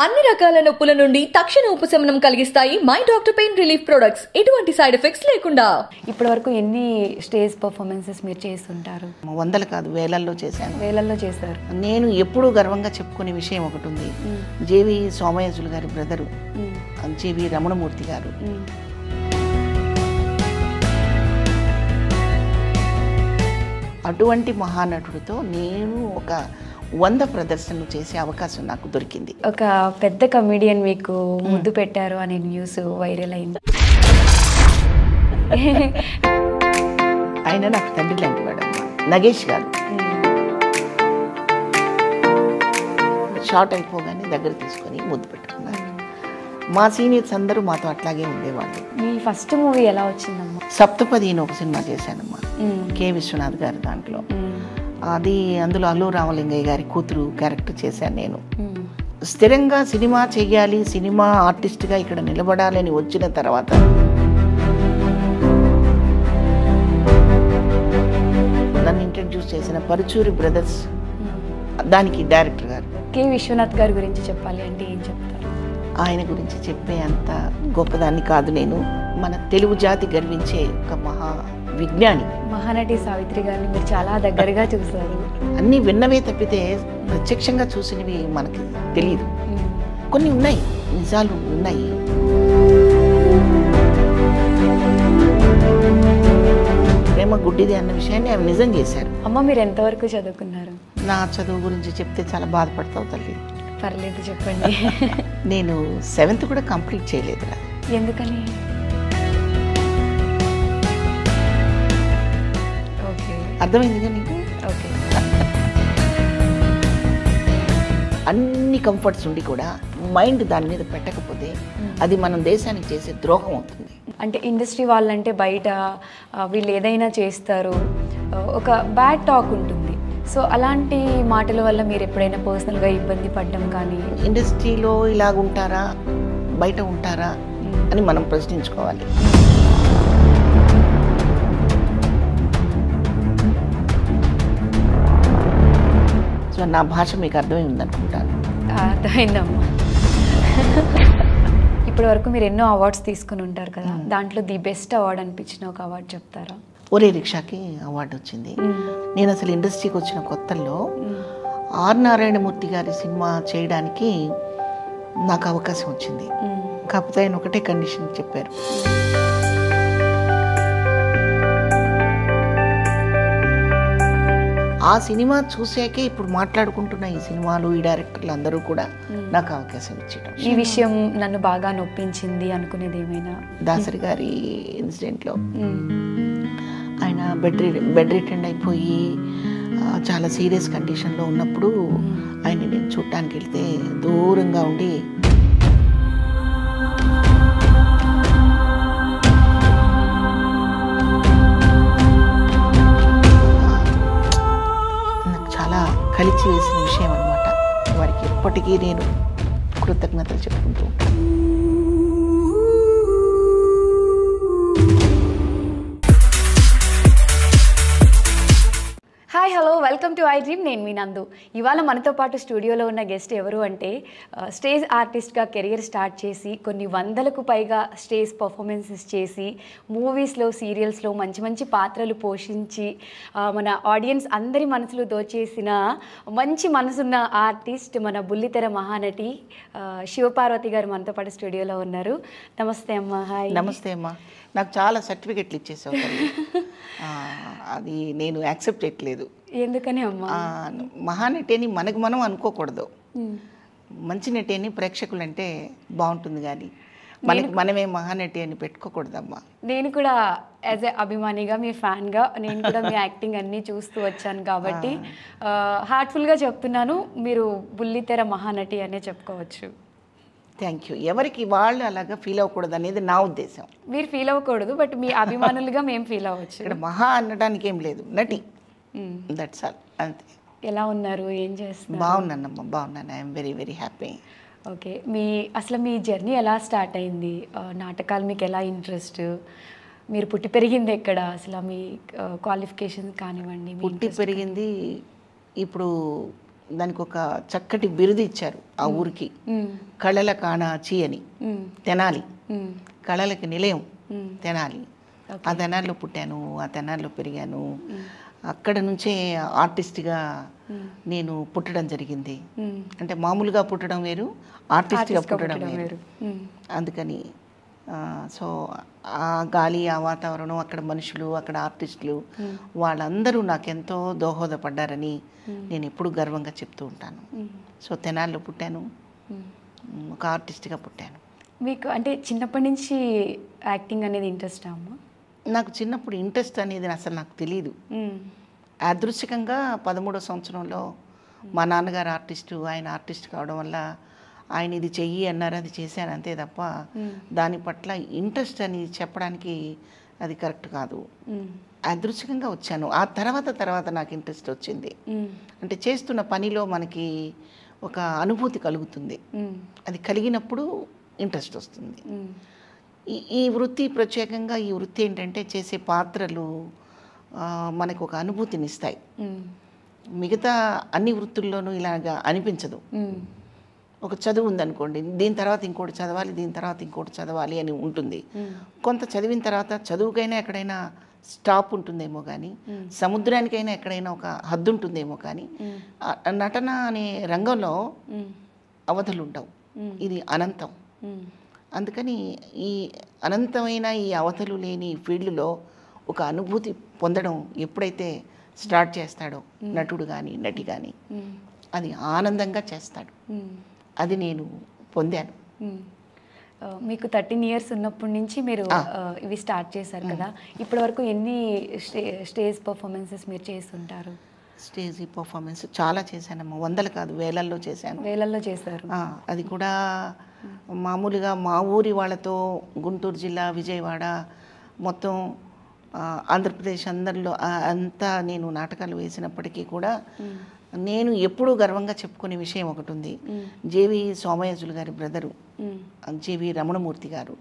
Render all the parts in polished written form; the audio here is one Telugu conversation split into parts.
అన్ని రకాల నొప్పుల నుండి తక్షణ ఉపశమనం కలిగిస్తాయి my doctor pain relief products. ఎటువంటి సైడ్ ఎఫెక్ట్స్ లేకుండా. ఇప్పటివరకు ఎన్ని స్టేజ్ పర్ఫార్మెన్సెస్ మీరు చేస్తుంటారు? వందలు కాదు, వేలల్లో చేశాను. వేలల్లో చేశారు. నేను ఎప్పుడూ గర్వంగా చెప్పుకునే విషయం ఒకటి ఉంది. జేవి సోమయాజులు గారి బ్రదరు జేవి రమణమూర్తి గారు అటువంటి మహానటుడితో నేను ఒక 100 ప్రదర్శనలు చేసే అవకాశం నాకు దొరికింది. ఒక పెద్ద కమెడియన్ మీకు ముద్దు పెట్టారు అనే న్యూస్ వైరల్ అయింది. ఆయన నాకు తండ్రి లాంటి వాడమ్మా, నగేష్ గారు. షార్ట్ అయిపోగానే దగ్గర తీసుకొని ముద్దు పెట్టుకున్నారు. మా సీనియర్స్ అందరూ మాతో అట్లాగే ఉండేవాళ్ళు. మీ ఫస్ట్ మూవీ ఎలా వచ్చిందమ్మా? సప్తపది అని ఒక సినిమా చేశానమ్మా, కె విశ్వనాథ్ గారు దాంట్లో. అది అందులో అల్లు రామలింగయ్య గారి కూతురు క్యారెక్టర్ చేశాను నేను. స్థిరంగా సినిమా చెయ్యాలి, సినిమా ఆర్టిస్ట్గా ఇక్కడ నిలబడాలని వచ్చిన తర్వాత నన్ను ఇంట్రడ్యూస్ చేసిన పరుచూరి బ్రదర్స్, దానికి డైరెక్టర్ గారు. కె విశ్వనాథ్ గారి గురించి చెప్పాలి అంటే ఏం చెప్తారు? ఆయన గురించి చెప్పే అంత గొప్పదాన్ని కాదు నేను. మన తెలుగు జాతి గర్వించే ఒక మహా విజ్ఞాని. మహానటి సావిత్రి గారిని మీరు చాలా దగ్గరగా చూశారు. అన్నీ విన్నవే తప్పితే ప్రత్యక్షంగా చూసినవి మనకి తెలియదు. కొన్ని ఉన్నాయి, నిజాలు ఉన్నాయి. ప్రేమ గుడ్డిది అన్న విషయాన్ని ఆమె నిజం చేశారు. అమ్మ మీరు ఎంతవరకు చదువుకున్నారు? నా చదువు గురించి చెప్తే చాలా బాధపడతావు తల్లి. పర్లేదు చెప్పండి. నేను 7th కూడా కంప్లీట్ చేయలేదురా. ఎందుకని? ఓకే, అర్థమైందిగా నీకు? ఓకే. అన్ని కంఫర్ట్స్ ఉండి కూడా మైండ్ దాని మీద పెట్టకపోతే అది మనం దేశానికి చేసే ద్రోహం అవుతుంది. అంటే ఇండస్ట్రీ వాళ్ళంటే బయట వీళ్ళు ఏదైనా చేస్తారు, ఒక బ్యాడ్ టాక్ ఉంటుంది. సో అలాంటి మాటల వల్ల మీరు ఎప్పుడైనా పర్సనల్గా ఇబ్బంది పడ్డం కానీ? ఇండస్ట్రీలో ఇలాగ ఉంటారా, బయట ఉంటారా అని మనం ప్రశ్నించుకోవాలి. సో నా భాష మీకు అర్థమైంది అనుకుంటాను. అర్థమైందమ్మా. ఇప్పటి వరకు మీరు ఎన్నో అవార్డ్స్ తీసుకుని ఉంటారు కదా, దాంట్లో ది బెస్ట్ అవార్డ్ అనిపించిన ఒక అవార్డు చెప్తారా? ఒరే రిక్షాకి అవార్డు వచ్చింది. నేను అసలు ఇండస్ట్రీకి వచ్చిన కొత్తల్లో ఆర్ నారాయణమూర్తి గారి సినిమా చేయడానికి నాకు అవకాశం వచ్చింది. కాకపోతే ఆయన ఒకటే కండిషన్ చెప్పారు, ఆ సినిమా చూసాకే ఇప్పుడు మాట్లాడుకుంటున్న ఈ సినిమాలు, ఈ డైరెక్టర్లు అందరూ కూడా నాకు అవకాశం ఇచ్చేయడం. ఈ విషయం నన్ను బాగా నొప్పించింది అనుకునేది ఏమైనా? దాసరి గారి ఇన్సిడెంట్లో ఆయన బెడ్ రిటెండ్ అయిపోయి చాలా సీరియస్ కండిషన్లో ఉన్నప్పుడు ఆయన నేను చూడటానికి వెళ్తే దూరంగా ఉండి నాకు చాలా కలిసి వేసిన విషయం అన్నమాట. వారికి ఎప్పటికీ నేను కృతజ్ఞతలు చెప్పుకుంటూ ఉంటాను. Hi, hello, welcome to I dream. నేను మీ నందు. ఇవాళ మనతో పాటు స్టూడియోలో ఉన్న గెస్ట్ ఎవరు అంటే స్టేజ్ ఆర్టిస్ట్గా కెరియర్ స్టార్ట్ చేసి కొన్ని 100కు పైగా స్టేజ్ పర్ఫార్మెన్సెస్ చేసి మూవీస్లో, సీరియల్స్లో మంచి మంచి పాత్రలు పోషించి మన ఆడియన్స్ అందరి మనసులు దోచేసిన మంచి మనసున్న ఆర్టిస్ట్ మన బుల్లితెర మహానటి శివపార్వతి గారు మనతో పాటు స్టూడియోలో ఉన్నారు. నమస్తే అమ్మ. హాయ్. నమస్తే అమ్మా. నాకు చాలా సర్టిఫికెట్లు ఇచ్చేసావు. అది నేను యాక్సెప్ట్ చేయట్లేదు. ఎందుకని అమ్మా? మహానటి అని మనకు మనం అనుకోకూడదు. మంచి నటి అని ప్రేక్షకులంటే బాగుంటుంది, కానీ మనకి మనమే మహానటి అని పెట్టుకోకూడదమ్మా. నేను కూడా యాజ్ ఎ అభిమానిగా, మీ ఫ్యాన్గా నేను కూడా మీ యాక్టింగ్ అన్నీ చూస్తూ వచ్చాను కాబట్టి హార్ట్ఫుల్గా చెప్తున్నాను, మీరు బుల్లితెర మహానటి అనే చెప్పుకోవచ్చు. Thank you. ఎవరికి వాళ్ళు అలాగా ఫీల్ అవ్వకూడదు అనేది నా ఉద్దేశం. మీరు ఫీల్ అవ్వకూడదు, బట్ మీ అభిమానులుగా మేము ఫీల్ అవ్వచ్చు. ఇక్కడ మహా అనడానికి ఏం లేదు, నటి, దట్స్ ఆల్, అంతే. ఎలా ఉన్నారు, ఏం చేస్తున్నారు? బాగున్నానమ్మా, బాగున్నాను. I'm very very happy. Okay, అసలు మీ జర్నీ ఎలా స్టార్ట్ అయింది? నాటకాలు మీకు ఎలా ఇంట్రెస్ట్? మీరు పుట్టి పెరిగింది ఎక్కడ? అసలు మీ క్వాలిఫికేషన్ కానివ్వండి. పుట్టి పెరిగింది ఇప్పుడు దానికి ఒక చక్కటి బిరుదు ఇచ్చారు ఆ ఊరికి, కళల కాణాచి అని. తెనాలి కళలకి నిలయం తెనాలి. ఆ తెనాలిలో పుట్టాను, ఆ తెనాలిలో పెరిగాను. అక్కడ నుంచే ఆర్టిస్ట్గా నేను పుట్టడం జరిగింది. అంటే మామూలుగా పుట్టడం వేరు, ఆర్టిస్ట్గా పుట్టడం వేరు. అందుకని సో ఆ గాలి, ఆ వాతావరణం, అక్కడ మనుషులు, అక్కడ ఆర్టిస్టులు వాళ్ళందరూ నాకెంతో దోహదపడ్డారని నేను ఎప్పుడు గర్వంగా చెప్తూ ఉంటాను. సో తెనాలిలో పుట్టాను, ఒక ఆర్టిస్ట్గా పుట్టాను. మీకు అంటే చిన్నప్పటి నుంచి యాక్టింగ్ అనేది ఇంట్రెస్ట్ అమ్మా? నాకు చిన్నప్పుడు ఇంట్రెస్ట్ అనేది అసలు నాకు తెలియదు. యాదృచ్ఛికంగా 13వ సంవత్సరంలో మా నాన్నగారు ఆర్టిస్టు, ఆయన ఆర్టిస్ట్ కావడం వల్ల ఆయన ఇది చెయ్యి అన్నారు, అది చేశాను అంతే తప్ప దాని పట్ల ఇంట్రెస్ట్ అని చెప్పడానికి అది కరెక్ట్ కాదు. యాదృచ్ఛికంగా వచ్చాను. ఆ తర్వాత నాకు ఇంట్రెస్ట్ వచ్చింది. అంటే చేస్తున్న పనిలో మనకి ఒక అనుభూతి కలుగుతుంది. అది కలిగినప్పుడు ఇంట్రెస్ట్ వస్తుంది. ఈ వృత్తి ప్రత్యేకంగా ఈ వృత్తి ఏంటంటే చేసే పాత్రలు మనకు ఒక అనుభూతిని ఇస్తాయి. మిగతా అన్ని వృత్తుల్లోనూ ఇలాగా అనిపించదు. ఒక చదువు ఉందనుకోండి, దీని తర్వాత ఇంకోటి చదవాలి, దీని తర్వాత ఇంకోటి చదవాలి అని ఉంటుంది. కొంత చదివిన తర్వాత చదువుకైనా ఎక్కడైనా స్టాప్ ఉంటుందేమో కానీ, సముద్రానికైనా ఎక్కడైనా ఒక హద్దు ఉంటుందేమో కానీ, నటన అనే రంగంలో అవధులు ఉండవు. ఇది అనంతం. అందుకని ఈ అనంతమైన ఈ అవధులు లేని ఫీల్డ్లో ఒక అనుభూతి పొందడం ఎప్పుడైతే స్టార్ట్ చేస్తాడో నటుడు కానీ నటి కానీ, అది ఆనందంగా చేస్తాడు. అది నేను పొందాను. మీకు 13 years ఉన్నప్పటి నుంచి మీరు ఇవి స్టార్ట్ చేశారు కదా, ఇప్పటి వరకు ఎన్ని స్టేజ్ పర్ఫార్మెన్సెస్ మీరు చేస్తుంటారు? స్టేజ్ పర్ఫార్మెన్స్ చాలా చేశానమ్మా, వందలు కాదు వేలల్లో చేశాను. వేలల్లో చేశారు. అది కూడా మామూలుగా మా ఊరి వాళ్ళతో గుంటూరు జిల్లా, విజయవాడ, మొత్తం ఆంధ్రప్రదేశ్ అందరిలో అంతా నేను నాటకాలు వేసినప్పటికీ కూడా నేను ఎప్పుడూ గర్వంగా చెప్పుకునే విషయం ఒకటి ఉంది. జేవి సోమయాజులు గారి బ్రదరు జేవి రమణమూర్తి గారు,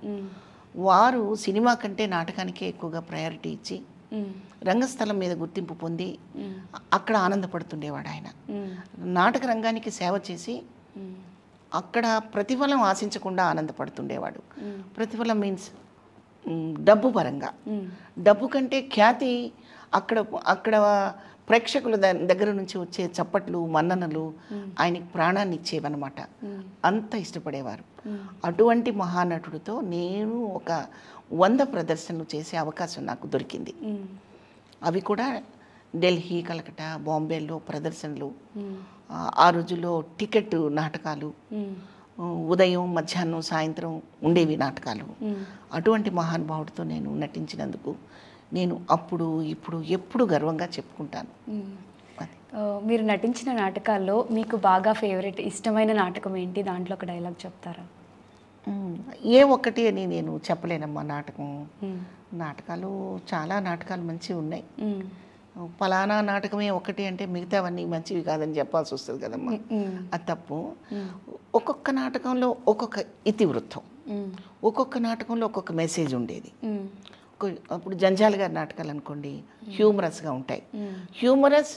వారు సినిమా కంటే నాటకానికే ఎక్కువగా ప్రయారిటీ ఇచ్చి రంగస్థలం మీద గుర్తింపు పొంది అక్కడ ఆనందపడుతుండేవాడు. ఆయన నాటక రంగానికి సేవ చేసి అక్కడ ప్రతిఫలం ఆశించకుండా ఆనందపడుతుండేవాడు. ప్రతిఫలం మీన్స్ డబ్బు పరంగా. డబ్బు కంటే ఖ్యాతి, అక్కడ ప్రేక్షకుల దగ్గర నుంచి వచ్చే చప్పట్లు, మన్ననలు ఆయనకి ప్రాణాన్ని ఇచ్చేవన్నమాట. అంత ఇష్టపడేవారు. అటువంటి మహానటుడితో నేను ఒక 100 ప్రదర్శనలు చేసే అవకాశం నాకు దొరికింది. అవి కూడా ఢిల్లీ, కలకట్టా, బాంబేలో ప్రదర్శనలు. ఆ రోజుల్లో టికెట్ నాటకాలు, ఉదయం, మధ్యాహ్నం, సాయంత్రం ఉండేవి నాటకాలు. అటువంటి మహానుభావుడితో నేను నటించినందుకు నేను అప్పుడు ఇప్పుడు ఎప్పుడు గర్వంగా చెప్పుకుంటాను. మీరు నటించిన నాటకాల్లో మీకు బాగా ఫేవరెట్ ఇష్టమైన నాటకం ఏంటి? దాంట్లో ఒక డైలాగ్ చెప్తారా? ఏ ఒక్కటి అని నేను చెప్పలేనమ్మా. నాటకాలు చాలా నాటకాలు మంచివి ఉన్నాయి. ఫలానా నాటకమే ఒకటి అంటే మిగతావన్నీ మంచివి కాదని చెప్పాల్సి వస్తుంది కదమ్మా. అది తప్పు. ఒక్కొక్క నాటకంలో ఒక్కొక్క ఇతివృత్తం, ఒక్కొక్క నాటకంలో ఒక్కొక్క మెసేజ్ ఉండేది. ఇప్పుడు జంజాల గారి నాటకాలు అనుకోండి, హ్యూమరస్గా ఉంటాయి. హ్యూమరస్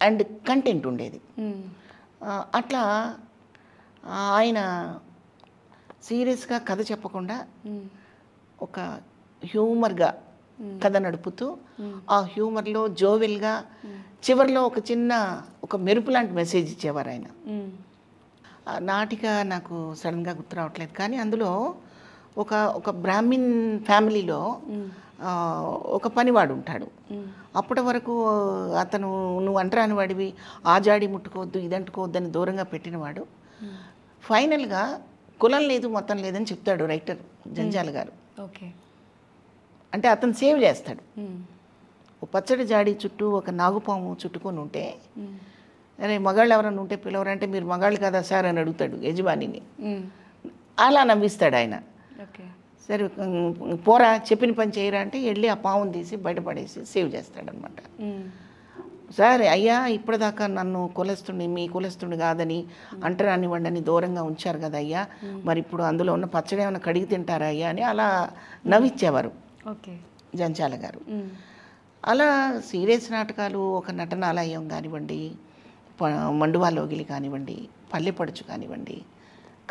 అండ్ కంటెంట్ ఉండేది. అట్లా ఆయన సీరియస్గా కథ చెప్పకుండా ఒక హ్యూమర్గా కథ నడుపుతూ ఆ హ్యూమర్లో జోవెల్గా చివరిలో ఒక మెరుపు లాంటి మెసేజ్ ఇచ్చేవారు ఆయన. నాటిక నాకు సడన్గా గుర్తు రావట్లేదు, కానీ అందులో ఒక బ్రాహ్మిన్ ఫ్యామిలీలో ఒక పనివాడు ఉంటాడు. అప్పటి వరకు అతను నువ్వు అంటరాని వాడివి, ఆ జాడి ముట్టుకోవద్దు, ఇదంటుకోవద్దు అని దూరంగా పెట్టినవాడు ఫైనల్గా కులం లేదు మతం లేదని చెప్తాడు రైటర్ జంజాల గారు. ఓకే. అంటే అతను సేవ్ చేస్తాడు. ఒక పచ్చడి జాడి చుట్టూ ఒక నాగుపాము చుట్టుకొని ఉంటే, అరే మగాళ్ళు ఎవరైనా ఉంటే పిలవరంటే మీరు మగాళ్ళు కదా సార్ అని అడుగుతాడు యజమానిని. అలా నవ్విస్తాడు ఆయన. సరే పోరా చెప్పిన పని చేయరా అంటే వెళ్ళి ఆ పావును తీసి బయటపడేసి సేవ్ చేస్తాడనమాట. సరే అయ్యా ఇప్పటిదాకా నన్ను మీ కులస్తుని కాదని అంటరాని వాడిని దూరంగా ఉంచారు కదా అయ్యా, మరి ఇప్పుడు అందులో ఉన్న పచ్చడి ఏమైనా కడిగి తింటారా అయ్యా అని అలా నవ్విచ్చేవారు జంజాల గారు. అలా సీరియస్ నాటకాలు, ఒక నటనాలయం కానివ్వండి, మండువా లోగిలి కానివ్వండి, పల్లెపడుచు కానివ్వండి,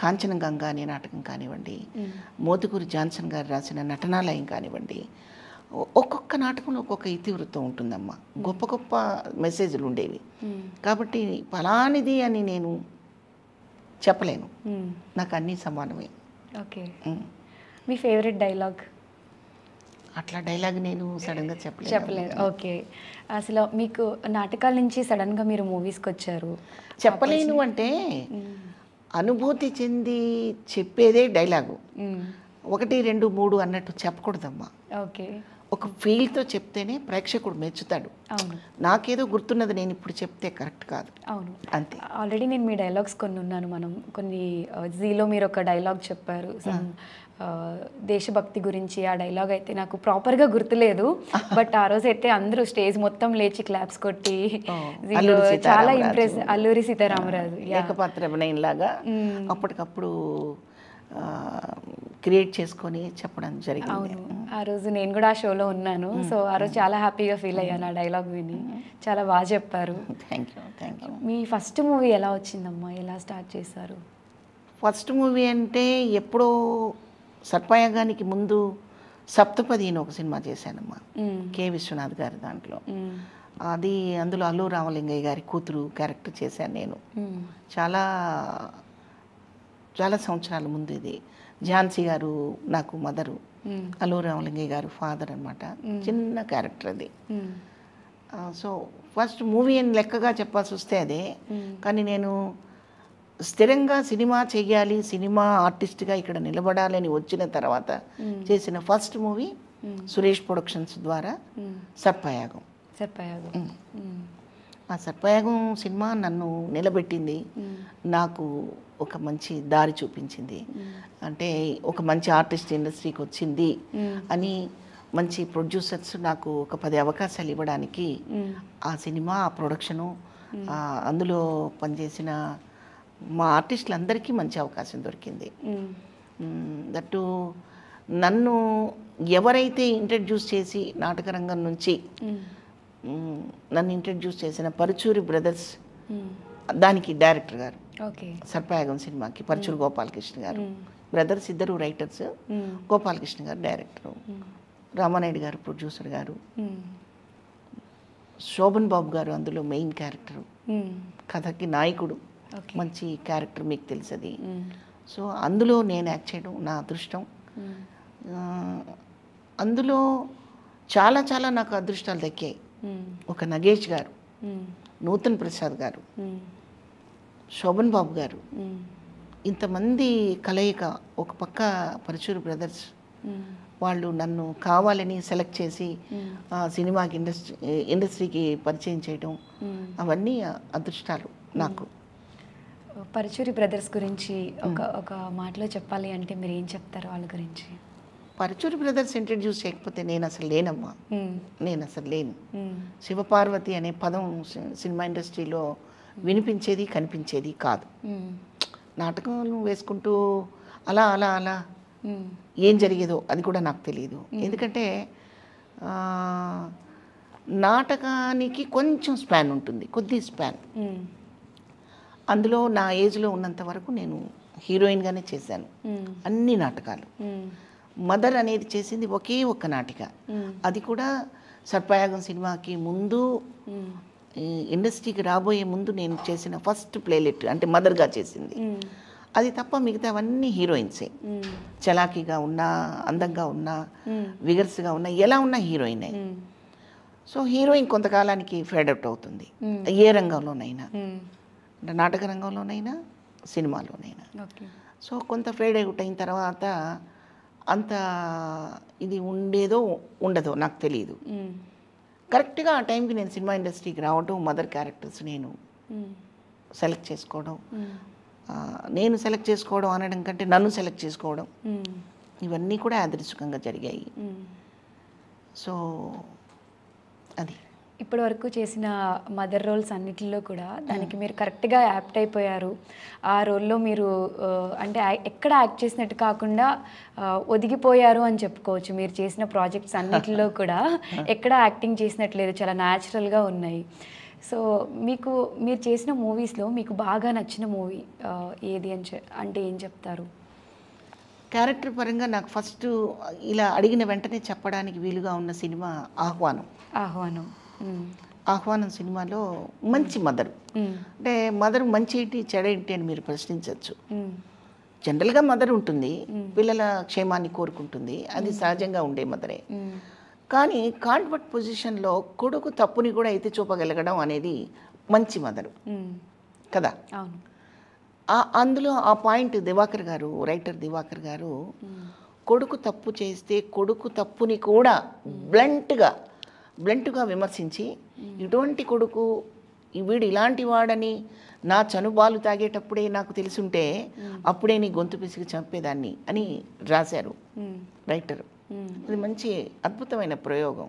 కాంచన గంగా అనే నాటకం కానివ్వండి, మోతుకూరి జాన్సన్ గారు రాసిన నటనాలయం కానివ్వండి, ఒక్కొక్క నాటకంలో ఒక్కొక్క ఇతివృత్తం ఉంటుందమ్మా. గొప్ప గొప్ప మెసేజ్లు ఉండేవి. కాబట్టి ఫలానిది అని నేను చెప్పలేను, నాకు అన్నీ సమానమే. ఓకే, మీ ఫేవరెట్ డైలాగ్? అట్లా డైలాగ్ నేను సడన్గా చెప్పలేదు. ఓకే, అసలు మీకు నాటకాల నుంచి సడన్గా మీరు మూవీస్కి వచ్చారు. చెప్పలేను అంటే అనుభూతి చెంది చెప్పేదే డైలాగు. 1, 2, 3 అన్నట్టు చెప్పకూడదమ్మా. ఓకే, ఒక ఫీల్తో చెప్తేనే ప్రేక్షకుడు మెచ్చుతాడు. అవును, నాకేదో గుర్తున్నది నేను ఇప్పుడు చెప్తే కరెక్ట్ కాదు. అవును, అంతే. ఆల్రెడీ నేను మీ డైలాగ్స్ కొన్ని ఉన్నాను. మనం కొన్ని జీలో మీరు ఒక డైలాగ్ చెప్పారు, దేశభక్తి గురించి. ఆ డైలాగ్ అయితే నాకు ప్రాపర్గా గుర్తులేదు, బట్ ఆ రోజు అయితే అందరూ స్టేజ్ మొత్తం లేచి క్లాప్స్ కొట్టి చాలా ఇంప్రెస్. అల్లూరి సీతారామరాజు ఏకపాత్ర అభినయం లాగా అప్పటికప్పుడు క్రియేట్ చేసుకొని చెప్పడం జరిగింది. అవును, ఆ రోజు నేను కూడా ఆ షోలో ఉన్నాను. సో ఆ రోజు చాలా హ్యాపీగా ఫీల్ అయ్యాను ఆ డైలాగ్ విని. చాలా బాగా చెప్పారు. Thank you. Me first movie ఎలా వచ్చిందమ్మా? ఎలా స్టార్ట్ చేశారు? ఫస్ట్ మూవీ అంటే ఎప్పుడో సర్పయాగానికి ముందు సప్తపది అని ఒక సినిమా చేశానమ్మా, కె విశ్వనాథ్ గారి దాంట్లో. అది అందులో అల్లు రామలింగయ్య గారి కూతురు క్యారెక్టర్ చేశాను నేను. చాలా చాలా సంవత్సరాల ముందు ఇది. ఝాన్సీ గారు నాకు మదరు, అల్లు రామలింగయ్య గారు ఫాదర్ అనమాట. చిన్న క్యారెక్టర్ అది. సో ఫస్ట్ మూవీ అని లెక్కగా చెప్పాల్సి వస్తే అదే. కానీ నేను స్థిరంగా సినిమా చెయ్యాలి, సినిమా ఆర్టిస్ట్గా ఇక్కడ నిలబడాలని వచ్చిన తర్వాత చేసిన ఫస్ట్ మూవీ సురేష్ ప్రొడక్షన్స్ ద్వారా సర్పయాగం. ఆ సర్పయాగం సినిమా నన్ను నిలబెట్టింది, నాకు ఒక మంచి దారి చూపించింది. అంటే ఒక మంచి ఆర్టిస్ట్ ఇండస్ట్రీకి వచ్చింది అని మంచి ప్రొడ్యూసర్స్ నాకు ఒక 10 అవకాశాలు ఇవ్వడానికి ఆ సినిమా, ఆ ప్రొడక్షను, అందులో పనిచేసిన మా ఆర్టిస్టులందరికీ మంచి అవకాశం దొరికింది. దట్టు నన్ను ఎవరైతే ఇంట్రడ్యూస్ చేసి నాటకరంగం నుంచి నన్ను ఇంట్రడ్యూస్ చేసిన పరుచూరి బ్రదర్స్, దానికి డైరెక్టర్ గారు, సర్పయాగం సినిమాకి పరుచూరి గోపాలకృష్ణ గారు బ్రదర్స్, ఇద్దరు రైటర్స్, గోపాలకృష్ణ గారు డైరెక్టరు, రామానాయుడు గారు ప్రొడ్యూసర్ గారు, శోభన్ బాబు గారు అందులో మెయిన్ క్యారెక్టరు, కథకి నాయకుడు, మంచి క్యారెక్టర్, మీకు తెలుసది. సో అందులో నేను యాక్ట్ చేయడం నా అదృష్టం. అందులో చాలా చాలా నాకు అదృష్టాలు దక్కాయి. ఒక నగేష్ గారు, నూతన్ ప్రసాద్ గారు, శోభన్ బాబు గారు, ఇంతమంది కలయిక. ఒక పక్క పరుచూరి బ్రదర్స్ వాళ్ళు నన్ను కావాలని సెలెక్ట్ చేసి సినిమాకి ఇండస్ట్రీకి పరిచయం చేయడం, అవన్నీ అదృష్టాలు నాకు. పరుచూరి బ్రదర్స్ గురించి ఒక మాటలో చెప్పాలి అంటే మీరు ఏం చెప్తారు వాళ్ళ గురించి? పరుచూరి బ్రదర్స్ ఇంట్రడ్యూస్ చేయకపోతే నేను అసలు లేనమ్మా, నేను అసలు లేను. శివపార్వతి అనే పదం సినిమా ఇండస్ట్రీలో వినిపించేది కనిపించేది కాదు. నాటకం వేసుకుంటూ అలా అలా అలా ఏం జరిగేదో అది కూడా నాకు తెలియదు. ఎందుకంటే నాటకానికి కొంచెం స్పాన్ ఉంటుంది, కొద్ది స్పాన్. అందులో నా ఏజ్లో ఉన్నంత వరకు నేను హీరోయిన్గానే చేశాను అన్ని నాటకాలు. మదర్ అనేది చేసింది ఒకే ఒక్క నాటిక, అది కూడా సర్పయాగం సినిమాకి ముందు, ఇండస్ట్రీకి రాబోయే ముందు నేను చేసిన ఫస్ట్ ప్లేలెట్, అంటే మదర్గా చేసింది. అది తప్ప మిగతావన్నీ హీరోయిన్సే. చలాకీగా ఉన్నా, అందంగా ఉన్నా, విగర్స్గా ఉన్నా, ఎలా ఉన్నా హీరోయినే. సో హీరోయిన్ కొంతకాలానికి ఫేడ్ అవుట్ అవుతుంది, ఏ రంగంలోనైనా, అంటే నాటక రంగంలోనైనా సినిమాలోనైనా. సో కొంత ఫేడ్ అవుట్ అయిన తర్వాత అంత ఇది ఉండేదో ఉండదో నాకు తెలియదు. కరెక్ట్గా ఆ టైంకి నేను సినిమా ఇండస్ట్రీకి రావడం, మదర్ క్యారెక్టర్స్ నేను సెలెక్ట్ చేసుకోవడం, నేను సెలెక్ట్ చేసుకోవడం అనడం కంటే నన్ను సెలెక్ట్ చేసుకోవడం, ఇవన్నీ కూడా యాదృచ్ఛికంగా జరిగాయి. సో అది ఇప్పటి వరకు చేసిన మదర్ రోల్స్ అన్నిటిలో కూడా దానికి మీరు కరెక్ట్గా యాప్ట్ అయిపోయారు. ఆ రోల్లో మీరు అంటే ఎక్కడ యాక్ట్ చేసినట్టు కాకుండా ఒదిగిపోయారు అని చెప్పుకోవచ్చు. మీరు చేసిన ప్రాజెక్ట్స్ అన్నిటిలో కూడా ఎక్కడ యాక్టింగ్ చేసినట్లేదు, చాలా న్యాచురల్గా ఉన్నాయి. సో మీరు చేసిన మూవీస్లో మీకు బాగా నచ్చిన మూవీ ఏది అంటే ఏం చెప్తారు? క్యారెక్టర్ పరంగా నాకు ఫస్ట్ ఇలా అడిగిన వెంటనే చెప్పడానికి వీలుగా ఉన్న సినిమా ఆహ్వానం. ఆహ్వానం సినిమాలో మంచి మదరు, అంటే మదరు మంచి ఏంటి చెడ ఏంటి అని మీరు ప్రశ్నించవచ్చు. జనరల్గా మదర్ ఉంటుంది, పిల్లల క్షేమాన్ని కోరుకుంటుంది, అది సహజంగా ఉండే మదరే. కానీ కాన్వర్ట్ పొజిషన్లో కొడుకు తప్పుని కూడా ఎత్తి చూపగలగడం అనేది మంచి మదరు కదా. అందులో ఆ పాయింట్ దివాకర్ గారు, రైటర్ దివాకర్ గారు, కొడుకు తప్పు చేస్తే కొడుకు తప్పుని కూడా బ్లంట్గా విమర్శించి, ఇటువంటి కొడుకు వీడు ఇలాంటి వాడని నా చనుబాలు తాగేటప్పుడే నాకు తెలుసుంటే అప్పుడే నీ గొంతు పిసికి చంపేదాన్ని అని రాశారు రైటరు. అది మంచి అద్భుతమైన ప్రయోగం.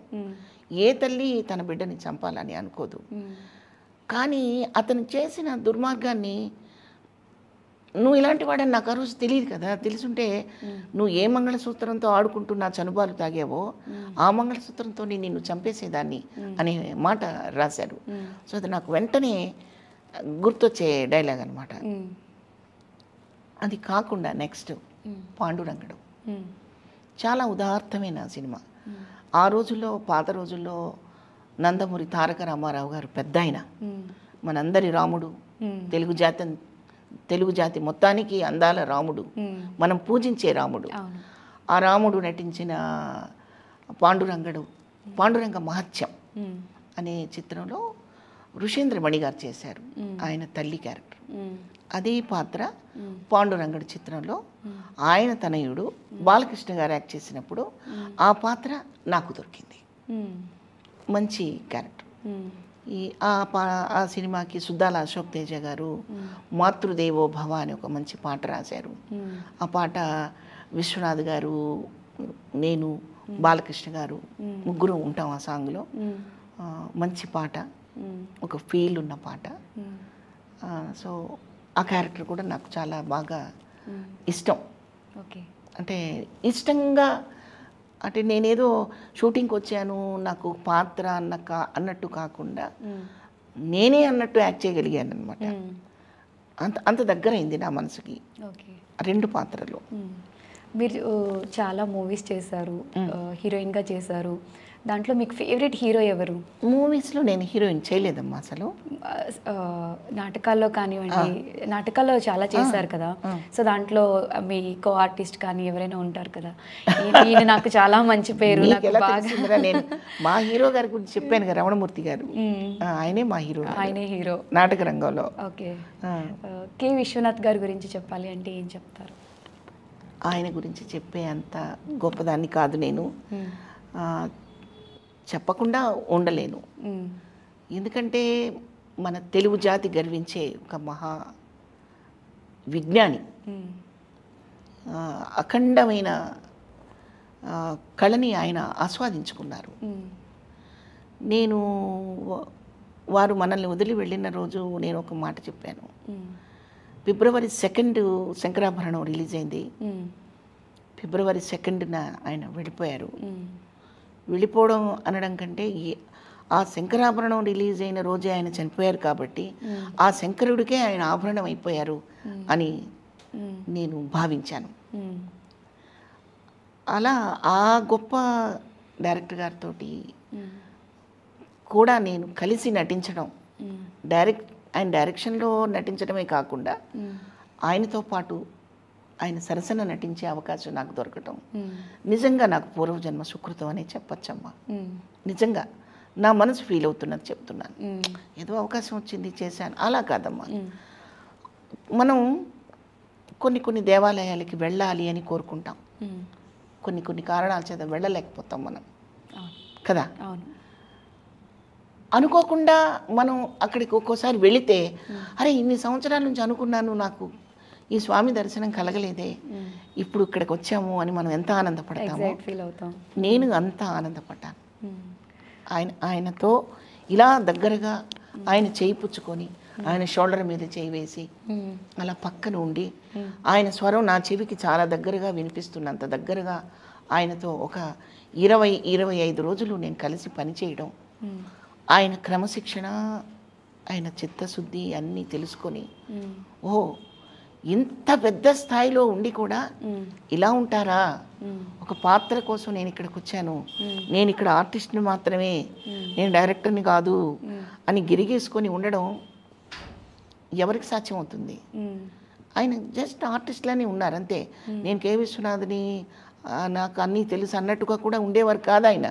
ఏ తల్లి తన బిడ్డని చంపాలని అనుకోదు, కానీ అతను చేసిన దుర్మార్గాన్ని నువ్వు ఇలాంటి వాడని నాకు ఆ రోజు తెలియదు కదా, తెలుసుంటే నువ్వు ఏ మంగళసూత్రంతో ఆడుకుంటూ నా చనుబాలు తాగావో ఆ మంగళసూత్రంతో నిన్ను చంపేసేదాన్ని అనే మాట రాశారు. సో అది నాకు వెంటనే గుర్తొచ్చే డైలాగ్ అనమాట. అది కాకుండా నెక్స్ట్ పాండురంగడు చాలా ఉదాత్తమైన సినిమా. ఆ రోజుల్లో, పాత రోజుల్లో నందమూరి తారక రామారావు గారు పెద్ద ఆయన, మనందరి రాముడు, తెలుగు జాతి మొత్తానికి అందాల రాముడు, మనం పూజించే రాముడు. ఆ రాముడు నటించిన పాండురంగ మహత్యం అనే చిత్రంలో ఋషేంద్రమణి గారు చేశారు ఆయన తల్లి క్యారెక్టర్. అదే పాత్ర పాండురంగడు చిత్రంలో ఆయన తనయుడు బాలకృష్ణ గారు యాక్ట్ చేసినప్పుడు ఆ పాత్ర నాకు దొరికింది. మంచి క్యారెక్టర్. ఆ సినిమాకి సుద్దాల అశోక్ తేజ గారు మాతృదేవో భవ అని ఒక మంచి పాట రాశారు. ఆ పాట విశ్వనాథ్ గారు, నేను, బాలకృష్ణ గారు ముగ్గురు ఉంటాం ఆ సాంగ్లో. మంచి పాట, ఒక ఫీల్ ఉన్న పాట. సో ఆ క్యారెక్టర్ కూడా నాకు చాలా బాగా ఇష్టం. అంటే ఇష్టంగా, అంటే నేనేదో షూటింగ్కి వచ్చాను నాకు పాత్ర అన్నట్టు కాకుండా నేనే అన్నట్టు యాక్ట్ చేయగలిగాను అనమాట. అంత దగ్గరైంది నా మనసుకి రెండు పాత్రలు. మీరు చాలా మూవీస్ చేశారు, హీరోయిన్గా చేశారు. దాంట్లో మీకు ఫేవరెట్ హీరో ఎవరు? మూవీస్లో నేను హీరోయిన్ చేయలేదమ్మా అసలు. నాటకాల్లో కానివ్వండి, నాటకాల్లో చాలా చేశారు కదా, సో దాంట్లో మీ కో ఆర్టిస్ట్ కానీ ఎవరైనా ఉంటారు కదా, ఈయన నాకు చాలా మంచి పేరు. నేను మా హీరో గారి గురించి చెప్పాను కదా, రమణమూర్తి గారు, ఆయనే మా హీరో, ఆయనే హీరో నాటక రంగంలో. ఓకే. కె విశ్వనాథ్ గారి గురించి చెప్పాలి అంటే ఏం చెప్తారు? ఆయన గురించి చెప్పే అంత గొప్పదాన్ని కాదు నేను, చెప్పకుండా ఉండలేను. ఎందుకంటే మన తెలుగు జాతి గర్వించే ఒక మహా విజ్ఞాని, అఖండమైన కళని ఆయన ఆస్వాదించుకున్నారు. నేను వారు మనల్ని వదిలి వెళ్ళిన రోజు నేను ఒక మాట చెప్పాను. ఫిబ్రవరి 2 శంకరాభరణం రిలీజ్ అయింది. ఫిబ్రవరి 2న ఆయన వెళ్ళిపోయారు. వెళ్ళిపోవడం అనడం కంటే ఆ శంకరాభరణం రిలీజ్ అయిన రోజే ఆయన చనిపోయారు కాబట్టి ఆ శంకరుడికే ఆయన ఆభరణం అయిపోయారు అని నేను భావించాను. అలా ఆ గొప్ప డైరెక్టర్ గారితో కూడా నేను కలిసి నటించడం, ఆయన డైరెక్షన్లో నటించడమే కాకుండా ఆయనతో పాటు ఆయన సరసన నటించే అవకాశం నాకు దొరకటం నిజంగా నాకు పూర్వజన్మ సుకృతం అనే చెప్పచ్చమ్మా. నిజంగా నా మనసు ఫీల్ అవుతున్నది చెప్తున్నాను. ఏదో అవకాశం వచ్చింది చేశాను అలా కాదమ్మా. మనం కొన్ని దేవాలయాలకి వెళ్ళాలి అని కోరుకుంటాం, కొన్ని కారణాల చేత వెళ్ళలేకపోతాం మనం కదా. అనుకోకుండా మనం అక్కడికి ఒక్కోసారి వెళితే, అరే ఇన్ని సంవత్సరాల నుంచి అనుకున్నాను, నాకు ఈ స్వామి దర్శనం కలగలేదే, ఇప్పుడు ఇక్కడికి వచ్చాము అని మనం ఎంత ఆనందపడతామో, నేను అంత ఆనందపడ్డాను. ఆయనతో ఇలా దగ్గరగా ఆయన చేయి పుచ్చుకొని ఆయన షోల్డర్ మీద చేయి వేసి అలా పక్కన ఉండి ఆయన స్వరం నా చెవికి చాలా దగ్గరగా వినిపిస్తున్నంత దగ్గరగా ఆయనతో ఒక 20-25 రోజులు నేను కలిసి పనిచేయడం, ఆయన క్రమశిక్షణ, ఆయన చిత్తశుద్ధి అన్నీ తెలుసుకొని ఓ ఇంత పెద్ద స్థాయిలో ఉండి కూడా ఇలా ఉంటారా, ఒక పాత్ర కోసం నేను ఇక్కడికి వచ్చాను, నేను ఇక్కడ ఆర్టిస్ట్ని మాత్రమే, నేను డైరెక్టర్ని కాదు అని గిరిగేసుకొని ఉండడం ఎవరికి సాధ్యం అవుతుంది? ఆయన జస్ట్ ఆర్టిస్ట్లనే ఉన్నారు అంతే. నేను కె విశ్వనాథ్ని నాకు అన్నీ తెలుసు అన్నట్టుగా కూడా ఉండేవారు కాదు ఆయన.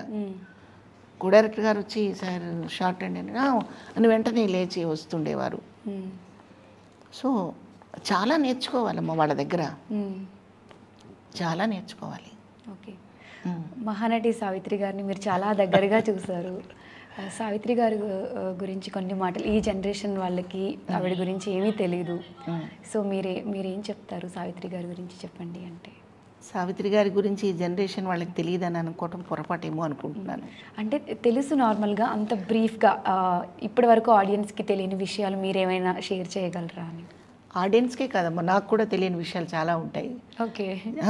కో డైరెక్టర్ గారు వచ్చి సార్ షార్ట్ అండ్ అని వెంటనే లేచి వస్తుండేవారు. సో చాలా నేర్చుకోవాలమ్మా వాళ్ళ దగ్గర, చాలా నేర్చుకోవాలి. ఓకే, మహానటి సావిత్రి గారిని మీరు చాలా దగ్గరగా చూశారు. సావిత్రి గారి గురించి కొన్ని మాటలు, ఈ జనరేషన్ వాళ్ళకి ఆవిడ గురించి ఏమీ తెలియదు. సో మీరేం చెప్తారు సావిత్రి గారి గురించి చెప్పండి అంటే? సావిత్రి గారి గురించి ఈ జనరేషన్ వాళ్ళకి తెలియదని అనుకోవటం పొరపాటేమో అనుకుంటున్నాను. అంటే తెలుసు నార్మల్గా, అంత బ్రీఫ్గా ఇప్పటి వరకు ఆడియన్స్కి తెలియని విషయాలు మీరేమైనా షేర్ చేయగలరా అని? ఆడియన్స్కే కాదమ్మా, నాకు కూడా తెలియని విషయాలు చాలా ఉంటాయి. ఓకే,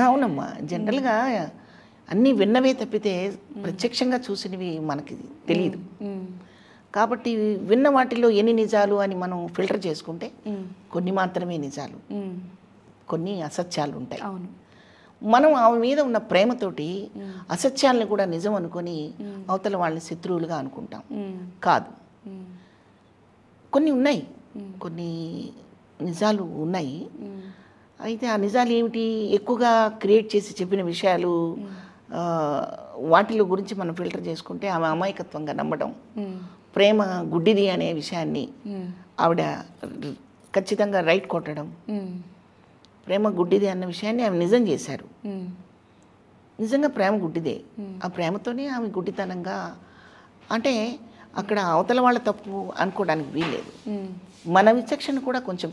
అవునమ్మా. జనరల్గా అన్నీ విన్నవే తప్పితే ప్రత్యక్షంగా చూసినవి మనకి తెలియదు. కాబట్టి విన్న వాటిలో ఎన్ని నిజాలు అని మనం ఫిల్టర్ చేసుకుంటే కొన్ని మాత్రమే నిజాలు, కొన్ని అసత్యాలు ఉంటాయి. అవును, మనం ఆమె మీద ఉన్న ప్రేమతోటి అసత్యాలను కూడా నిజం అనుకొని అవతల వాళ్ళని శత్రువులుగా అనుకుంటాం. కాదు, కొన్ని ఉన్నాయి, కొన్ని నిజాలు ఉన్నాయి. అయితే ఆ నిజాలు ఏమిటి, ఎక్కువగా క్రియేట్ చేసి చెప్పిన విషయాలు, వాటిలో గురించి మనం ఫిల్టర్ చేసుకుంటే ఆమె అమాయకత్వంగా నమ్మడం, ప్రేమ గుడ్డిది అనే విషయాన్ని ఆవిడ ఖచ్చితంగా రైట్ కొట్టడం, ప్రేమ గుడ్డిది అన్న విషయాన్ని ఆమె నిజం చేశారు. నిజంగా ప్రేమ గుడ్డిదే. ఆ ప్రేమతోనే ఆమె గుడ్డితనంగా, అంటే అక్కడ అవతల వాళ్ళ తప్పు అనుకోవడానికి వీల్లేదు. మన విచక్షణ కూడా కొంచెం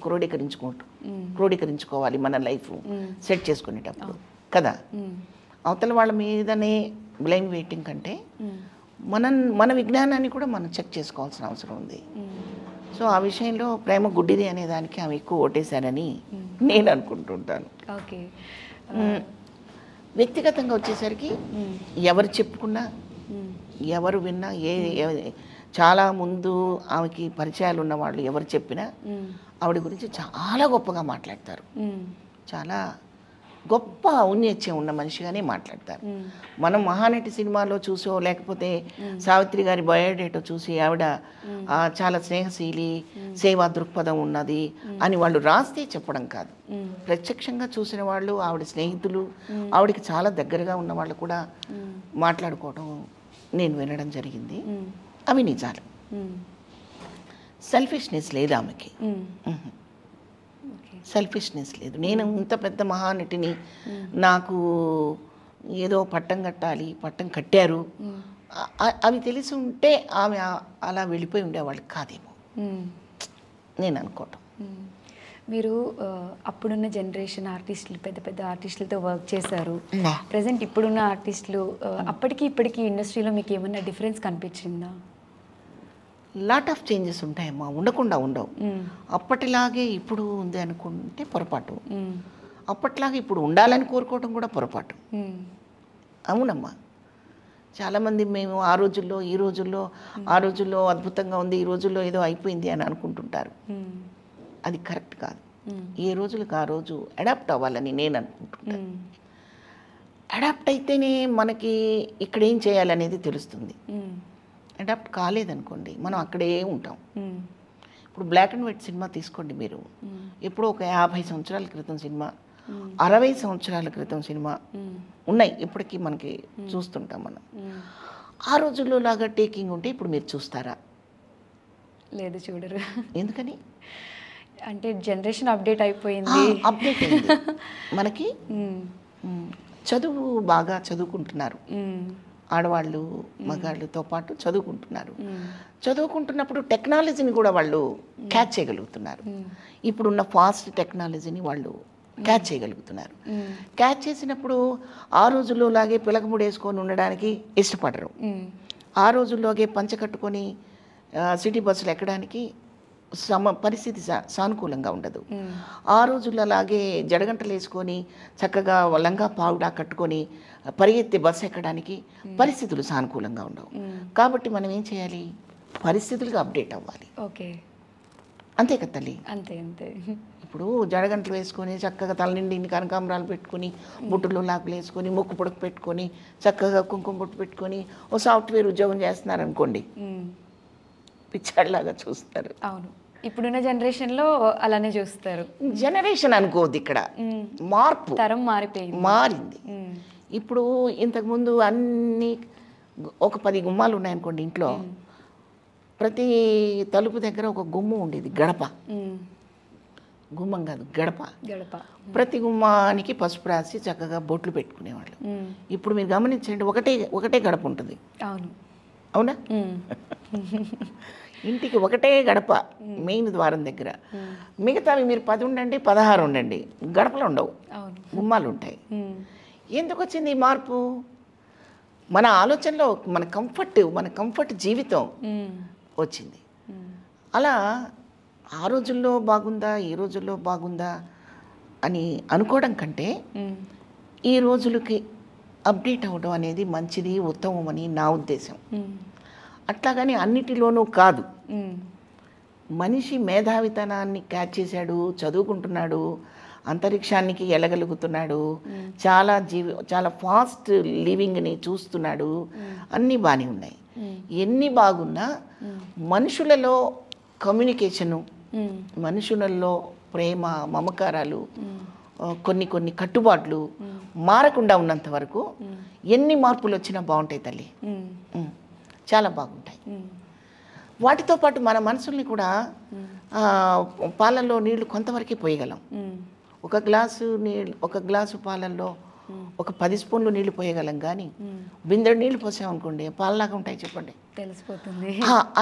క్రోడీకరించుకోవాలి మన లైఫ్ సెట్ చేసుకునేటప్పుడు కదా. అవతల వాళ్ళ మీదనే బ్లేమ్ వేయటం కంటే మన విజ్ఞానాన్ని కూడా మనం చెక్ చేసుకోవాల్సిన అవసరం ఉంది. సో ఆ విషయంలో ప్రేమ గుడ్డిది అనే దానికి ఆమె ఎక్కువ ఓటేశారని నేను అనుకుంటుంటాను. ఓకే, వ్యక్తిగతంగా వచ్చేసరికి ఎవరు చెప్పుకున్నా, ఎవరు విన్నా, చాలా ముందు ఆమెకి పరిచయాలు ఉన్న వాళ్ళు ఎవరు చెప్పినా ఆవిడ గురించి చాలా గొప్పగా మాట్లాడతారు. చాలా గొప్ప ఔన్నత్యం ఉన్న మనిషిగానే మాట్లాడతారు. మనం మహానటి సినిమాలో చూసో లేకపోతే సావిత్రి గారి బయోడేటో చూసి ఆవిడ చాలా స్నేహశీలి, సేవా దృక్పథం ఉన్నది అని వాళ్ళు రాస్తే చెప్పడం కాదు. ప్రత్యక్షంగా చూసిన వాళ్ళు, ఆవిడ స్నేహితులు, ఆవిడకి చాలా దగ్గరగా ఉన్న వాళ్ళు కూడా మాట్లాడుకోవడం నేను వినడం జరిగింది. అవి నిజాలు. సెల్ఫిష్నెస్ లేదు ఆమెకి, సెల్ఫిష్నెస్ లేదు. నేను ఇంత పెద్ద మహానటిని, నాకు ఏదో పట్టం కట్టాలి, పట్టం కట్టారు, అవి తెలిసి ఉంటే ఆమె అలా వెళ్ళిపోయి ఉండేవాళ్ళు కాదేమో నేను అనుకోవటం. మీరు అప్పుడున్న జనరేషన్ ఆర్టిస్టులు, పెద్ద పెద్ద ఆర్టిస్టులతో వర్క్ చేశారు. ప్రజెంట్ ఇప్పుడున్న ఆర్టిస్టులు, అప్పటికి ఇప్పటికి ఇండస్ట్రీలో మీకు ఏమన్నా డిఫరెన్స్ కనిపించిందా? లాట్ ఆఫ్ చేంజెస్ ఉంటాయమ్మా, ఉండకుండా ఉండవు. అప్పటిలాగే ఇప్పుడు ఉంది అనుకుంటే పొరపాటు, అప్పట్లాగే ఇప్పుడు ఉండాలని కోరుకోవడం కూడా పొరపాటు. అవునమ్మా, చాలామంది మేము ఆ రోజుల్లో ఈ రోజుల్లో, ఆ రోజుల్లో అద్భుతంగా ఉంది, ఈ రోజుల్లో ఏదో అయిపోయింది అని అనుకుంటుంటారు. అది కరెక్ట్ కాదు. ఏ రోజులకు ఆ రోజు అడాప్ట్ అవ్వాలని నేను అనుకుంటుంటాను. అడాప్ట్ అయితేనే మనకి ఇక్కడ ఏం చేయాలనేది తెలుస్తుంది. అడాప్ట్ కాలేదనుకోండి మనం అక్కడే ఉంటాం. ఇప్పుడు బ్లాక్ అండ్ వైట్ సినిమా తీసుకోండి మీరు, ఎప్పుడో ఒక 50 సంవత్సరాల క్రితం సినిమా, 60 సంవత్సరాల క్రితం సినిమా ఉన్నాయి ఇప్పటికీ మనకి చూస్తుంటాం మనం. ఆ రోజుల్లో లాగా టేకింగ్ ఉంటే ఇప్పుడు మీరు చూస్తారా? లేదు, చూడరు. ఎందుకని అంటే జనరేషన్ అప్డేట్ అయిపోయింది. అప్డేట్ అయింది మనకి. చదువు బాగా చదువుకుంటున్నారు ఆడవాళ్ళు, మగాళ్ళతో పాటు చదువుకుంటున్నారు. చదువుకుంటున్నప్పుడు టెక్నాలజీని కూడా వాళ్ళు క్యాచ్ చేయగలుగుతున్నారు. ఇప్పుడున్న ఫాస్ట్ టెక్నాలజీని వాళ్ళు క్యాచ్ చేయగలుగుతున్నారు. క్యాచ్ చేసినప్పుడు ఆ రోజుల్లో లాగే పిలకముడి వేసుకొని ఉండడానికి ఇష్టపడరు. ఆ రోజుల్లోగే పంచ కట్టుకొని సిటీ బస్సులు ఎక్కడానికి పరిస్థితి సానుకూలంగా ఉండదు. ఆ రోజుల్లో అలాగే జడగంటలు వేసుకొని చక్కగా లంగా పావుడా కట్టుకొని పరిగెత్తి బస్సు ఎక్కడానికి పరిస్థితులు సానుకూలంగా ఉండవు. కాబట్టి మనం ఏం చేయాలి? పరిస్థితులకు అప్డేట్ అవ్వాలి. ఓకే, అంతే కదా తల్లి. అంతే అంతే. ఇప్పుడు జడగంటలు వేసుకొని చక్కగా తలనిండి కనకాంబరాలు పెట్టుకొని బొట్టులో లాకులు వేసుకొని ముక్కు పొడకు పెట్టుకొని చక్కగా కుంకుమ బొట్టు పెట్టుకొని ఓ సాఫ్ట్వేర్ ఉద్యోగం చేస్తున్నారు అనుకోండి, పిచ్చాడిలాగా చూస్తారు. అవును, ఇప్పుడున్న జనరేషన్లో అలానే చూస్తారు. జనరేషన్ అనుకోవద్దు, ఇక్కడ మార్పు, తరం మారింది. ఇప్పుడు ఇంతకుముందు అన్నీ ఒక 10 గుమ్మాలు ఉన్నాయనుకోండి ఇంట్లో, ప్రతి తలుపు దగ్గర ఒక గుమ్మ ఉండేది, గడప. గుమ్మం కాదు, గడప. ప్రతి గుమ్మానికి పసుపు రాసి చక్కగా బొట్లు పెట్టుకునేవాళ్ళు. ఇప్పుడు మీరు గమనించండి, ఒకటే గడప ఉంటుంది. అవునా? ఇంటికి ఒకటే గడప మెయిన్ ద్వారం దగ్గర. మిగతావి మీరు 10 ఉండండి, 16 ఉండండి, గడపలు ఉండవు, గుమ్మాలు ఉంటాయి. ఎందుకు వచ్చింది ఈ మార్పు? మన ఆలోచనలో మన కంఫర్ట్ జీవితం వచ్చింది. అలా ఆ రోజుల్లో బాగుందా, ఈ రోజుల్లో బాగుందా అని అనుకోవడం కంటే ఈ రోజులకి అప్డేట్ అవ్వడం అనేది మంచిది, ఉత్తమం అని నా ఉద్దేశం. అట్లాగని అన్నిటిలోనూ కాదు. మనిషి మేధావితనాన్ని క్యాచ్ చేశాడు, చదువుకుంటున్నాడు, అంతరిక్షానికి వెళ్ళగలుగుతున్నాడు, చాలా ఫాస్ట్ లివింగ్ని చూస్తున్నాడు, అన్నీ బాగానే ఉన్నాయి. ఎన్ని బాగున్నా మనుషులలో కమ్యూనికేషను, మనుషులలో ప్రేమ, మమకారాలు, కొన్ని కట్టుబాట్లు మారకుండా ఉన్నంత వరకు ఎన్ని మార్పులు వచ్చినా బాగుంటాయి తల్లి, చాలా బాగుంటాయి. వాటితో పాటు మన మనసుల్ని కూడా పాలల్లో నీళ్లు కొంతవరకే పోయగలం. ఒక గ్లాసు పాలల్లో ఒక 10 స్పూన్లు నీళ్లు పోయగలం, కానీ బిందెడు నీళ్లు పోసామనుకోండి పాలలాగా ఉంటాయి, చెప్పండి, తెలిసిపోతుంది.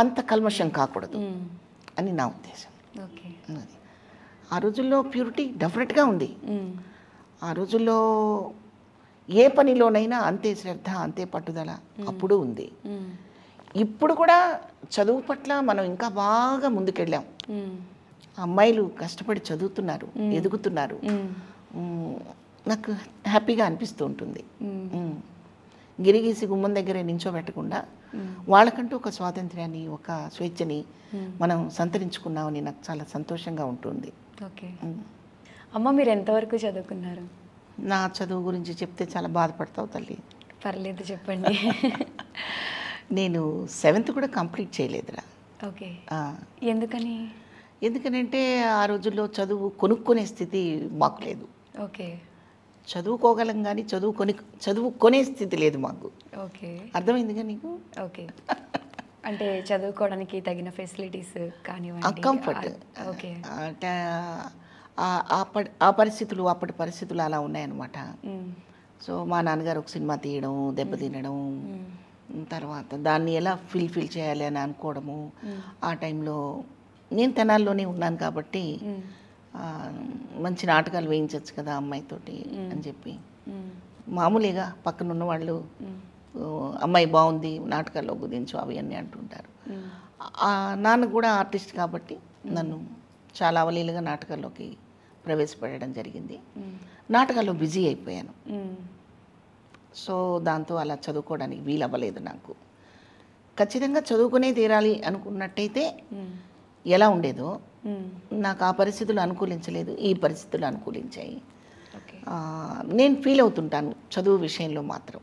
అంత కల్మషం కాకూడదు అని నా ఉద్దేశం. ఆ రోజుల్లో ప్యూరిటీ డెఫినెట్గా ఉంది. ఆ రోజుల్లో ఏ పనిలోనైనా అంతే శ్రద్ధ, అంతే పట్టుదల అప్పుడు ఉంది. ఇప్పుడు కూడా చదువు పట్ల మనం ఇంకా బాగా ముందుకెళ్ళాం. అమ్మాయిలు కష్టపడి చదువుతున్నారు, ఎదుగుతున్నారు. నాకు హ్యాపీగా అనిపిస్తూ ఉంటుంది. గిరిగీసి గుమ్మం దగ్గరే నించోబెట్టకుండా వాళ్ళకంటూ ఒక స్వాతంత్ర్యాన్ని, ఒక స్వేచ్ఛని మనం సంతరించుకున్నామని నాకు చాలా సంతోషంగా ఉంటుంది. ఓకే అమ్మ, మీరు ఎంతవరకు చదువుకున్నారు? నా చదువు గురించి చెప్తే చాలా బాధపడతావు తల్లి. పర్లేదు, చెప్పండి. నేను 7th కూడా కంప్లీట్ చేయలేదురా. ఓకే, ఎందుకని? ఎందుకనంటే ఆ రోజుల్లో చదువు కొనుక్కునే స్థితి మాకు లేదు. ఓకే, చదువుకోగలం కానీ చదువుకొనే స్థితి లేదు మాకు. ఓకే, అర్థమైందిగా నీకు? ఓకే, అంటే చదువుకోవడానికి తగిన ఫెసిలిటీస్ కానివ్వండి, కంఫర్ట్. ఓకే, అంటే అప్పటి పరిస్థితులు అలా ఉన్నాయన్నమాట. సో మా నాన్నగారు ఒక సినిమా తీయడం, దెబ్బతినడం, తర్వాత దాన్ని ఎలా ఫిల్ చేయాలి అని అనుకోవడము. ఆ టైంలో నేను తెనాల్లోనే ఉన్నాను కాబట్టి మంచి నాటకాలు వేయించవచ్చు కదా అమ్మాయితోటి అని చెప్పి, మామూలుగా పక్కన ఉన్న వాళ్ళు అమ్మాయి బాగుంది నాటకాల్లో కుదించు అవి అన్నీ అంటుంటారు. నాన్న కూడా ఆర్టిస్ట్ కాబట్టి నన్ను చాలా అవలీలుగా నాటకాల్లోకి ప్రవేశపెట్టడం జరిగింది. నాటకాల్లో బిజీ అయిపోయాను. సో దాంతో అలా చదువుకోవడానికి వీలవ్వలేదు నాకు. ఖచ్చితంగా చదువుకునే తీరాలి అనుకున్నట్టయితే ఎలా ఉండేదో నాకు ఆ పరిస్థితులు అనుకూలించలేదు, ఈ పరిస్థితులు అనుకూలించాయి. నేను ఫీల్ అవుతుంటాను చదువు విషయంలో మాత్రం.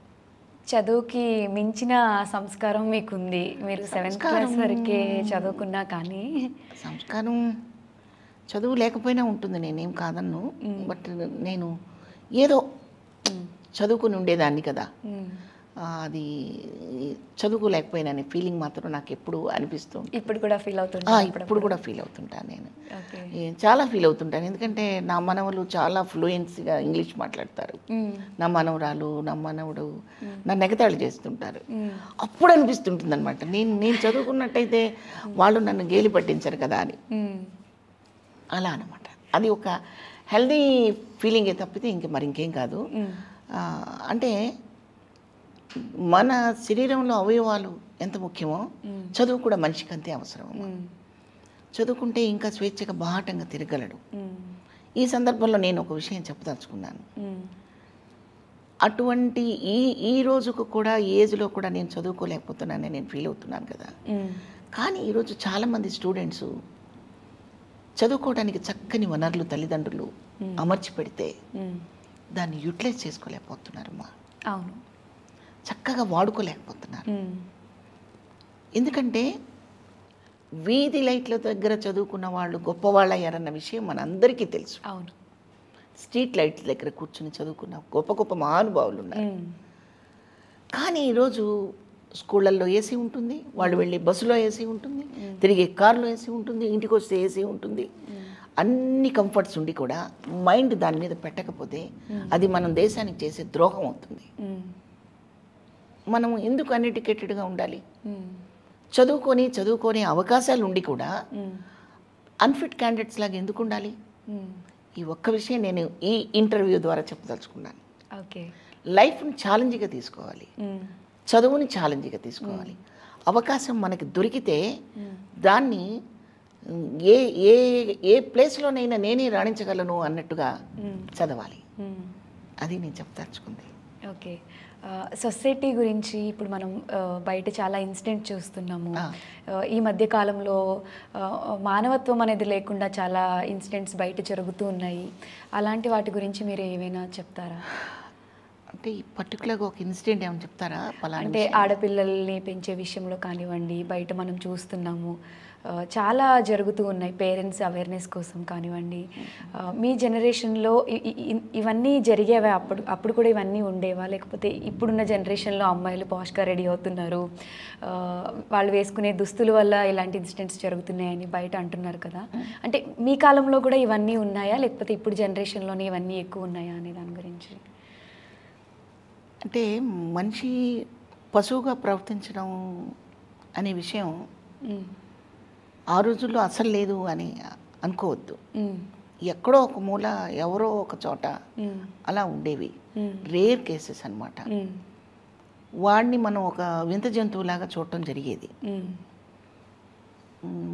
చదువుకి మించిన సంస్కారం మీకుంది. మీరు 7th క్లాస్ వరకే చదువుకున్నా కానీ సంస్కారం చదువు లేకపోయినా ఉంటుంది, నేనేం కాదన్ను. బట్ నేను ఏదో చదువుకుని ఉండేదాన్ని కదా, అది చదువుకోలేకపోయినా అనే ఫీలింగ్ మాత్రం నాకు ఎప్పుడు అనిపిస్తుంది. ఇప్పుడు కూడా ఫీల్ అవుతుంటాను. ఇప్పుడు కూడా ఫీల్ అవుతుంటాను, నేను చాలా ఫీల్ అవుతుంటాను. ఎందుకంటే నా మనవలు చాలా ఫ్లూయెన్సీగా ఇంగ్లీష్ మాట్లాడతారు. నా మనవరాలు, నా మనవడు నన్ను ఎగతాళి చేస్తుంటారు. అప్పుడు అనిపిస్తుంటుంది అనమాట, నేను చదువుకున్నట్టయితే వాళ్ళు నన్ను గేలి పట్టించారు కదా అని. అలా అనమాట. అది ఒక హెల్దీ ఫీలింగే తప్పితే ఇంకేం కాదు. అంటే మన శరీరంలో అవయవాలు ఎంత ముఖ్యమో చదువు కూడా మనిషికి అంతే అవసరం. చదువుకుంటే ఇంకా స్వేచ్ఛగా బాహటంగా తిరగలడు. ఈ సందర్భంలో నేను ఒక విషయం చెప్పదలుచుకున్నాను. అటువంటి ఈ రోజుకు కూడా ఏజ్లో కూడా నేను చదువుకోలేకపోతున్నానని నేను ఫీల్ అవుతున్నాను కదా. కానీ ఈరోజు చాలామంది స్టూడెంట్స్ చదువుకోవడానికి చక్కని వనరులు తల్లిదండ్రులు అమర్చి పెడితే దాన్ని యూటిలైజ్ చేసుకోలేకపోతున్నారమ్మా. అవును, చక్కగా వాడుకోలేకపోతున్నారు. ఎందుకంటే వీధి లైట్ల దగ్గర చదువుకున్న వాళ్ళు గొప్పవాళ్ళయ్యారన్న విషయం మనందరికీ తెలుసు. అవును, స్ట్రీట్ లైట్ల దగ్గర కూర్చుని చదువుకున్న గొప్ప గొప్ప మహానుభావులు ఉన్నారు. కానీ ఈరోజు స్కూళ్ళల్లో ఏసీ ఉంటుంది, వాళ్ళు వెళ్ళి బస్సులో ఏసీ ఉంటుంది, తిరిగే కారులో ఏసీ ఉంటుంది, ఇంటికి వస్తే ఏసీ ఉంటుంది, అన్ని కంఫర్ట్స్ ఉండి కూడా మైండ్ దాని మీద పెట్టకపోతే అది మనం దేశానికి చేసే ద్రోహం అవుతుంది. మనం ఎందుకు అన్ఎడ్యుకేటెడ్గా ఉండాలి? చదువుకొని అవకాశాలు ఉండి కూడా అన్ఫిట్ క్యాండిడేట్స్ లాగా ఎందుకు ఉండాలి? ఈ ఒక్క విషయం నేను ఈ ఇంటర్వ్యూ ద్వారా చెప్పదలుచుకున్నాను. ఓకే, లైఫ్ని ఛాలెంజ్గా తీసుకోవాలి, చదువుని ఛాలెంజ్గా తీసుకోవాలి. అవకాశం మనకి దొరికితే దాన్ని ఏ ఏ ఏ ప్లేస్లోనైనా నేనే రాణించగలను అన్నట్టుగా చదవాలి. అది నేను చెప్పదలుచుకుంది. ఓకే, సొసైటీ గురించి ఇప్పుడు మనం బయట చాలా ఇన్సిడెంట్ చూస్తున్నాము. ఈ మధ్య కాలంలో మానవత్వం అనేది లేకుండా చాలా ఇన్సిడెంట్స్ బయట జరుగుతూ ఉన్నాయి. అలాంటి వాటి గురించి మీరు ఏమైనా చెప్తారా? అంటే ఈ పర్టికులర్గా ఒక ఇన్సిడెంట్ ఏమైనా చెప్తారా? అంటే ఆడపిల్లల్ని పెంచే విషయంలో కానివ్వండి, బయట మనం చూస్తున్నాము చాలా జరుగుతూ ఉన్నాయి. పేరెంట్స్ అవేర్నెస్ కోసం కానివ్వండి, మీ జనరేషన్లో ఇవన్నీ జరిగేవా? అప్పుడు కూడా ఇవన్నీ ఉండేవా? లేకపోతే ఇప్పుడున్న జనరేషన్లో అమ్మాయిలు పాష్గా రెడీ అవుతున్నారు, వాళ్ళు వేసుకునే దుస్తుల వల్ల ఇలాంటి ఇన్సిడెంట్స్ జరుగుతున్నాయని బయట అంటున్నారు కదా. అంటే మీ కాలంలో కూడా ఇవన్నీ ఉన్నాయా, లేకపోతే ఇప్పుడు జనరేషన్లోనే ఇవన్నీ ఎక్కువ ఉన్నాయా అనే దాని గురించి? అంటే మనిషి పశువుగా ప్రవర్తించడం అనే విషయం ఆ రోజుల్లో అసలు లేదు అని అనుకోవద్దు. ఎక్కడో ఒక మూల ఎవరో ఒక చోట అలా ఉండేవి, రేర్ కేసెస్ అన్నమాట. వాడిని మనం ఒక వింత జంతువులాగా చూడటం జరిగేది.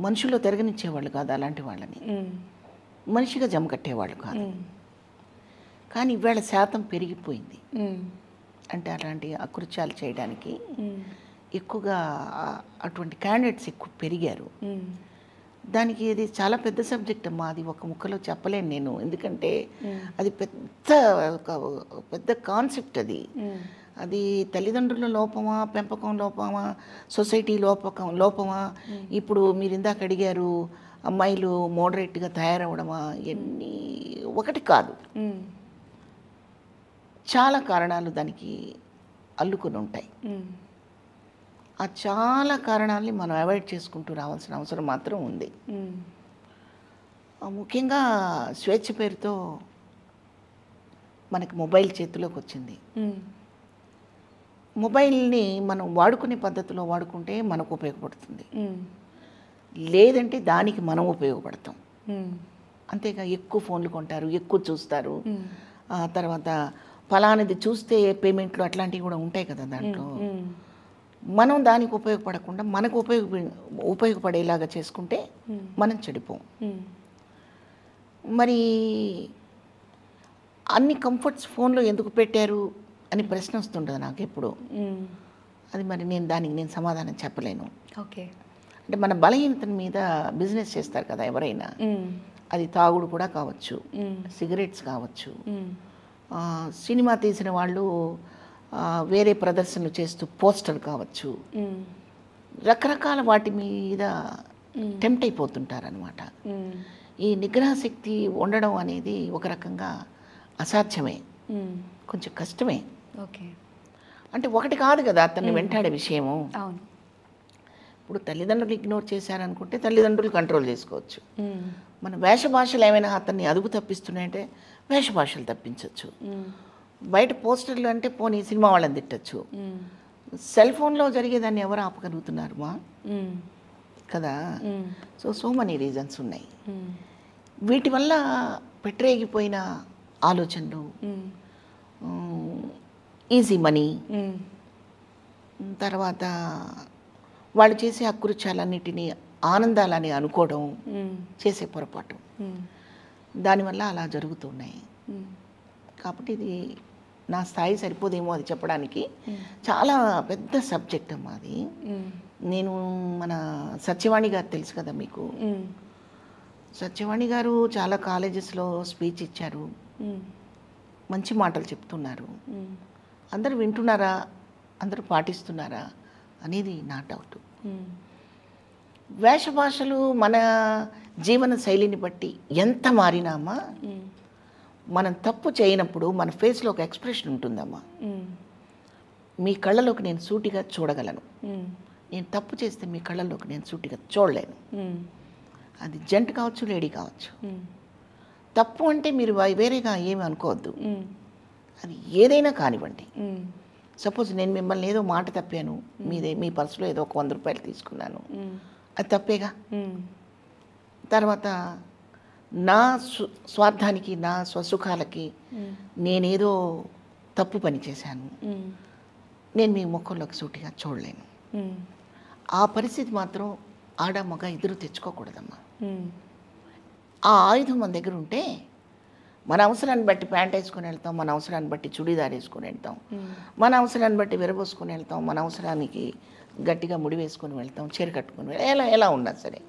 మనుషుల్లో తిరగనిచ్చేవాళ్ళు కాదు అలాంటి వాళ్ళని, మనిషిగా జమ కట్టేవాళ్ళు కాదు. కానీ ఇవాళ శాతం పెరిగిపోయింది. అంటే అలాంటి అకృత్యాలు చేయడానికి ఎక్కువగా అటువంటి క్యాండిడేట్స్ ఎక్కువ పెరిగారు. దానికి ఇది చాలా పెద్ద సబ్జెక్ట్ అమ్మా, అది ఒక ముక్కలో చెప్పలేను నేను. ఎందుకంటే అది పెద్ద కాన్సెప్ట్. అది తల్లిదండ్రుల లోపమా, పెంపకం లోపమా, సొసైటీ లోపమా? ఇప్పుడు మీరు ఇందాక అడిగారు అమ్మాయిలు మోడరేట్గా తయారవడమా, ఎన్ని ఒకటి కాదు, చాలా కారణాలు దానికి అల్లుకొని ఉంటాయి. ఆ చాలా కారణాలని మనం అవాయిడ్ చేసుకుంటూ రావాల్సిన అవసరం మాత్రం ఉంది. ముఖ్యంగా స్వేచ్ఛ పేరుతో మనకి మొబైల్ చేతిలోకి వచ్చింది. మొబైల్ని మనం వాడుకునే పద్ధతిలో వాడుకుంటే మనకు ఉపయోగపడుతుంది, లేదంటే దానికి మనం ఉపయోగపడతాం. అంతేగా ఎక్కువ ఫోన్లు కొంటారు, ఎక్కువ చూస్తారు, తర్వాత ఫలానిది చూస్తే పేమెంట్లు అట్లాంటివి కూడా ఉంటాయి కదా దాంట్లో. మనం దానికి ఉపయోగపడకుండా మనకు ఉపయోగపడేలాగా చేసుకుంటే మనం చెడిపోం. మరి అన్ని కంఫర్ట్స్ ఫోన్లో ఎందుకు పెట్టారు అని ప్రశ్న వస్తుంటుంది నాకు ఎప్పుడు. అది మరి నేను సమాధానం చెప్పలేను. ఓకే, అంటే మన బలహీనత మీద బిజినెస్ చేస్తారు కదా ఎవరైనా. అది తాగుడు కూడా కావచ్చు, సిగరెట్స్ కావచ్చు, సినిమా తీసిన వాళ్ళు వేరే ప్రదర్శనలు చేస్తూ పోస్టర్ కావచ్చు, రకరకాల వాటి మీద టెంప్ట్ అయిపోతుంటారనమాట. ఈ నిగ్రహ శక్తి ఉండడం అనేది ఒక రకంగా అసాధ్యమే, కొంచెం కష్టమే. ఓకే, అంటే ఒకటి కాదు కదా అతన్ని వెంటాడే విషయము. అవును, ఇప్పుడు తల్లిదండ్రులు ఇగ్నోర్ చేశారనుకుంటే తల్లిదండ్రులు కంట్రోల్ చేసుకోవచ్చు. మన వేషభాషలు ఏమైనా అతన్ని అదుపు తప్పిస్తున్నాయంటే వేషభాషలు తప్పించవచ్చు. బయట పోస్టర్లు అంటే పోనీ సినిమా వాళ్ళని తిట్టచ్చు. సెల్ ఫోన్లో జరిగేదాన్ని ఎవరు ఆపగలుగుతున్నారు మా కదా. సో మెనీ రీజన్స్ ఉన్నాయి. వీటి వల్ల పెట్టరేగిపోయిన ఆలోచనలు, ఈజీ మనీ, తర్వాత వాళ్ళు చేసే అకృత్యాలన్నిటినీ ఆనందాలని అనుకోవడం చేసే పొరపాటు, దానివల్ల అలా జరుగుతున్నాయి. కాబట్టి ఇది నా స్థాయి సరిపోదేమో అది చెప్పడానికి. చాలా పెద్ద సబ్జెక్ట్ అమ్మా అది. నేను మన సత్యవాణి గారు తెలుసు కదా మీకు, సత్యవాణి గారు చాలా కాలేజెస్లో స్పీచ్ ఇచ్చారు, మంచి మాటలు చెప్తున్నారు. అందరూ వింటున్నారా, అందరూ పాటిస్తున్నారా అనేది నా డౌట్. వేష భాషలు మన జీవన శైలిని బట్టి ఎంత మారినామా, మనం తప్పు చేయనప్పుడు మన ఫేస్లో ఒక ఎక్స్ప్రెషన్ ఉంటుందమ్మా. మీ కళ్ళలోకి నేను సూటిగా చూడగలను, నేను తప్పు చేస్తే మీ కళ్ళలోకి నేను సూటిగా చూడలేను. అది జెంట్ కావచ్చు, లేడీ కావచ్చు. తప్పు అంటే మీరు వేరేగా ఏమి అనుకోవద్దు, అది ఏదైనా కానివ్వండి. సపోజ్ నేను మిమ్మల్ని ఏదో మాట తప్పాను, మీ పర్సులో ఏదో ఒక 100 రూపాయలు తీసుకున్నాను, అది తప్పేగా. తర్వాత నా స్వార్థానికి, నా స్వసుఖాలకి నేనేదో తప్పు పని చేశాను, నేను మీ ముఖంలోకి సూటిగా చూడలేను. ఆ పరిస్థితి మాత్రం ఆడ మగ ఇద్దరు తెచ్చుకోకూడదమ్మా. ఆ ఆయుధం మన దగ్గర ఉంటే మన అవసరాన్ని బట్టి ప్యాంట్ వేసుకొని వెళ్తాం, మన అవసరాన్ని బట్టి చుడీదార్ వేసుకొని వెళ్తాం, మన అవసరాన్ని బట్టి విరబోసుకొని వెళ్తాం, మన అవసరానికి గట్టిగా ముడి వేసుకొని వెళ్తాం, చీర కట్టుకొని ఎలా ఉన్నా సరే.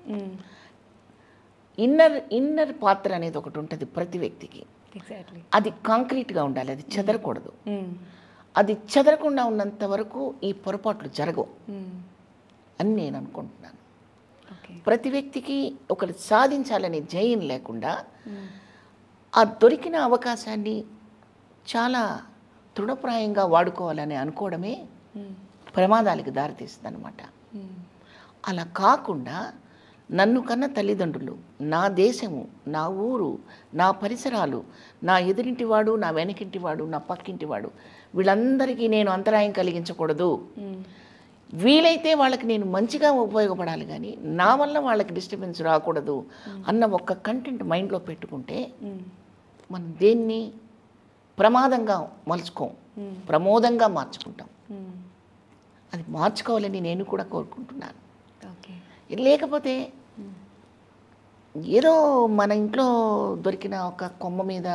ఇన్నర్ పాత్ర అనేది ఒకటి ఉంటుంది ప్రతి వ్యక్తికి. అది కాంక్రీట్గా ఉండాలి, అది చెదరకూడదు. అది చెదరకుండా ఉన్నంత వరకు ఈ పొరపాట్లు జరగవు అని నేను అనుకుంటున్నాను. ప్రతి వ్యక్తికి ఒకటి సాధించాలనే జయం లేకుండా ఆ దొరికిన అవకాశాన్ని చాలా తృణప్రాయంగా వాడుకోవాలని అనుకోవడమే ప్రమాదాలకు దారితీస్తుంది అన్నమాట. అలా కాకుండా నన్ను కన్న తల్లిదండ్రులు, నా దేశము, నా ఊరు, నా పరిసరాలు, నా ఎదురింటివాడు, నా వెనకింటివాడు, నా పక్కింటివాడు, వీళ్ళందరికీ నేను అంతరాయం కలిగించకూడదు. వీలైతే వాళ్ళకి నేను మంచిగా ఉపయోగపడాలి, కానీ నా వల్ల వాళ్ళకి డిస్టర్బెన్స్ రాకూడదు అన్న ఒక్క కంటెంట్ మైండ్లో పెట్టుకుంటే మనం దేన్ని ప్రమాదంగా మలుచుకోం, ప్రమోదంగా మార్చుకుంటాం. అది మార్చుకోవాలని నేను కూడా కోరుకుంటున్నాను. లేకపోతే ఏదో మన ఇంట్లో దొరికిన ఒక కొమ్మ మీద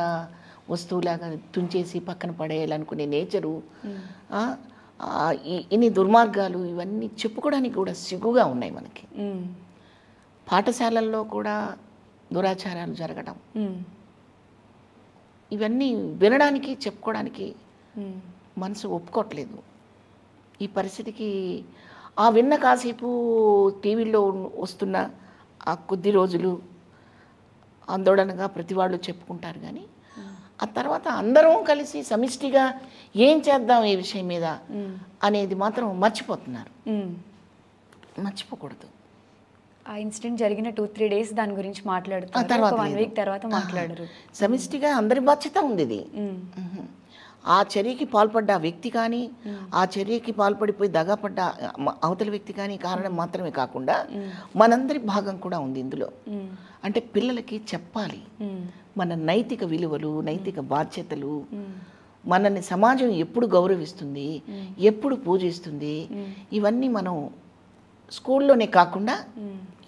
వస్తువులాగా తుంచేసి పక్కన పడేయాలనుకునే నేచరు, ఇన్ని దుర్మార్గాలు, ఇవన్నీ చెప్పుకోవడానికి కూడా సిగ్గుగా ఉన్నాయి మనకి. పాఠశాలల్లో కూడా దురాచారాలు జరగడం, ఇవన్నీ వినడానికి, చెప్పుకోవడానికి మనసు ఒప్పుకోవట్లేదు. ఈ పరిస్థితికి ఆ విన్న కాసేపు టీవీలో వస్తున్న ఆ కొద్ది రోజులు ఆందోళనగా ప్రతి వాళ్ళు చెప్పుకుంటారు, కానీ ఆ తర్వాత అందరం కలిసి సమిష్టిగా ఏం చేద్దాం ఈ విషయం మీద అనేది మాత్రం మర్చిపోతున్నారు. మర్చిపోకూడదు. ఆ ఇన్సిడెంట్ జరిగిన 2-3 days దాని గురించి మాట్లాడుతారు, 1 week తర్వాత మాట్లాడరు. సమిష్టిగా అందరి బాధ్యత ఉంది ఇది. ఆ చర్యకి పాల్పడ్డ వ్యక్తి కానీ, ఆ చర్యకి పాల్పడిపోయి దగాపడ్డ అవతల వ్యక్తి కానీ కారణం మాత్రమే కాకుండా మనందరి భాగం కూడా ఉంది ఇందులో. అంటే పిల్లలకి చెప్పాలి మన నైతిక విలువలు, నైతిక బాధ్యతలు, మనల్ని సమాజం ఎప్పుడు గౌరవిస్తుంది, ఎప్పుడు పూజిస్తుంది, ఇవన్నీ మనం స్కూల్లోనే కాకుండా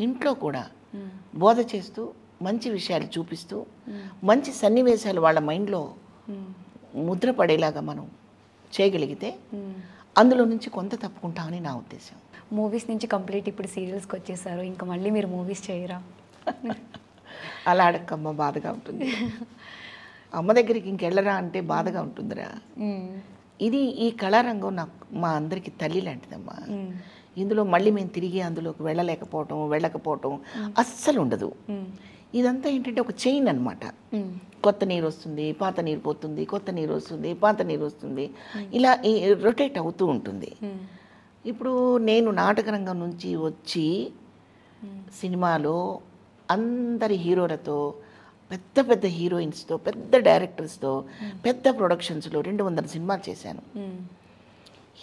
ఇంట్లో కూడా బోధ చేస్తూ, మంచి విషయాలు చూపిస్తూ, మంచి సన్నివేశాలు వాళ్ళ మైండ్లో ముద్ర పడేలాగా మనం చేయగలిగితే అందులో నుంచి కొంత తప్పుకుంటామని నా ఉద్దేశం. మూవీస్ నుంచి కంప్లీట్ ఇప్పుడు సీరియల్స్కి వచ్చేసారు, ఇంకా మళ్ళీ మీరు మూవీస్ చేయరా? అలా అడక్కమ్మ, బాధగా ఉంటుంది. అమ్మ దగ్గరికి ఇంకెళ్ళరా అంటే బాధగా ఉంటుందిరా. ఈ కళారంగం నాకు మా అందరికీ తల్లి లాంటిదమ్మా. ఇందులో మళ్ళీ మేము తిరిగి అందులోకి వెళ్ళకపోవటం అస్సలు ఉండదు. ఇదంతా ఏంటంటే ఒక చైన్ అన్నమాట. కొత్త నీరు వస్తుంది, పాత నీరు పోతుంది, కొత్త నీరు వస్తుంది, పాత నీరు వస్తుంది, ఇలా రొటేట్ అవుతూ ఉంటుంది. ఇప్పుడు నేను నాటకరంగం నుంచి వచ్చి సినిమాలో అందరి హీరోలతో, పెద్ద పెద్ద హీరోయిన్స్తో, పెద్ద డైరెక్టర్స్తో, పెద్ద ప్రొడక్షన్స్లో 200 సినిమాలు చేశాను.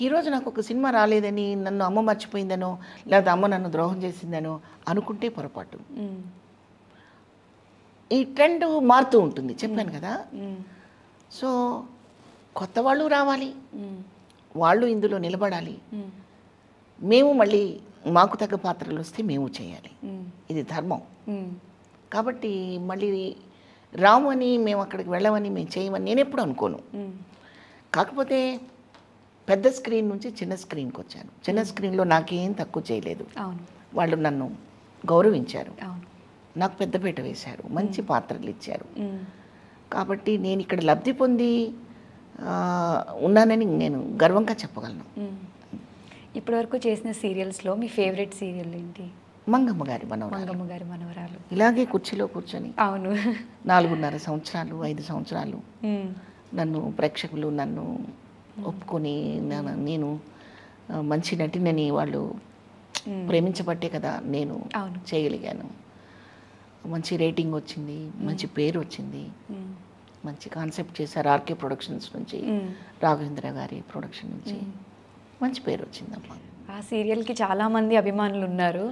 ఈరోజు నాకు ఒక సినిమా రాలేదని, నన్ను అమ్మ మర్చిపోయిందనో, లేదా అమ్మ నన్ను ద్రోహం చేసిందనో అనుకుంటే పొరపాటు. ఈ ట్రెండ్ మారుతూ ఉంటుంది, చెప్పాను కదా. సో కొత్త వాళ్ళు రావాలి, వాళ్ళు ఇందులో నిలబడాలి, మేము మళ్ళీ మాకు తగ్గ పాత్రలు వస్తే మేము చేయాలి, ఇది ధర్మం. కాబట్టి మళ్ళీ రామని, మేము అక్కడికి వెళ్ళమని, మేము చేయమని నేను ఎప్పుడు అనుకోను. కాకపోతే పెద్ద స్క్రీన్ నుంచి చిన్న స్క్రీన్కి వచ్చాను. చిన్న స్క్రీన్లో నాకేం తక్కువ చేయలేదు, వాళ్ళు నన్ను గౌరవించారు. నాకు పెద్దపీట వేశారు, మంచి పాత్రలు ఇచ్చారు. కాబట్టి నేను ఇక్కడ లబ్ధి పొంది ఉన్నానని నేను గర్వంగా చెప్పగలను. ఇప్పటివరకు చేసిన సీరియల్స్లో మీ ఫేవరెట్ సీరియల్ ఏంటి? మంగమ్మ గారి మనవరాలు. మంగమ్మ గారి మనవరాలు. ఇలాగే కుర్చీలో కూర్చొని అవును 4.5 సంవత్సరాలు 5 సంవత్సరాలు నన్ను ప్రేక్షకులు నన్ను ఒప్పుకొని నేను మంచి నటినని వాళ్ళు ప్రేమించబట్టే కదా నేను చేయగలిగాను. మంచి రేటింగ్ వచ్చింది, మంచి పేరు వచ్చింది, మంచి కాన్సెప్ట్ చేశారు ఆర్కే ప్రొడక్షన్స్ నుంచి, రాఘవేంద్ర గారి ప్రొడక్షన్ నుంచి మంచి పేరు వచ్చిందమ్మా. ఆ సీరియల్కి చాలామంది అభిమానులు ఉన్నారు.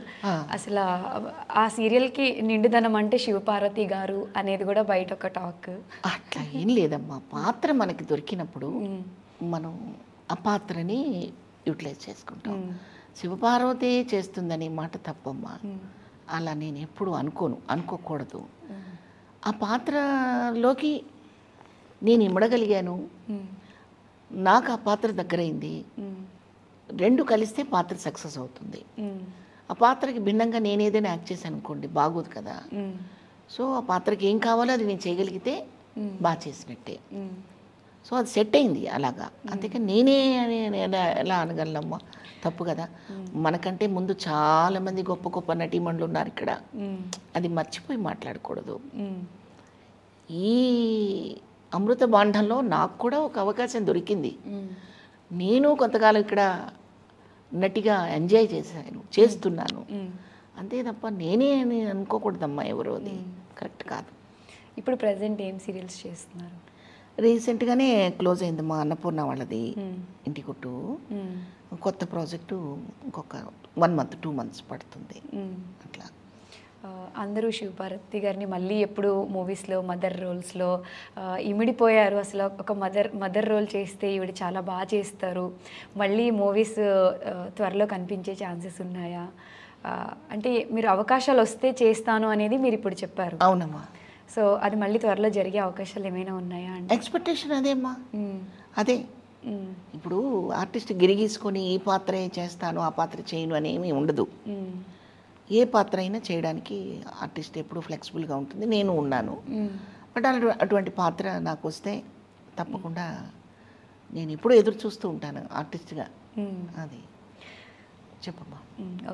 అసలు ఆ సీరియల్కి నిండుదనం అంటే శివపార్వతి గారు అనేది కూడా బయట ఒక టాక్. అట్లా ఏం లేదమ్మా, పాత్ర మనకి దొరికినప్పుడు మనం ఆ పాత్రని యూటిలైజ్ చేసుకుంటాం. శివపార్వతి చేస్తుందనే మాట తప్పమ్మా, అలా నేను ఎప్పుడు అనుకోకూడదు. ఆ పాత్రలోకి నేను ఇమ్మడగలిగాను, నాకు ఆ పాత్ర దగ్గరైంది, రెండు కలిస్తే పాత్ర సక్సెస్ అవుతుంది. ఆ పాత్రకి భిన్నంగా నేను ఏదైనా యాక్ట్ చేశాను అనుకోండి బాగోదు కదా. సో ఆ పాత్రకి ఏం కావాలో అది నేను చేయగలిగితే బాగా చేసినట్టే. సో అది సెట్ అయింది అలాగా. అందుకే నేనే ఎలా అనగలనమ్మా, తప్పు కదా. మనకంటే ముందు చాలామంది గొప్ప గొప్ప నటీమణులు ఉన్నారు ఇక్కడ, అది మర్చిపోయి మాట్లాడకూడదు. ఈ అమృత బాండంలో నాకు కూడా ఒక అవకాశం దొరికింది. నేను కొంతకాలం ఇక్కడ నటిగా ఎంజాయ్ చేస్తున్నాను అంతే తప్ప నేనే అని అనుకోకూడదమ్మా, ఎవరో అది కరెక్ట్ కాదు. ఇప్పుడు ప్రజెంట్ ఏం సీరియల్స్ చేస్తున్నారు? రీసెంట్గానే క్లోజ్ అయిందమ్మా అన్నపూర్ణ వాళ్ళది ఇంటి కొట్టు. కొత్త ప్రాజెక్టు ఇంకొక 1 month 2 months పడుతుంది. అట్లా అందరూ శివపార్వతి గారిని మళ్ళీ ఎప్పుడు మూవీస్లో మదర్ రోల్స్లో ఇమిడిపోయారు. అసలు ఒక మదర్ రోల్ చేస్తే ఈవిడ చాలా బాగా చేస్తారు, మళ్ళీ మూవీస్ త్వరలో కనిపించే ఛాన్సెస్ ఉన్నాయా? అంటే మీరు అవకాశాలు వస్తే చేస్తాను అనేది మీరు ఇప్పుడు చెప్పారు. అవునమ్మా. సో అది మళ్ళీ త్వరలో జరిగే అవకాశాలు ఏమైనా ఉన్నాయా? అంటే ఎక్స్పెక్టేషన్ అదేమ్మా. అదే ఇప్పుడు ఆర్టిస్ట్ గిరిగీసుకొని ఈ పాత్రే చేస్తాను ఆ పాత్ర చేయను అనేమి ఉండదు. ఏ పాత్ర అయినా చేయడానికి ఆర్టిస్ట్ ఎప్పుడు ఫ్లెక్సిబుల్గా ఉంటుంది, నేను ఉన్నాను. బట్ అటువంటి పాత్ర నాకు వస్తే తప్పకుండా నేను ఎప్పుడూ ఎదురు చూస్తూ ఉంటాను ఆర్టిస్ట్గా. అది చెప్పమ్మా.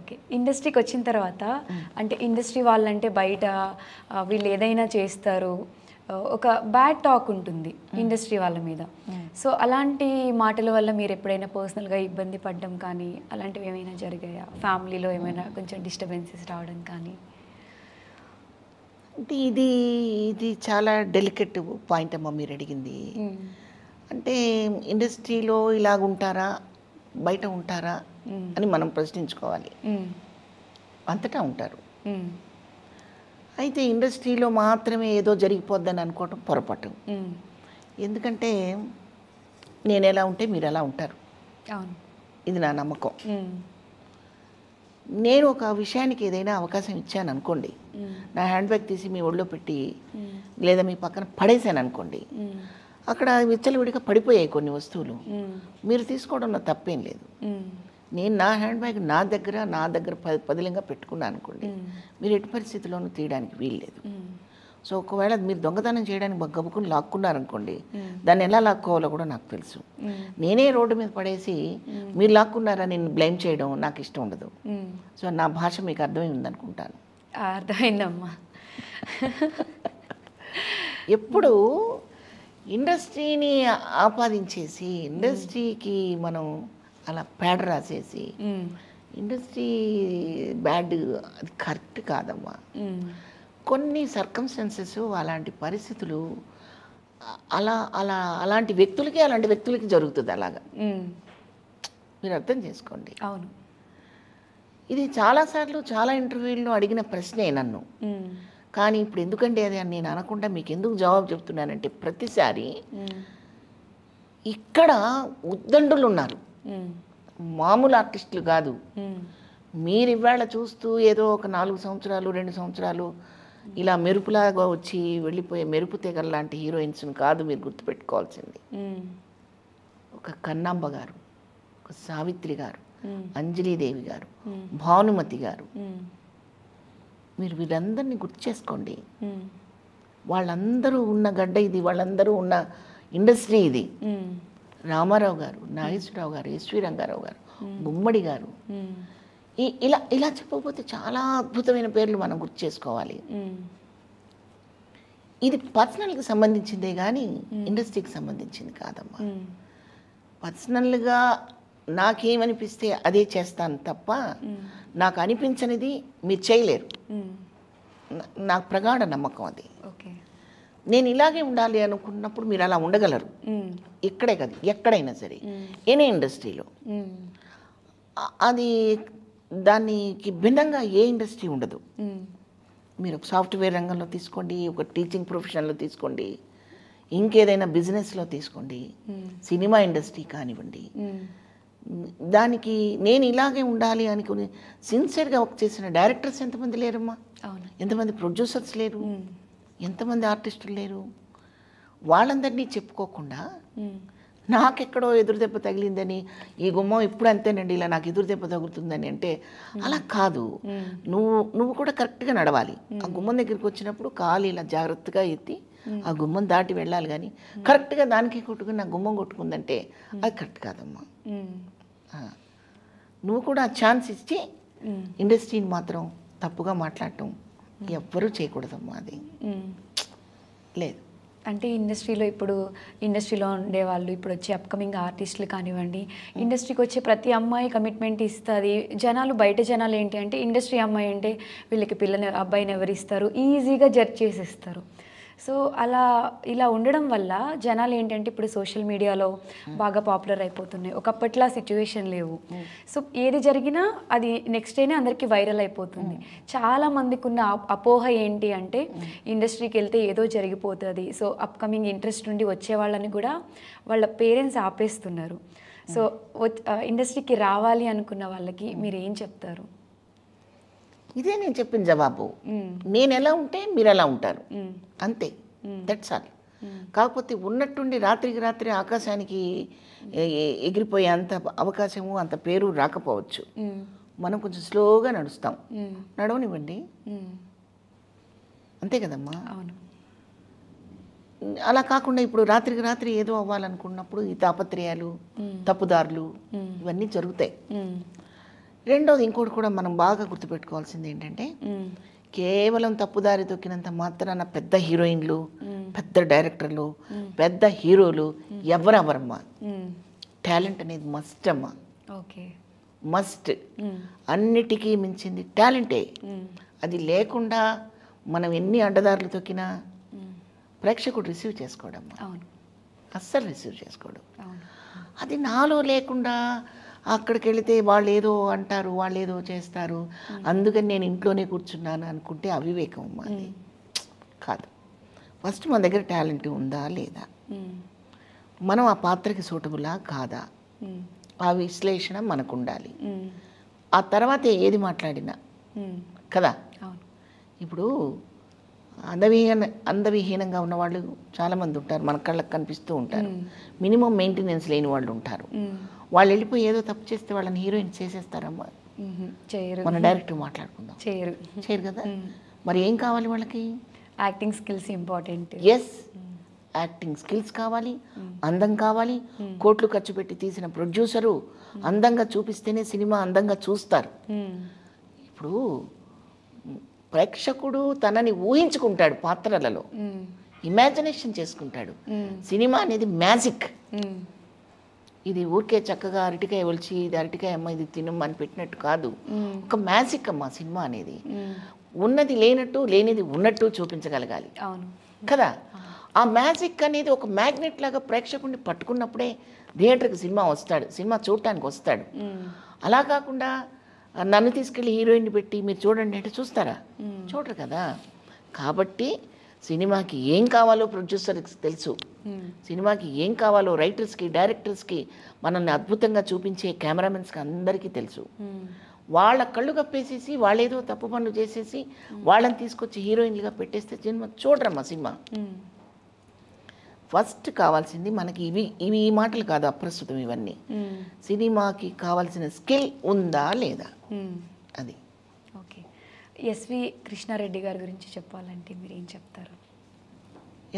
ఓకే, ఇండస్ట్రీకి వచ్చిన తర్వాత అంటే ఇండస్ట్రీ వాళ్ళంటే బయట వీళ్ళు ఏదైనా చేస్తారు, ఒక బ్యాడ్ టాక్ ఉంటుంది ఇండస్ట్రీ వాళ్ళ మీద. సో అలాంటి మాటల వల్ల మీరు ఎప్పుడైనా పర్సనల్గా ఇబ్బంది పడడం కానీ అలాంటివి ఏమైనా జరిగాయా? ఫ్యామిలీలో ఏమైనా కొంచెం డిస్టర్బెన్సెస్ రావడం కానీ? అంటే ఇది చాలా డెలికేట్ పాయింట్ అమ్మా మీరు అడిగింది. అంటే ఇండస్ట్రీలో ఇలాగుంటారా బయట ఉంటారా అని మనం ప్రశ్నించుకోవాలి. అంతటా ఉంటారు. అయితే ఇండస్ట్రీలో మాత్రమే ఏదో జరిగిపోద్దని అనుకోవటం పొరపాటు. ఎందుకంటే నేను ఎలా ఉంటే మీరు ఎలా ఉంటారు, ఇది నా నమ్మకం. నేను ఒక విషయానికి ఏదైనా అవకాశం ఇచ్చాను అనుకోండి, నా హ్యాండ్ బ్యాగ్ తీసి మీ ఒళ్ళో పెట్టి లేదా మీ పక్కన పడేసాను అనుకోండి, అక్కడ విచ్చలవిడిగా పడిపోయాయి కొన్ని వస్తువులు, మీరు తీసుకోవడంలో తప్పేం లేదు. నేను నా హ్యాండ్ బ్యాగ్ నా దగ్గర పదిలంగా పెట్టుకున్నాను అనుకోండి, మీరు ఎట్టి పరిస్థితుల్లోనూ తీయడానికి వీల్లేదు. సో ఒకవేళ మీరు దొంగతనం చేయడానికి గబుకుని లాక్కున్నారనుకోండి, దాన్ని ఎలా లాక్కోవాలో కూడా నాకు తెలుసు. నేనే రోడ్డు మీద పడేసి మీరు లాక్కున్నారని నేను బ్లేమ్ చేయడం నాకు ఇష్టం ఉండదు. సో నా భాష మీకు అర్థమైంది అనుకుంటాను. అర్థమైందమ్మా. ఎప్పుడు ఇండస్ట్రీని ఆపాదించేసి ఇండస్ట్రీకి మనం అలా పేడ రాసేసి ఇండస్ట్రీ బ్యాడ్, అది కరెక్ట్ కాదమ్మా. కొన్ని సర్కమ్స్టెన్సెస్ అలాంటి పరిస్థితులు అలాంటి వ్యక్తులకి జరుగుతుంది అలాగా. మీరు అర్థం చేసుకోండి. అవును, ఇది చాలాసార్లు చాలా ఇంటర్వ్యూల్లో అడిగిన ప్రశ్నే నన్ను. కానీ ఇప్పుడు ఎందుకంటే అది నేను అనకుండా మీకు ఎందుకు జవాబు చెప్తున్నానంటే, ప్రతిసారి ఇక్కడ ఉద్దండులు ఉన్నారు, మామూలు ఆర్టిస్టులు కాదు. మీరు ఇవాళ చూస్తూ ఏదో ఒక 4 సంవత్సరాలు 2 సంవత్సరాలు ఇలా మెరుపులాగా వచ్చి వెళ్ళిపోయే మెరుపు తెగల లాంటి హీరోయిన్స్ని కాదు మీరు గుర్తుపెట్టుకోవాల్సింది. ఒక కన్నాంబ గారు, ఒక సావిత్రి గారు, అంజలీదేవి గారు, భానుమతి గారు, మీరు వీళ్ళందరినీ గుర్తు చేసుకోండి. వాళ్ళందరూ ఉన్న గడ్డ ఇది, వాళ్ళందరూ ఉన్న ఇండస్ట్రీ ఇది. రామారావు గారు, నాగేశ్వరరావు గారు, ఎస్వి రంగారావు గారు, గుమ్మడి గారు, ఇలా ఇలా చెప్పకపోతే చాలా అద్భుతమైన పేర్లు మనం గుర్తు చేసుకోవాలి. ఇది పర్సనల్కి సంబంధించిందే కానీ ఇండస్ట్రీకి సంబంధించింది కాదమ్మా. పర్సనల్గా నాకేమనిపిస్తే అదే చేస్తాను తప్ప నాకు అనిపించనిది మీరు చేయలేరు. నాకు ప్రగాఢ నమ్మకం అది. నేను ఇలాగే ఉండాలి అనుకున్నప్పుడు మీరు అలా ఉండగలరు. ఇక్కడే కాదు, ఎక్కడైనా సరే, ఎనీ ఇండస్ట్రీలో. అది దానికి భిన్నంగా ఏ ఇండస్ట్రీ ఉండదు. మీరు ఒక సాఫ్ట్వేర్ రంగంలో తీసుకోండి, ఒక టీచింగ్ ప్రొఫెషన్లో తీసుకోండి, ఇంకేదైనా బిజినెస్లో తీసుకోండి, సినిమా ఇండస్ట్రీ కానివ్వండి. దానికి నేను ఇలాగే ఉండాలి అనుకుని సిన్సియర్గా వర్క్ చేసిన డైరెక్టర్స్ ఎంతమంది లేరమ్మా? ఎంతమంది ప్రొడ్యూసర్స్ లేరు? ఎంతమంది ఆర్టిస్టులు లేరు? వాళ్ళందరినీ చెప్పుకోకుండా నాకెక్కడో ఎదురు దెబ్బ తగిలిందని, ఈ గుమ్మం ఇప్పుడు అంతేనండి, ఇలా నాకు ఎదురు దెబ్బ తగులుతుందని అంటే అలా కాదు. నువ్వు కూడా కరెక్ట్గా నడవాలి. ఆ గుమ్మం దగ్గరికి వచ్చినప్పుడు కాలు ఇలా జాగ్రత్తగా ఎత్తి ఆ గుమ్మం దాటి వెళ్ళాలి. కానీ కరెక్ట్గా దానికి కొట్టుకుని నా గుమ్మం కొట్టుకుందంటే అది కరెక్ట్ కాదమ్మా. నువ్వు కూడా ఛాన్స్ ఇచ్చి ఇండస్ట్రీని మాత్రం తప్పుగా మాట్లాడటం ఎవ్వరూ చేయకూడదమ్మా. అది లేదు. అంటే ఇండస్ట్రీలో ఉండేవాళ్ళు, ఇప్పుడు వచ్చే అప్కమింగ్ ఆర్టిస్టులు కానివ్వండి, ఇండస్ట్రీకి వచ్చే ప్రతి అమ్మాయి కమిట్మెంట్ ఇస్తుంది. బయట జనాలు ఏంటి అంటే ఇండస్ట్రీ అమ్మాయి అంటే వీళ్ళకి అబ్బాయిని ఎవరు ఇస్తారు, ఈజీగా జడ్జ్ చేసేస్తారు. సో ఇలా ఉండడం వల్ల జనాలు ఏంటంటే ఇప్పుడు సోషల్ మీడియాలో బాగా పాపులర్ అయిపోతున్నాయి. ఒకప్పట్లా సిచ్యువేషన్ లేవు. సో ఏది జరిగినా అది నెక్స్ట్ డేనే అందరికీ వైరల్ అయిపోతుంది. చాలా మందికి ఉన్న అపోహ ఏంటి అంటే ఇండస్ట్రీకి వెళ్తే ఏదో జరిగిపోతుంది. సో అప్కమింగ్ ఇంట్రెస్ట్ నుండి వచ్చే వాళ్ళని కూడా వాళ్ళ పేరెంట్స్ ఆపేస్తున్నారు. సో ఇండస్ట్రీకి రావాలి అనుకున్న వాళ్ళకి మీరు ఏం చెప్తారు? ఇదే నేను చెప్పిన జవాబు. నేను ఎలా ఉంటే మీరు ఎలా ఉంటారు, అంతే. That's all. కాకపోతే ఉన్నట్టుండి రాత్రికి రాత్రి ఆకాశానికి ఎగిరిపోయే అంత అవకాశము, అంత పేరు రాకపోవచ్చు. మనం కొంచెం స్లోగా నడుస్తాం, నడవనివ్వండి, అంతే కదమ్మా. అలా కాకుండా ఇప్పుడు రాత్రికి రాత్రి ఏదో అవ్వాలనుకున్నప్పుడు ఈ తాపత్రయాలు, తప్పుదారులు ఇవన్నీ జరుగుతాయి. రెండోది ఇంకోటి కూడా మనం బాగా గుర్తుపెట్టుకోవాల్సింది ఏంటంటే కేవలం తప్పుదారి తొక్కినంత మాత్రాన పెద్ద హీరోయిన్లు, పెద్ద డైరెక్టర్లు, పెద్ద హీరోలు ఎవరమ్మా. టాలెంట్ అనేది మస్ట్ అమ్మా, మస్ట్. అన్నిటికీ మించింది టాలెంటే. అది లేకుండా మనం ఎన్ని అడ్డదారులు తొక్కినా ప్రేక్షకుడు రిసీవ్ చేసుకోవడమ్మా, అస్సలు రిసీవ్ చేసుకోవడం. అది నాలో లేకుండా అక్కడికి వెళితే వాళ్ళు ఏదో అంటారు, వాళ్ళు ఏదో చేస్తారు, అందుకని నేను ఇంట్లోనే కూర్చున్నాను అనుకుంటే అవివేకం అమ్మా. అది కాదు. ఫస్ట్ మన దగ్గర టాలెంట్ ఉందా లేదా, మనం ఆ పాత్రకి సూటబులా కాదా, ఆ విశ్లేషణ మనకు ఉండాలి. ఆ తర్వాత ఏది మాట్లాడినా కదా. ఇప్పుడు అందవిహీనంగా ఉన్నవాళ్ళు చాలామంది ఉంటారు, మన కళ్ళకు కనిపిస్తూ ఉంటారు. మినిమం మెయింటెనెన్స్ లేని వాళ్ళు ఉంటారు. వాళ్ళు వెళ్ళిపోయి ఏదో తప్పు చేస్తే వాళ్ళని హీరోయిన్ చేసేస్తారమ్మా. మన డైరెక్టర్ మాట్లాడుకుందాం, చేయరు కదా. మరి ఏం కావాలి వాళ్ళకి? Acting skills important. Yes, acting skills కావాలి, అందం కావాలి. కోట్లు ఖర్చు పెట్టి తీసిన ప్రొడ్యూసరు అందంగా చూపిస్తేనే సినిమా అందంగా చూస్తారు. ఇప్పుడు ప్రేక్షకుడు తనని ఊహించుకుంటాడు, పాత్రలలో ఇమాజినేషన్ చేసుకుంటాడు. సినిమా అనేది మ్యాజిక్. ఇది ఊరికే చక్కగా అరటికాయ ఒలిచి ఇది అరటికాయ అమ్మ ఇది తినమ్మని పెట్టినట్టు కాదు. ఒక మ్యాజిక్ అమ్మ సినిమా అనేది. ఉన్నది లేనట్టు, లేనిది ఉన్నట్టు చూపించగలగాలి కదా. ఆ మ్యాజిక్ అనేది ఒక మ్యాగ్నెట్ లాగా ప్రేక్షకుడిని పట్టుకున్నప్పుడే థియేటర్కి సినిమా చూడటానికి వస్తాడు. అలా కాకుండా నన్ను తీసుకెళ్ళి హీరోయిన్ పెట్టి మీరు చూడండి అంటే చూస్తారా? చూడరు కదా. కాబట్టి సినిమాకి ఏం కావాలో ప్రొడ్యూసర్కి తెలుసు, సినిమాకి ఏం కావాలో రైటర్స్కి, డైరెక్టర్స్కి, మనల్ని అద్భుతంగా చూపించే కెమెరామెన్స్కి అందరికీ తెలుసు. వాళ్ళ కళ్ళు కప్పేసేసి వాళ్ళేదో తప్పు పనులు చేసేసి వాళ్ళని తీసుకొచ్చి హీరోయిన్లుగా పెట్టేస్తే సినిమా చూడరమ్మా. సినిమా ఫస్ట్ కావాల్సింది మనకి ఇవి ఈ మాటలు కాదు అప్రస్తుతం. ఇవన్నీ సినిమాకి కావాల్సిన స్కిల్ ఉందా లేదా, అది. ఓకే. ఎస్వి కృష్ణారెడ్డి గారి గురించి చెప్పాలంటే మీరు ఏం చెప్తారు?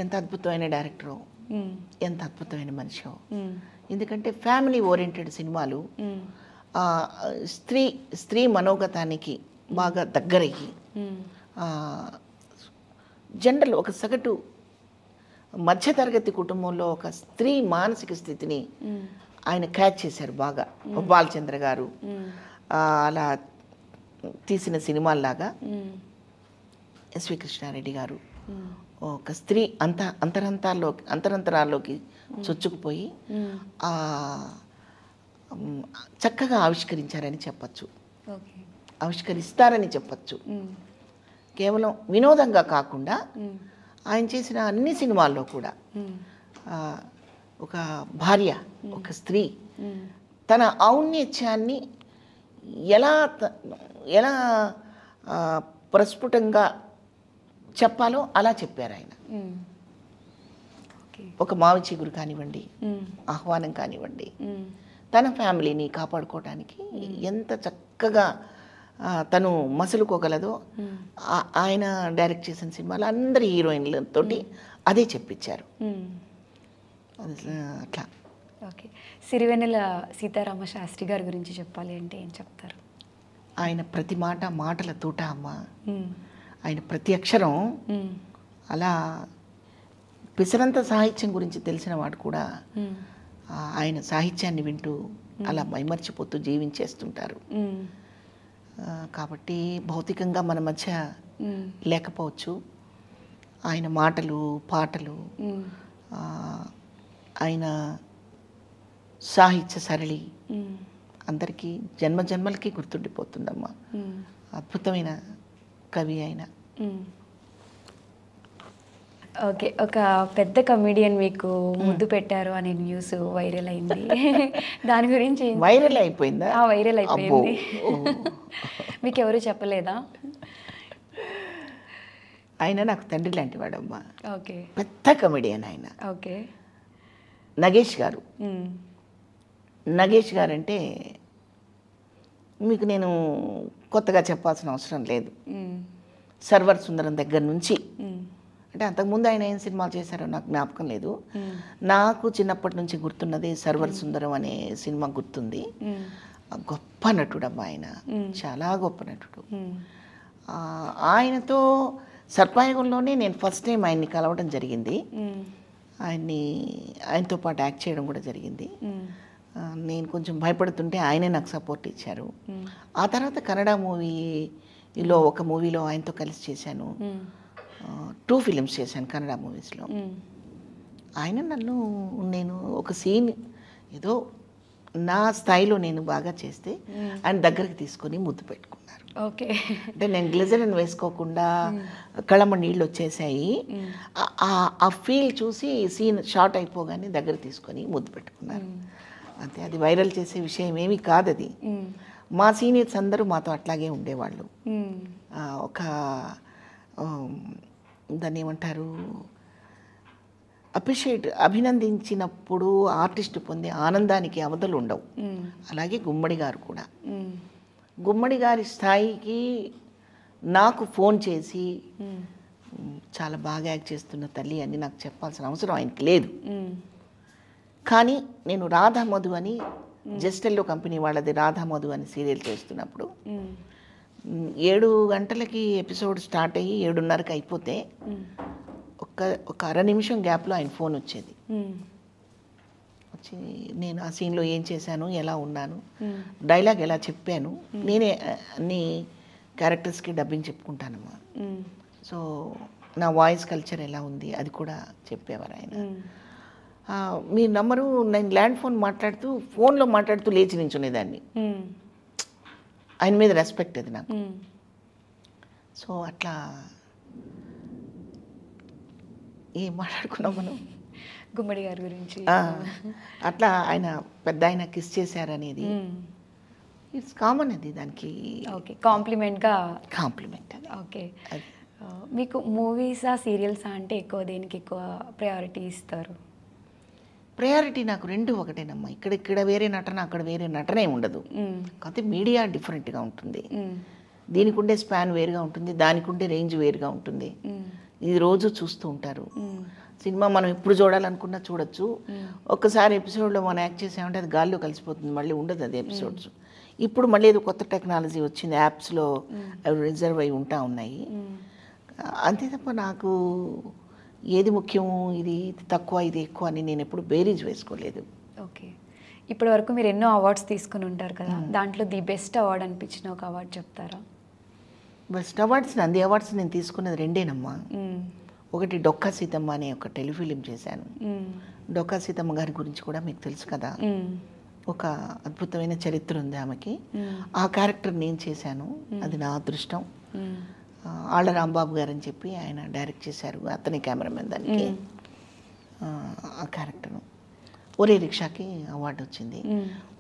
ఎంత అద్భుతమైన డైరెక్టరో, ఎంత అద్భుతమైన మనిషో. ఎందుకంటే ఫ్యామిలీ ఓరియంటెడ్ సినిమాలు స్త్రీ మనోగతానికి బాగా దగ్గరయ్యి జనరల్ ఒక సగటు మధ్యతరగతి కుటుంబంలో ఒక స్త్రీ మానసిక స్థితిని ఆయన క్యాచ్ చేశారు బాగా. బాలచంద్ర గారు అలా తీసిన సినిమాల్లాగా ఎస్వి కృష్ణారెడ్డి గారు ఒక స్త్రీ అంతరంతరాల్లోకి చొచ్చుకుపోయి చక్కగా ఆవిష్కరించారని చెప్పచ్చు, ఆవిష్కరిస్తారని చెప్పచ్చు. కేవలం వినోదంగా కాకుండా ఆయన చేసిన అన్ని సినిమాల్లో కూడా ఒక భార్య, ఒక స్త్రీ తన ఔన్నత్యాన్ని ఎలా ప్రస్ఫుటంగా చెప్పాలో అలా చెప్పారు ఆయన. ఒక మావి చిగురు కానివ్వండి, ఆహ్వానం కానివ్వండి, తన ఫ్యామిలీని కాపాడుకోవడానికి ఎంత చక్కగా తను మసులుకోగలదో ఆయన డైరెక్ట్ చేసిన సినిమాలు అందరి హీరోయిన్లతోటి అదే చెప్పించారు. అట్లా. ఓకే, సిరివెన్నెల సీతారామ శాస్త్రి గారి గురించి చెప్పాలి అంటే ఏం చెప్తారు? ఆయన ప్రతి మాటల తూట అమ్మ. ఆయన ప్రతి అక్షరం అలా పిసరంత సాహిత్యం గురించి తెలిసిన వాడు కూడా ఆయన సాహిత్యాన్ని వింటూ అలా మైమర్చిపోతూ జీవించేస్తుంటారు. కాబట్టి భౌతికంగా మన మధ్య లేకపోవచ్చు, ఆయన మాటలు, పాటలు, ఆయన సాహిత్య సరళి అందరికీ జన్మలకి గుర్తుండిపోతుందమ్మా. అద్భుతమైన కవి ఆయన. ఓకే, ఒక పెద్ద కమెడియన్ మీకు ముద్దు పెట్టారు అనే న్యూస్ వైరల్ అయింది. దాని గురించి వైరల్ అయిపోయిందా? వైరల్ అయిపోయింది. మీకు ఎవరు చెప్పలేదా? ఆయన నాకు తండ్రి లాంటి వాడమ్మా. ఓకే, పెద్ద కమెడియన్ ఆయన. ఓకే, నగేష్ గారు. నగేష్ గారు అంటే మీకు నేను కొత్తగా చెప్పాల్సిన అవసరం లేదు. సర్వర్ సుందరం దగ్గర నుంచి, అంటే అంతకుముందు ఆయన ఏం సినిమాలు చేశారో నాకు జ్ఞాపకం లేదు. నాకు చిన్నప్పటి నుంచి గుర్తున్నది సర్వర్ సుందరం అనే సినిమా గుర్తుంది. గొప్ప నటుడు అమ్మా ఆయన, చాలా గొప్ప నటుడు. ఆయనతో సర్పాయగంలోనే నేను ఫస్ట్ టైం ఆయన్ని కలవడం జరిగింది. ఆయనతో పాటు యాక్ట్ చేయడం కూడా జరిగింది. నేను కొంచెం భయపడుతుంటే ఆయనే నాకు సపోర్ట్ ఇచ్చారు. ఆ తర్వాత కన్నడ మూవీలో ఒక మూవీలో ఆయనతో కలిసి చేశాను. 2 ఫిలిమ్స్ చేశాను కన్నడ మూవీస్లో. ఆయన నేను ఒక సీన్ ఏదో నా స్థాయిలో నేను బాగా చేస్తే ఆయన దగ్గరికి తీసుకొని ముద్దు పెట్టుకున్నారు. ఓకే, అంటే నేను గ్లిజరిన్ వేసుకోకుండా కళ్ళమ్మ నీళ్ళు వచ్చేసాయి. ఆ ఫీల్ చూసి సీన్ షార్ట్ అయిపోగానే దగ్గర తీసుకొని ముద్దు పెట్టుకున్నారు. అంతే, అది వైరల్ చేసే విషయం ఏమీ కాదు. అది మా సీనియర్స్ అందరూ మాతో అట్లాగే ఉండేవాళ్ళు. ఒక దాన్ని ఏమంటారు, అభినందించినప్పుడు ఆర్టిస్ట్ పొందే ఆనందానికి అవధులు ఉండవు. అలాగే గుమ్మడి గారు కూడా. గుమ్మడి గారి స్థాయికి నాకు ఫోన్ చేసి చాలా బాగా యాక్ట్ చేస్తున్న తల్లి అని నాకు చెప్పాల్సిన అవసరం ఆయనకి లేదు. కానీ నేను రాధామధు అని జస్టెల్లో కంపెనీ వాళ్ళది రాధామధు అని సీరియల్ చేస్తున్నప్పుడు 7 గంటలకి ఎపిసోడ్ స్టార్ట్ అయ్యి 7:30కి అయిపోతే ఒక అర నిమిషం గ్యాప్లో ఆయన ఫోన్ వచ్చేది. వచ్చి నేను ఆ సీన్లో ఏం చేశాను, ఎలా ఉన్నాను, డైలాగ్ ఎలా చెప్పాను, నేనే అన్ని క్యారెక్టర్స్కి డబ్బింగ్ చెప్పుకుంటానమ్మా. సో నా వాయిస్ కల్చర్ ఎలా ఉంది అది కూడా చెప్పేవారు ఆయన. మీ నంబరు, నేను ల్యాండ్ ఫోన్లో మాట్లాడుతూ లేచి నించునేదాన్ని. ఆయన మీద రెస్పెక్ట్ అది నాకు. సో అట్లా ఏం మాట్లాడుకున్నాం మనం? గుమ్మడి గారి గురించి. అట్లా ఆయన పెద్ద ఆయన కిస్ చేశారనేది ఇట్స్ కామన్. అది దానికి ఓకే, కాంప్లిమెంట్ అది. ఓకే, మీకు మూవీసా సీరియల్సా అంటే దేనికి ఎక్కువ ప్రయారిటీ ఇస్తారు? ప్రయారిటీ నాకు 2 ఒకటేనమ్మా. ఇక్కడ వేరే నటన, అక్కడ వేరే నటనే ఉండదు. కాకపోతే మీడియా డిఫరెంట్గా ఉంటుంది. దీనికి ఉండే స్పాన్ వేరుగా ఉంటుంది, దానికి ఉండే రేంజ్ వేరుగా ఉంటుంది. ఇది రోజు చూస్తూ ఉంటారు. సినిమా మనం ఎప్పుడు చూడాలనుకున్నా చూడొచ్చు. ఒక్కసారి ఎపిసోడ్లో మనం యాక్ట్ చేసామంటే అది గాల్లో కలిసిపోతుంది, మళ్ళీ ఉండదు అది ఎపిసోడ్స్. ఇప్పుడు మళ్ళీ ఏదో కొత్త టెక్నాలజీ వచ్చింది, యాప్స్లో అవి రిజర్వ్ అయి ఉన్నాయి. అంతే తప్ప నాకు ఏది ముఖ్యం, ఇది తక్కువ ఇది ఎక్కువ అని నేను ఎప్పుడు బేరీజ్ వేసుకోలేదు. ఓకే, ఇప్పటి వరకు మీరు ఎన్నో అవార్డ్స్ తీసుకుని ఉంటారు కదా, దాంట్లో ది బెస్ట్ అవార్డ్ అనిపించిన ఒక అవార్డు చెప్తారా? బెస్ట్ అవార్డ్స్, నంది అవార్డ్స్ నేను తీసుకున్నది రెండేనమ్మా. ఒకటి డొక్కా సీతమ్మ అనే ఒక టెలిఫిలిం చేశాను. డొక్కా సీతమ్మ గారి గురించి కూడా మీకు తెలుసు కదా, ఒక అద్భుతమైన చరిత్ర ఉంది ఆమెకి. ఆ క్యారెక్టర్ నేను చేశాను, అది నా అదృష్టం. ఆళ్ళ రాంబాబు గారు అని చెప్పి ఆయన డైరెక్ట్ చేశారు, అతని కెమెరామెన్ దానికి. ఆ క్యారెక్టరు ఒరే రిక్షాకి అవార్డు వచ్చింది.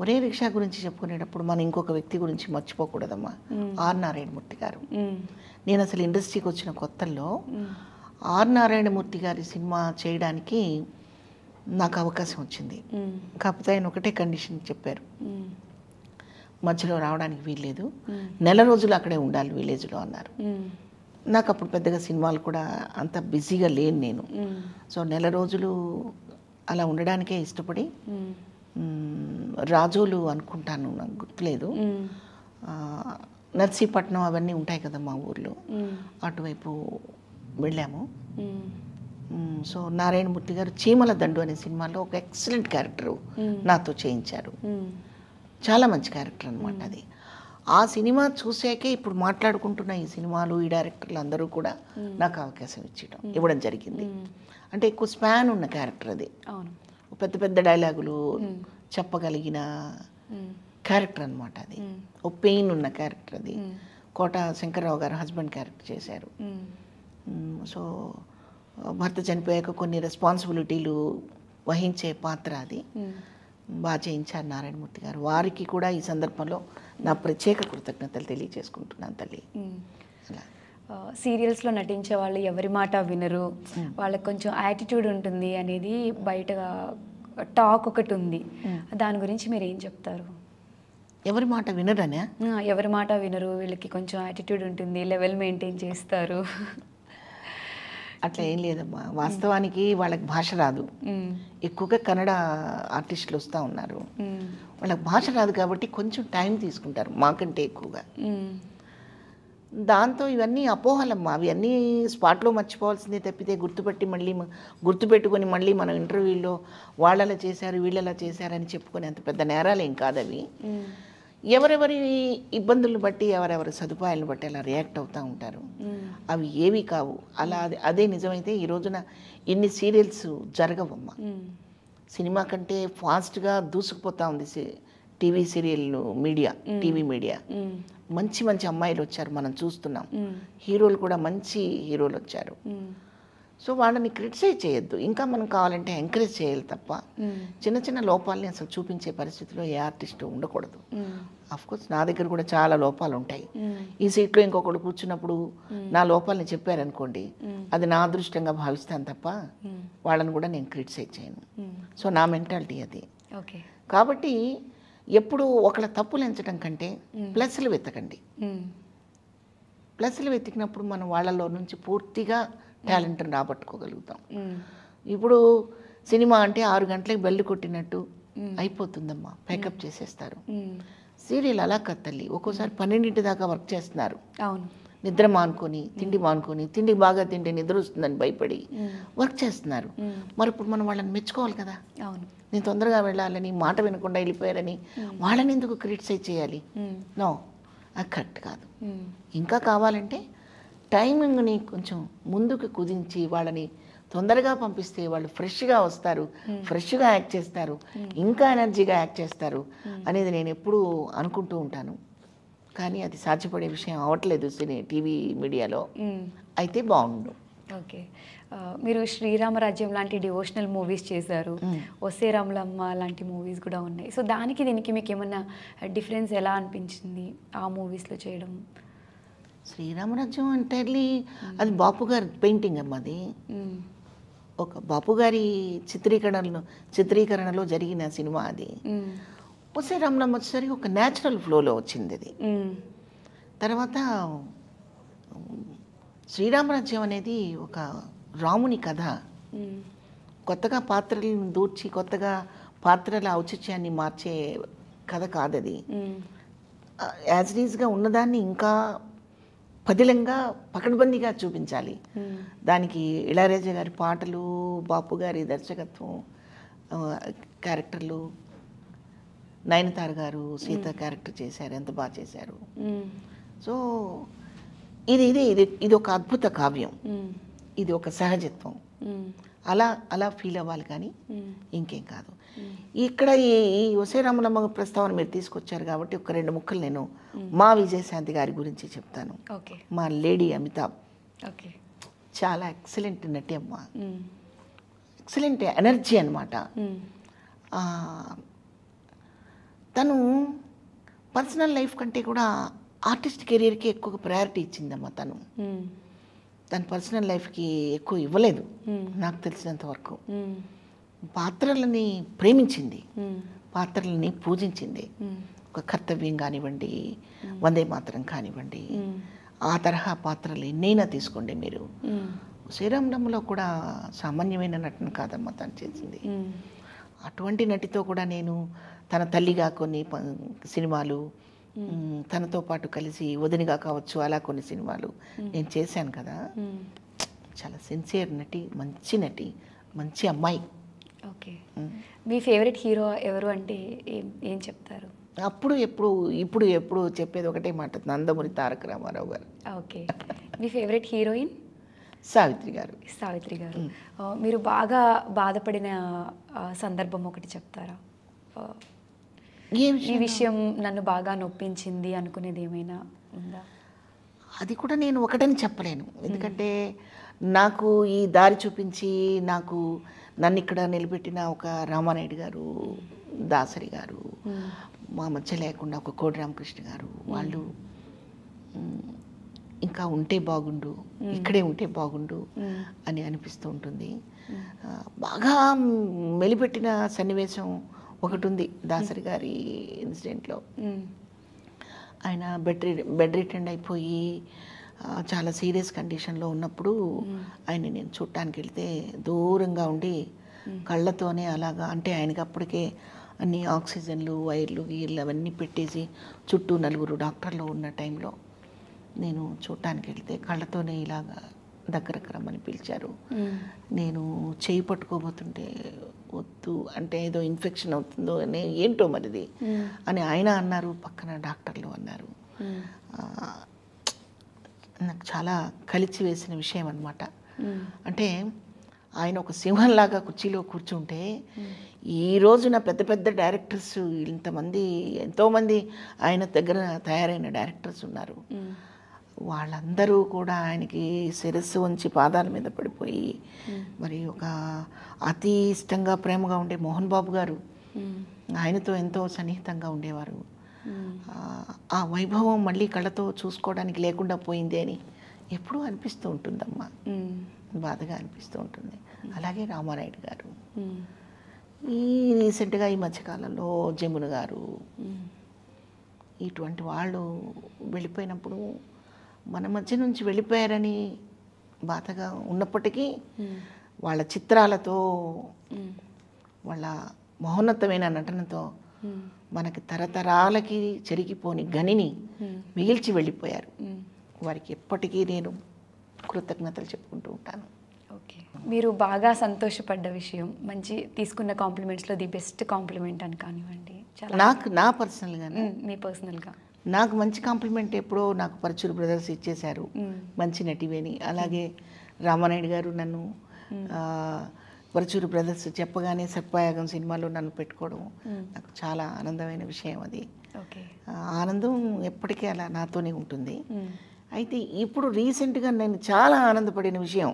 ఒరే రిక్షా గురించి చెప్పుకునేటప్పుడు మనం ఇంకొక వ్యక్తి గురించి మర్చిపోకూడదమ్మా, ఆర్ నారాయణమూర్తి గారు. నేను అసలు ఇండస్ట్రీకి వచ్చిన కొత్తల్లో ఆర్ నారాయణమూర్తి గారి సినిమా చేయడానికి నాకు అవకాశం వచ్చింది. కాకపోతే ఆయన ఒకటే కండిషన్ చెప్పారు, మధ్యలో రావడానికి వీల్లేదు, నెల రోజులు అక్కడే ఉండాలి విలేజ్లో అన్నారు. నాకు అప్పుడు పెద్దగా సినిమాలు కూడా అంత బిజీగా లేను నేను. సో నెల రోజులు అలా ఉండడానికే ఇష్టపడి, రాజోలు అనుకుంటాను, నాకు గుర్తులేదు, నర్సీపట్నం అవన్నీ ఉంటాయి కదా మా ఊర్లో, అటువైపు వెళ్ళాము. సో నారాయణమూర్తి గారు చీమల దండు అనే సినిమాలో ఒక ఎక్సలెంట్ క్యారెక్టరు నాతో చేయించారు. చాలా మంచి క్యారెక్టర్ అనమాట అది. ఆ సినిమా చూసాకే ఇప్పుడు మాట్లాడుకుంటున్న ఈ సినిమాలు, ఈ డైరెక్టర్లు అందరూ కూడా నాకు అవకాశం ఇవ్వడం జరిగింది. అంటే ఎక్కువ స్పాన్ ఉన్న క్యారెక్టర్ అది, పెద్ద పెద్ద డైలాగులు చెప్పగలిగిన క్యారెక్టర్ అనమాట అది. ఓ పెయిన్ ఉన్న క్యారెక్టర్ అది. కోట శంకర్రావు గారు హస్బెండ్ క్యారెక్టర్ చేశారు. సో భర్త చనిపోయాక కొన్ని రెస్పాన్సిబిలిటీలు వహించే పాత్ర అది. బాగా చేయించారు నారాయణమూర్తి గారు. వారికి కూడా ఈ సందర్భంలో నా ప్రత్యేక కృతజ్ఞతలు తెలియజేసుకుంటున్నాను తల్లి. సీరియల్స్లో నటించే వాళ్ళు ఎవరి మాట వినరు, వాళ్ళకి కొంచెం యాటిట్యూడ్ ఉంటుంది అనేది బయట టాక్ ఒకటి ఉంది. దాని గురించి మీరు ఏం చెప్తారు? ఎవరి మాట వినరనే? ఎవరి మాట వినరు, వీళ్ళకి కొంచెం యాటిట్యూడ్ ఉంటుంది, లెవెల్ మెయింటైన్ చేస్తారు. అట్లా ఏం లేదమ్మా. వాస్తవానికి వాళ్ళకి భాష రాదు. ఎక్కువగా కన్నడ ఆర్టిస్టులు వస్తూ ఉన్నారు, వాళ్ళకి భాష రాదు కాబట్టి కొంచెం టైం తీసుకుంటారు మాకంటే ఎక్కువగా. దాంతో ఇవన్నీ అపోహలమ్మా. అవి అన్నీ స్పాట్లో మర్చిపోవాల్సిందే తప్పితే గుర్తుపెట్టుకొని మళ్ళీ మనం ఇంటర్వ్యూలో వాళ్ళలా చేశారు వీళ్ళలా చేశారని చెప్పుకొని అంత పెద్ద నేరాలేం కాదు అవి. ఎవరెవరి ఇబ్బందులను బట్టి, ఎవరెవరి సదుపాయాలను బట్టి అలా రియాక్ట్ అవుతూ ఉంటారు. అవి ఏవి కావు. అలా అదే నిజమైతే ఈ రోజున ఇన్ని సీరియల్స్ జరగవమ్మా. సినిమా కంటే ఫాస్ట్గా దూసుకుపోతూ ఉంది TV serial media, TV media. మంచి మంచి అమ్మాయిలు వచ్చారు, మనం చూస్తున్నాం. హీరోలు కూడా మంచి హీరోలు వచ్చారు. సో వాళ్ళని క్రిటిసైజ్ చేయొద్దు, ఇంకా మనం కావాలంటే ఎంకరేజ్ చేయాలి తప్ప చిన్న చిన్న లోపాలని అసలు చూపించే పరిస్థితిలో ఏ ఆర్టిస్టు ఉండకూడదు. అఫ్కోర్స్ నా దగ్గర కూడా చాలా లోపాలు ఉంటాయి. ఈ సీట్లో ఇంకొకడు కూర్చున్నప్పుడు నా లోపాలని చెప్పారనుకోండి, అది నా అదృష్టంగా భావిస్తాను తప్ప వాళ్ళని కూడా నేను క్రిటిసైజ్ చేయను. సో నా మెంటాలిటీ అది. కాబట్టి ఎప్పుడు ఒకళ్ళ తప్పులు ఎంచడం కంటే ప్లస్లు వెతకండి. ప్లస్లు వెతికినప్పుడు మనం వాళ్ళలో నుంచి పూర్తిగా టాలెంట్ని రాబట్టుకోగలుగుతాం. ఇప్పుడు సినిమా అంటే 6 గంటలకు బెల్లు కొట్టినట్టు అయిపోతుందమ్మా, ప్యాకప్ చేసేస్తారు. సీరియల్ అలా కాదు తల్లి, ఒక్కోసారి 12 దాకా వర్క్ చేస్తున్నారు. నిద్ర మానుకొని, తిండి మానుకొని, తిండి బాగా తింటే నిద్ర వస్తుందని భయపడి వర్క్ చేస్తున్నారు. మరి ఇప్పుడు మనం వాళ్ళని మెచ్చుకోవాలి కదా. నేను తొందరగా వెళ్ళాలని, మాట వినకుండా వెళ్ళిపోయారని వాళ్ళని ఎందుకు క్రిటిసైజ్ చేయాలి? నో, అది కరెక్ట్ కాదు. ఇంకా కావాలంటే టైమింగ్ని కొంచెం ముందుకు కుదించి వాళ్ళని తొందరగా పంపిస్తే వాళ్ళు ఫ్రెష్గా వస్తారు, ఫ్రెష్గా యాక్ట్ చేస్తారు, ఇంకా ఎనర్జీగా యాక్ట్ చేస్తారు అనేది నేను ఎప్పుడూ అనుకుంటూ ఉంటాను. కానీ అది సాధ్యపడే విషయం అవ్వట్లేదు టీవీ మీడియాలో. అయితే బాగుండు. ఓకే, మీరు శ్రీరామరాజ్యం లాంటి డివోషనల్ మూవీస్ చేశారు, ఒసే రాములమ్మ లాంటి మూవీస్ కూడా ఉన్నాయి. సో దీనికి మీకు ఏమన్నా డిఫరెన్స్ ఎలా అనిపించింది ఆ మూవీస్లో చేయడం? శ్రీరామరాజ్యం ఎంటైర్లీ అది బాపు గారి పెయింటింగ్ అమ్మ. అది ఒక బాపు గారి చిత్రీకరణలో జరిగిన సినిమా అది. ఒసే రాములమ్మ వచ్చేసరికి ఒక న్యాచురల్ ఫ్లోలో వచ్చింది అది. తర్వాత శ్రీరామరాజ్యం అనేది ఒక రాముని కథ. కొత్తగా పాత్రలను దూర్చి కొత్తగా పాత్రల ఔచిత్యాన్ని మార్చే కథ కాదది. యాజ్ ఇట్ ఈజ్గా ఉన్నదాన్ని ఇంకా పదిలంగా పకడ్బందీగా చూపించాలి. దానికి ఇళయరాజా గారి పాటలు, బాపు గారి దర్శకత్వం, క్యారెక్టర్లు, నయనతార గారు సీత క్యారెక్టర్ చేశారు, ఎంత బాగా చేశారు. సో ఇది ఇది ఇది ఇది ఒక అద్భుత కావ్యం, ఇది ఒక సహజత్వం. అలా ఫీల్ అవ్వాలి కానీ ఇంకేం కాదు. ఇక్కడ ఈ ఒసే రామలమ్మ ప్రస్తావన మీరు తీసుకొచ్చారు కాబట్టి ఒక 2 ముక్కలు నేను మా విజయశాంతి గారి గురించి చెప్తాను. మా లేడీ అమితాబ్ చాలా ఎక్సలెంట్ నటి అమ్మ, ఎక్సలెంట్ ఎనర్జీ అనమాట. తను పర్సనల్ లైఫ్ కంటే కూడా ఆర్టిస్ట్ కెరీర్కి ఎక్కువ ప్రయారిటీ ఇచ్చిందమ్మా. తన పర్సనల్ లైఫ్కి ఎక్కువ ఇవ్వలేదు నాకు తెలిసినంత వరకు. పాత్రలని ప్రేమించింది, పాత్రలని పూజించింది. ఒక కర్తవ్యం కానివ్వండి, వందే మాతరం కానివ్వండి, ఆ తరహా పాత్రలు ఎన్నైనా తీసుకోండి మీరు. శ్రీరామనమ్మలో కూడా సామాన్యమైన నటన కాదమ్మా తను చేసింది. అటువంటి నటితో కూడా నేను తన తల్లిగా కొన్ని సినిమాలు, తనతో పాటు కలిసి వదినిగా కావచ్చు అలా కొన్ని సినిమాలు నేను చేశాను కదా. చాలా సిన్సియర్ నటి, మంచి నటి, మంచి అమ్మాయి. ఓకే, మీ ఫేవరెట్ హీరో ఎవరు అంటే ఏం చెప్తారు? ఇప్పుడు ఎప్పుడు చెప్పేది ఒకటే మాట, నందమూరి తారక రామారావు గారు. ఓకే, మీ ఫేవరెట్ హీరోయిన్? సావిత్రి గారు. సావిత్రి గారు. మీరు బాగా బాధపడిన సందర్భం ఒకటి చెప్తారా? ఈ విషయం నన్ను బాగా నొప్పించింది అనుకునేది ఏమైనా ఉందా? అది కూడా నేను ఒకటని చెప్పలేను, ఎందుకంటే నాకు ఈ దారి చూపించి నన్ను ఇక్కడ నిలబెట్టిన ఒక రామానాయుడు గారు, దాసరి గారు, మా మధ్య లేకుండా ఒక కోడి రామకృష్ణ గారు, వాళ్ళు ఇంకా ఉంటే బాగుండు, ఇక్కడే ఉంటే బాగుండు అని అనిపిస్తూ ఉంటుంది. బాగా మెలిపెట్టిన సన్నివేశం ఒకటి ఉంది దాసరి గారి ఇన్సిడెంట్లో. ఆయన బెడ్ రిటెండ్ అయిపోయి చాలా సీరియస్ కండిషన్లో ఉన్నప్పుడు ఆయన నేను చూడటానికి వెళ్తే దూరంగా ఉండి కళ్ళతోనే అలాగా, అంటే ఆయనకి అప్పటికే అన్ని ఆక్సిజన్లు, వైర్లు, గీర్లు అవన్నీ పెట్టేసి చుట్టూ 4 డాక్టర్లు ఉన్న టైంలో నేను చూడటానికి వెళ్తే కళ్ళతోనే ఇలాగా దగ్గరకు రమ్మని పిలిచారు. నేను చేయి పట్టుకోబోతుంటే వద్దు అంటే ఏదో ఇన్ఫెక్షన్ అవుతుందో అని, ఏంటో మరిది అని ఆయన అన్నారు, పక్కన డాక్టర్లు అన్నారు. నాకు చాలా కలిసి వేసిన విషయం అన్నమాట. అంటే ఆయన ఒక సింహంలాగా కుర్చీలో కూర్చుంటే ఈ రోజున పెద్ద పెద్ద డైరెక్టర్స్ ఎంతోమంది ఆయన దగ్గర తయారైన డైరెక్టర్స్ ఉన్నారు. వాళ్ళందరూ కూడా ఆయనకి శిరస్సు వంచి పాదాల మీద పడిపోయి, మరి ఒక అతి ఇష్టంగా ప్రేమగా ఉండే మోహన్ బాబు గారు ఆయనతో ఎంతో సన్నిహితంగా ఉండేవారు. ఆ వైభవం మళ్ళీ కళ్ళతో చూసుకోవడానికి లేకుండా పోయింది అని ఎప్పుడూ అనిపిస్తూ ఉంటుందమ్మా, బాధగా అనిపిస్తూ ఉంటుంది. అలాగే రామానాయుడు గారు, ఈ రీసెంట్గా ఈ మధ్యకాలంలో జమున గారు, ఇటువంటి వాళ్ళు వెళ్ళిపోయినప్పుడు మన మధ్య నుంచి వెళ్ళిపోయారని బాధగా ఉన్నప్పటికీ వాళ్ళ చిత్రాలతో, వాళ్ళ మహోన్నతమైన నటనతో మనకి తరతరాలకి చెరిగిపోని గనిని మిగిల్చి వెళ్ళిపోయారు. వారికి ఎప్పటికీ నేను కృతజ్ఞతలు చెప్పుకుంటూ ఉంటాను. ఓకే, మీరు బాగా సంతోషపడ్డ విషయం, మంచి తీసుకున్న కాంప్లిమెంట్స్లో ది బెస్ట్ కాంప్లిమెంట్ అని కానివ్వండి. నా పర్సనల్గా, మీ పర్సనల్గా నాకు మంచి కాంప్లిమెంట్ ఎప్పుడో నాకు పరచూరు బ్రదర్స్ ఇచ్చేశారు, మంచి నటివేని. అలాగే రామానాయుడు గారు నన్ను పరచూరు బ్రదర్స్ చెప్పగానే సర్పాయాగం సినిమాలో నన్ను పెట్టుకోవడం నాకు చాలా ఆనందమైన విషయం. అది ఆనందం ఎప్పటికీ అలా నాతోనే ఉంటుంది. అయితే ఇప్పుడు రీసెంట్గా నేను చాలా ఆనందపడిన విషయం,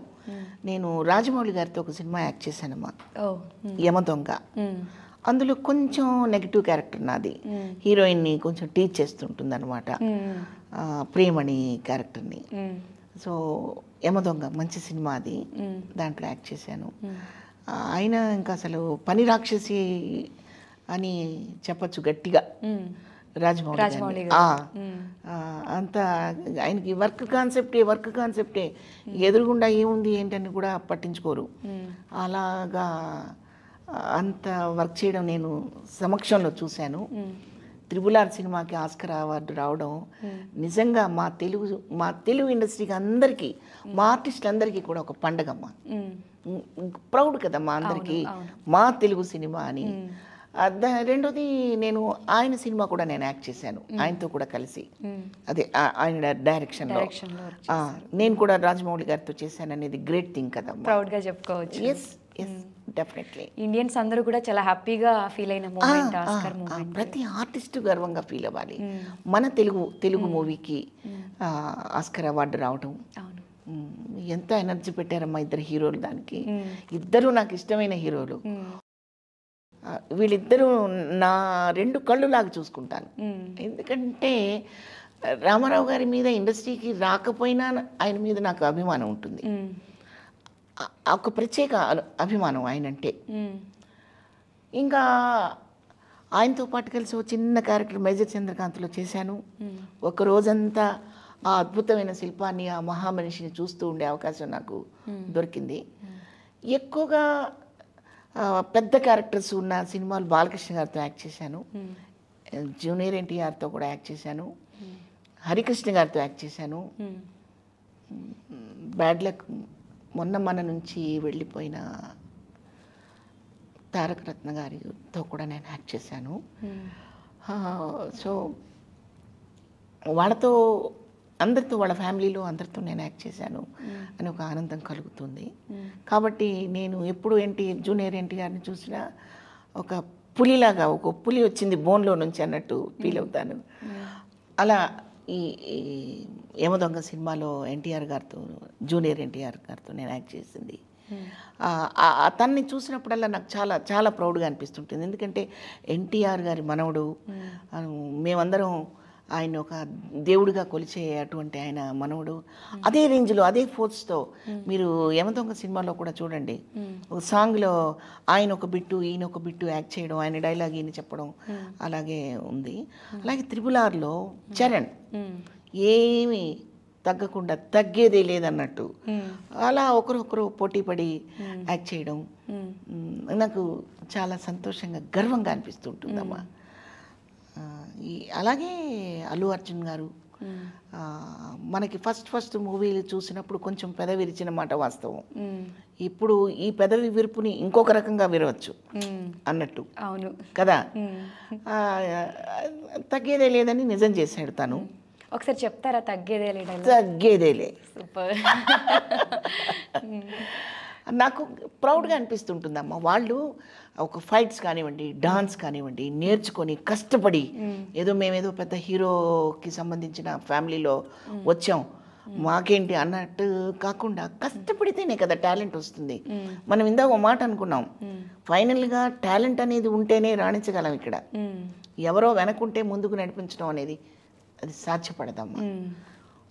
నేను రాజమౌళి గారితో ఒక సినిమా యాక్ట్ చేశానమ్మా, యమదొంగ. అందులో కొంచెం నెగిటివ్ క్యారెక్టర్ నాది, హీరోయిన్ని కొంచెం టీచ్ చేస్తుంటుంది అనమాట, ప్రియమణి క్యారెక్టర్ని. సో యమదొంగ మంచి సినిమా అది, దాంట్లో యాక్ట్ చేశాను. ఆయన ఇంకా అసలు పని రాక్షసి అని చెప్పచ్చు గట్టిగా. రాజమౌళి అంత ఆయనకి వర్క్ కాన్సెప్టే ఎదురుగుండా ఏముంది ఏంటని కూడా పట్టించుకోరు. అలాగా అంత వర్క్ చేయడం నేను సమక్షంలో చూశాను. త్రిబుల్ ఆర్ సినిమాకి ఆస్కర్ అవార్డు రావడం నిజంగా మా తెలుగు ఇండస్ట్రీకి అందరికీ, మా ఆర్టిస్టులందరికీ కూడా ఒక పండగమ్మ. ప్రౌడ్ కదా మా అందరికీ మా తెలుగు సినిమా అని. రెండోది నేను ఆయన సినిమా కూడా నేను యాక్ట్ చేశాను, ఆయనతో కూడా కలిసి. అదే ఆయన డైరెక్షన్లో నేను కూడా రాజమౌళి గారితో చేశాను అనేది గ్రేట్ థింగ్ కదా, ప్రౌడ్గా చెప్పుకోవచ్చు. Yes yes definitely. ఇండియన్స్ అందరూ కూడా చాలా హ్యాపీగా ఫీల్ అయిన మూమెంట్ ఆస్కార్ మూమెంట్. ప్రతి ఆర్టిస్ట్ గర్వంగా ఫీల్ అవ్వాలి. మన తెలుగు మూవీకి ఆస్కార్ అవార్డు రావడం ఎంత ఎనర్జీ పెట్టారమ్మా ఇద్దరు హీరోలు. దానికి ఇద్దరు నాకు ఇష్టమైన హీరోలు. వీళ్ళిద్దరూ నా 2 కళ్ళు లాగా చూసుకుంటాను. ఎందుకంటే రామారావు గారి మీద ఇండస్ట్రీకి రాకపోయినా ఆయన మీద నాకు అభిమానం ఉంటుంది. ఒక ప్రత్యేక అభిమానం ఆయనంటే. ఇంకా ఆయనతో పాటు కలిసి ఒక చిన్న క్యారెక్టర్ మేజర్ చంద్రకాంత్లో చేశాను. ఒక రోజంతా ఆ అద్భుతమైన శిల్పాన్ని, ఆ మహామనిషిని చూస్తూ ఉండే అవకాశం నాకు దొరికింది. ఎక్కువగా పెద్ద క్యారెక్టర్స్ ఉన్న సినిమాలు బాలకృష్ణ గారితో యాక్ట్ చేశాను, జూనియర్ ఎన్టీఆర్తో కూడా యాక్ట్ చేశాను, హరికృష్ణ గారితో యాక్ట్ చేశాను. బ్యాడ్ లక్ మొన్న మన నుంచి వెళ్ళిపోయిన తారక రత్న గారితో కూడా నేను యాక్ట్ చేశాను. సో వాళ్ళతో అందరితో, వాళ్ళ ఫ్యామిలీలో అందరితో నేను యాక్ట్ చేశాను అని ఒక ఆనందం కలుగుతుంది. కాబట్టి నేను ఎప్పుడు జూనియర్ ఎన్టీఆర్ని చూసినా ఒక పులిలాగా, ఒక పులి వచ్చింది బోన్లో నుంచి అన్నట్టు ఫీల్ అవుతాను. అలా ఈ యమదొంగ సినిమాలో ఎన్టీఆర్ గారితో, జూనియర్ ఎన్టీఆర్ గారితో నేను యాక్ట్ చేసింది. తన్ని చూసినప్పుడల్లా నాకు చాలా చాలా ప్రౌడ్గా అనిపిస్తుంటుంది. ఎందుకంటే ఎన్టీఆర్ గారి మనవడు, మేమందరం ఆయన ఒక దేవుడిగా కొలిచే అటువంటి ఆయన మనవడు. అదే రేంజ్లో, అదే ఫోర్స్తో మీరు యమదొంగ సినిమాలో కూడా చూడండి, ఒక సాంగ్లో ఆయన ఒక బిట్టు, ఈయన ఒక బిట్టు యాక్ట్ చేయడం, ఆయన డైలాగ్ ఈయన చెప్పడం అలాగే ఉంది. అలాగే త్రిబుల్ ఆర్లో చరణ్ ఏమీ తగ్గకుండా, తగ్గేదే లేదన్నట్టు అలా ఒకరొకరు పోటీపడి యాక్ట్ చేయడం నాకు చాలా సంతోషంగా, గర్వంగా అనిపిస్తుంటుందమ్మా. అలాగే అల్లు అర్జున్ గారు మనకి ఫస్ట్ మూవీలు చూసినప్పుడు కొంచెం పెదవి విరిచిన మాట వాస్తవం. ఇప్పుడు ఈ పెదవి విరుపుని ఇంకొక రకంగా విరవచ్చు అన్నట్టు. అవును కదా. తగ్గేదే లేదని నిజం చేశాడు తను. ఒకసారి చెప్తారా? తగ్గేదేలే. సూపర్. నాకు ప్రౌడ్గా అనిపిస్తుంటుందమ్మా. వాళ్ళు ఒక ఫైట్స్ కానివ్వండి, డాన్స్ కానివ్వండి నేర్చుకొని కష్టపడి, మేమేదో పెద్ద హీరోకి సంబంధించిన ఫ్యామిలీలో వచ్చాం మాకేంటి అన్నట్టు కాకుండా కష్టపడితేనే కదా టాలెంట్ వస్తుంది. మనం ఇందాక ఒక మాట అనుకున్నాం, ఫైనల్గా టాలెంట్ అనేది ఉంటేనే రాణించగలం. ఇక్కడ ఎవరో వెనకుంటే ముందుకు నడిపించడం అనేది అది సాధ్యపడదమ్మా.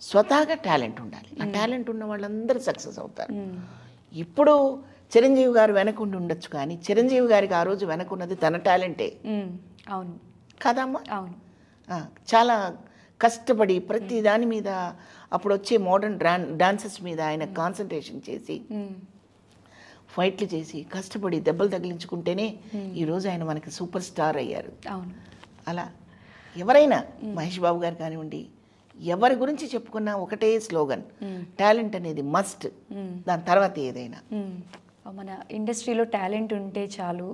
స్వతహాగా టాలెంట్ ఉండాలి. ఆ టాలెంట్ ఉన్న వాళ్ళందరూ సక్సెస్ అవుతారు. ఇప్పుడు చిరంజీవి గారు వెనకుండి ఉండొచ్చు, కానీ చిరంజీవి గారికి ఆ రోజు వెనకున్నది తన టాలెంటే. అవును కదమ్మా. అవును. చాలా కష్టపడి ప్రతి దాని మీద, అప్పుడు వచ్చే మోడర్న్ డాన్సెస్ మీద ఆయన కాన్సన్ట్రేషన్ చేసి, ఫైట్లు చేసి, కష్టపడి దెబ్బలు తగిలించుకుంటేనే ఈరోజు ఆయన మనకి సూపర్ స్టార్ అయ్యారు. అవును. అలా ఎవరైనా, మహేష్ బాబు గారు కానివ్వండి, ఎవరి గురించి చెప్పుకున్నా ఒకటే స్లోగన్, టాలెంట్ అనేది మస్ట్, దాని తర్వాత ఏదైనా. మన ఇండస్ట్రీలో టాలెంట్ ఉంటే చాలు,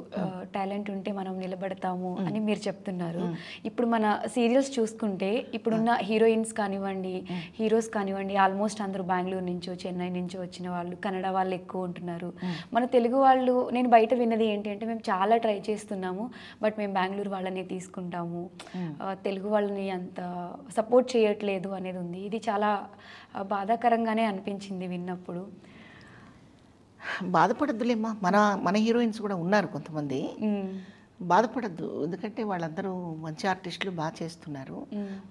టాలెంట్ ఉంటే మనం నిలబడతాము అని మీరు చెప్తున్నారు. ఇప్పుడు మన సీరియల్స్ చూసుకుంటే ఇప్పుడున్న హీరోయిన్స్ కానివ్వండి, హీరోస్ కానివ్వండి, ఆల్మోస్ట్ అందరూ బెంగళూరు నుంచో చెన్నై నుంచో వచ్చిన వాళ్ళు, కన్నడ వాళ్ళు ఎక్కువ ఉంటున్నారు. మన తెలుగు వాళ్ళు, నేను బయట విన్నది ఏంటి అంటే, మేము చాలా ట్రై చేస్తున్నాము బట్ మేము బెంగళూరు వాళ్ళని తీసుకుంటాము, తెలుగు వాళ్ళని అంత సపోర్ట్ చేయట్లేదు అనేది ఉంది. ఇది చాలా బాధాకరంగానే అనిపించింది విన్నప్పుడు. బాధపడద్దులేమ్మా, మన హీరోయిన్స్ కూడా ఉన్నారు కొంతమంది, బాధపడద్దు. ఎందుకంటే వాళ్ళందరూ మంచి ఆర్టిస్టులు, బాగా చేస్తున్నారు.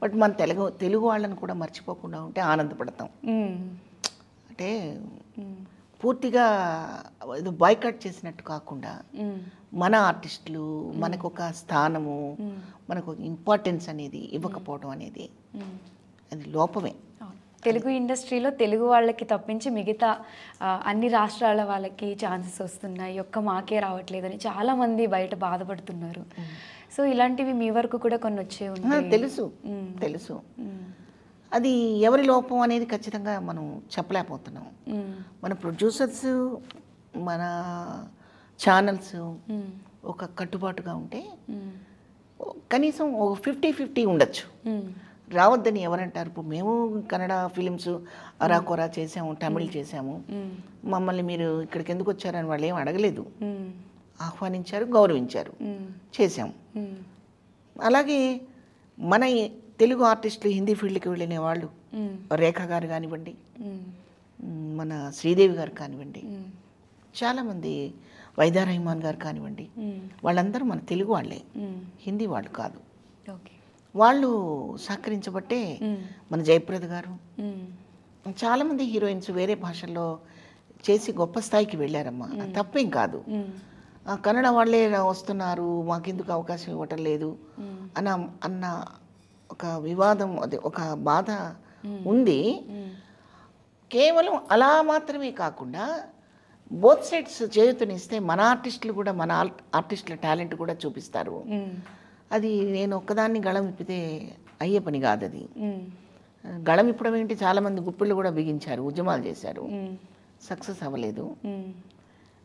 బట్ మన తెలుగు వాళ్ళని కూడా మర్చిపోకుండా ఉంటే ఆనందపడతాం. అంటే పూర్తిగా ఏదో బాయ్కాట్ చేసినట్టు కాకుండా మన ఆర్టిస్టులు, మనకు ఒక స్థానము, మనకు ఇంపార్టెన్స్ అనేది ఇవ్వకపోవడం అనేది అది లోపమే. తెలుగు ఇండస్ట్రీలో తెలుగు వాళ్ళకి తప్పించి మిగతా అన్ని రాష్ట్రాల వాళ్ళకి ఛాన్సెస్ వస్తున్నాయి, ఒక్క మాకే రావట్లేదని చాలామంది బయట బాధపడుతున్నారు. సో ఇలాంటివి మీ వరకు కూడా కొన్ని వచ్చే ఉన్నాయి. తెలుసు అది ఎవరి లోపం అనేది ఖచ్చితంగా మనం చెప్పలేకపోతున్నాం. మన ప్రొడ్యూసర్స్, మన ఛానల్స్ ఒక కట్టుబాటుగా ఉంటే కనీసం ఒక 50-50 ఉండొచ్చు. రావద్దని ఎవరంటారు? ఇప్పుడు మేము కన్నడ ఫిలిమ్స్ అరాకొరా చేసాము, తమిళ్ చేసాము, మమ్మల్ని మీరు ఇక్కడికి ఎందుకు వచ్చారని వాళ్ళు ఏం అడగలేదు, ఆహ్వానించారు, గౌరవించారు, చేసాము. అలాగే మన తెలుగు ఆర్టిస్టులు హిందీ ఫీల్డ్కి వెళ్ళిన వాళ్ళు, రేఖ గారు కానివ్వండి, మన శ్రీదేవి గారు కానివ్వండి, చాలామంది, వైదా రెహమాన్ గారు కానివ్వండి, వాళ్ళందరూ మన తెలుగు వాళ్ళే, హిందీ వాళ్ళు కాదు. వాళ్ళు సహకరించబట్టే మన జయప్రద గారు, చాలామంది హీరోయిన్స్ వేరే భాషల్లో చేసి గొప్ప స్థాయికి వెళ్ళారమ్మా. తప్పేం కాదు. కన్నడ వాళ్ళే వస్తున్నారు, మాకెందుకు అవకాశం ఇవ్వటం లేదు అన్న ఒక వివాదం, అదే ఒక బాధ ఉంది. కేవలం అలా మాత్రమే కాకుండా బోత్ సైడ్స్ చేయుతనిస్తే మన ఆర్టిస్టులు కూడా, మన ఆర్టిస్టుల టాలెంట్ కూడా చూపిస్తారు. అది నేను ఒక్కదాన్ని గళం ఇప్పితే అయ్యే పని కాదు. అది గళం ఇప్పడం ఏంటి, చాలామంది గుప్పిళ్ళు కూడా బిగించారు, ఉద్యమాలు చేశారు, సక్సెస్ అవ్వలేదు.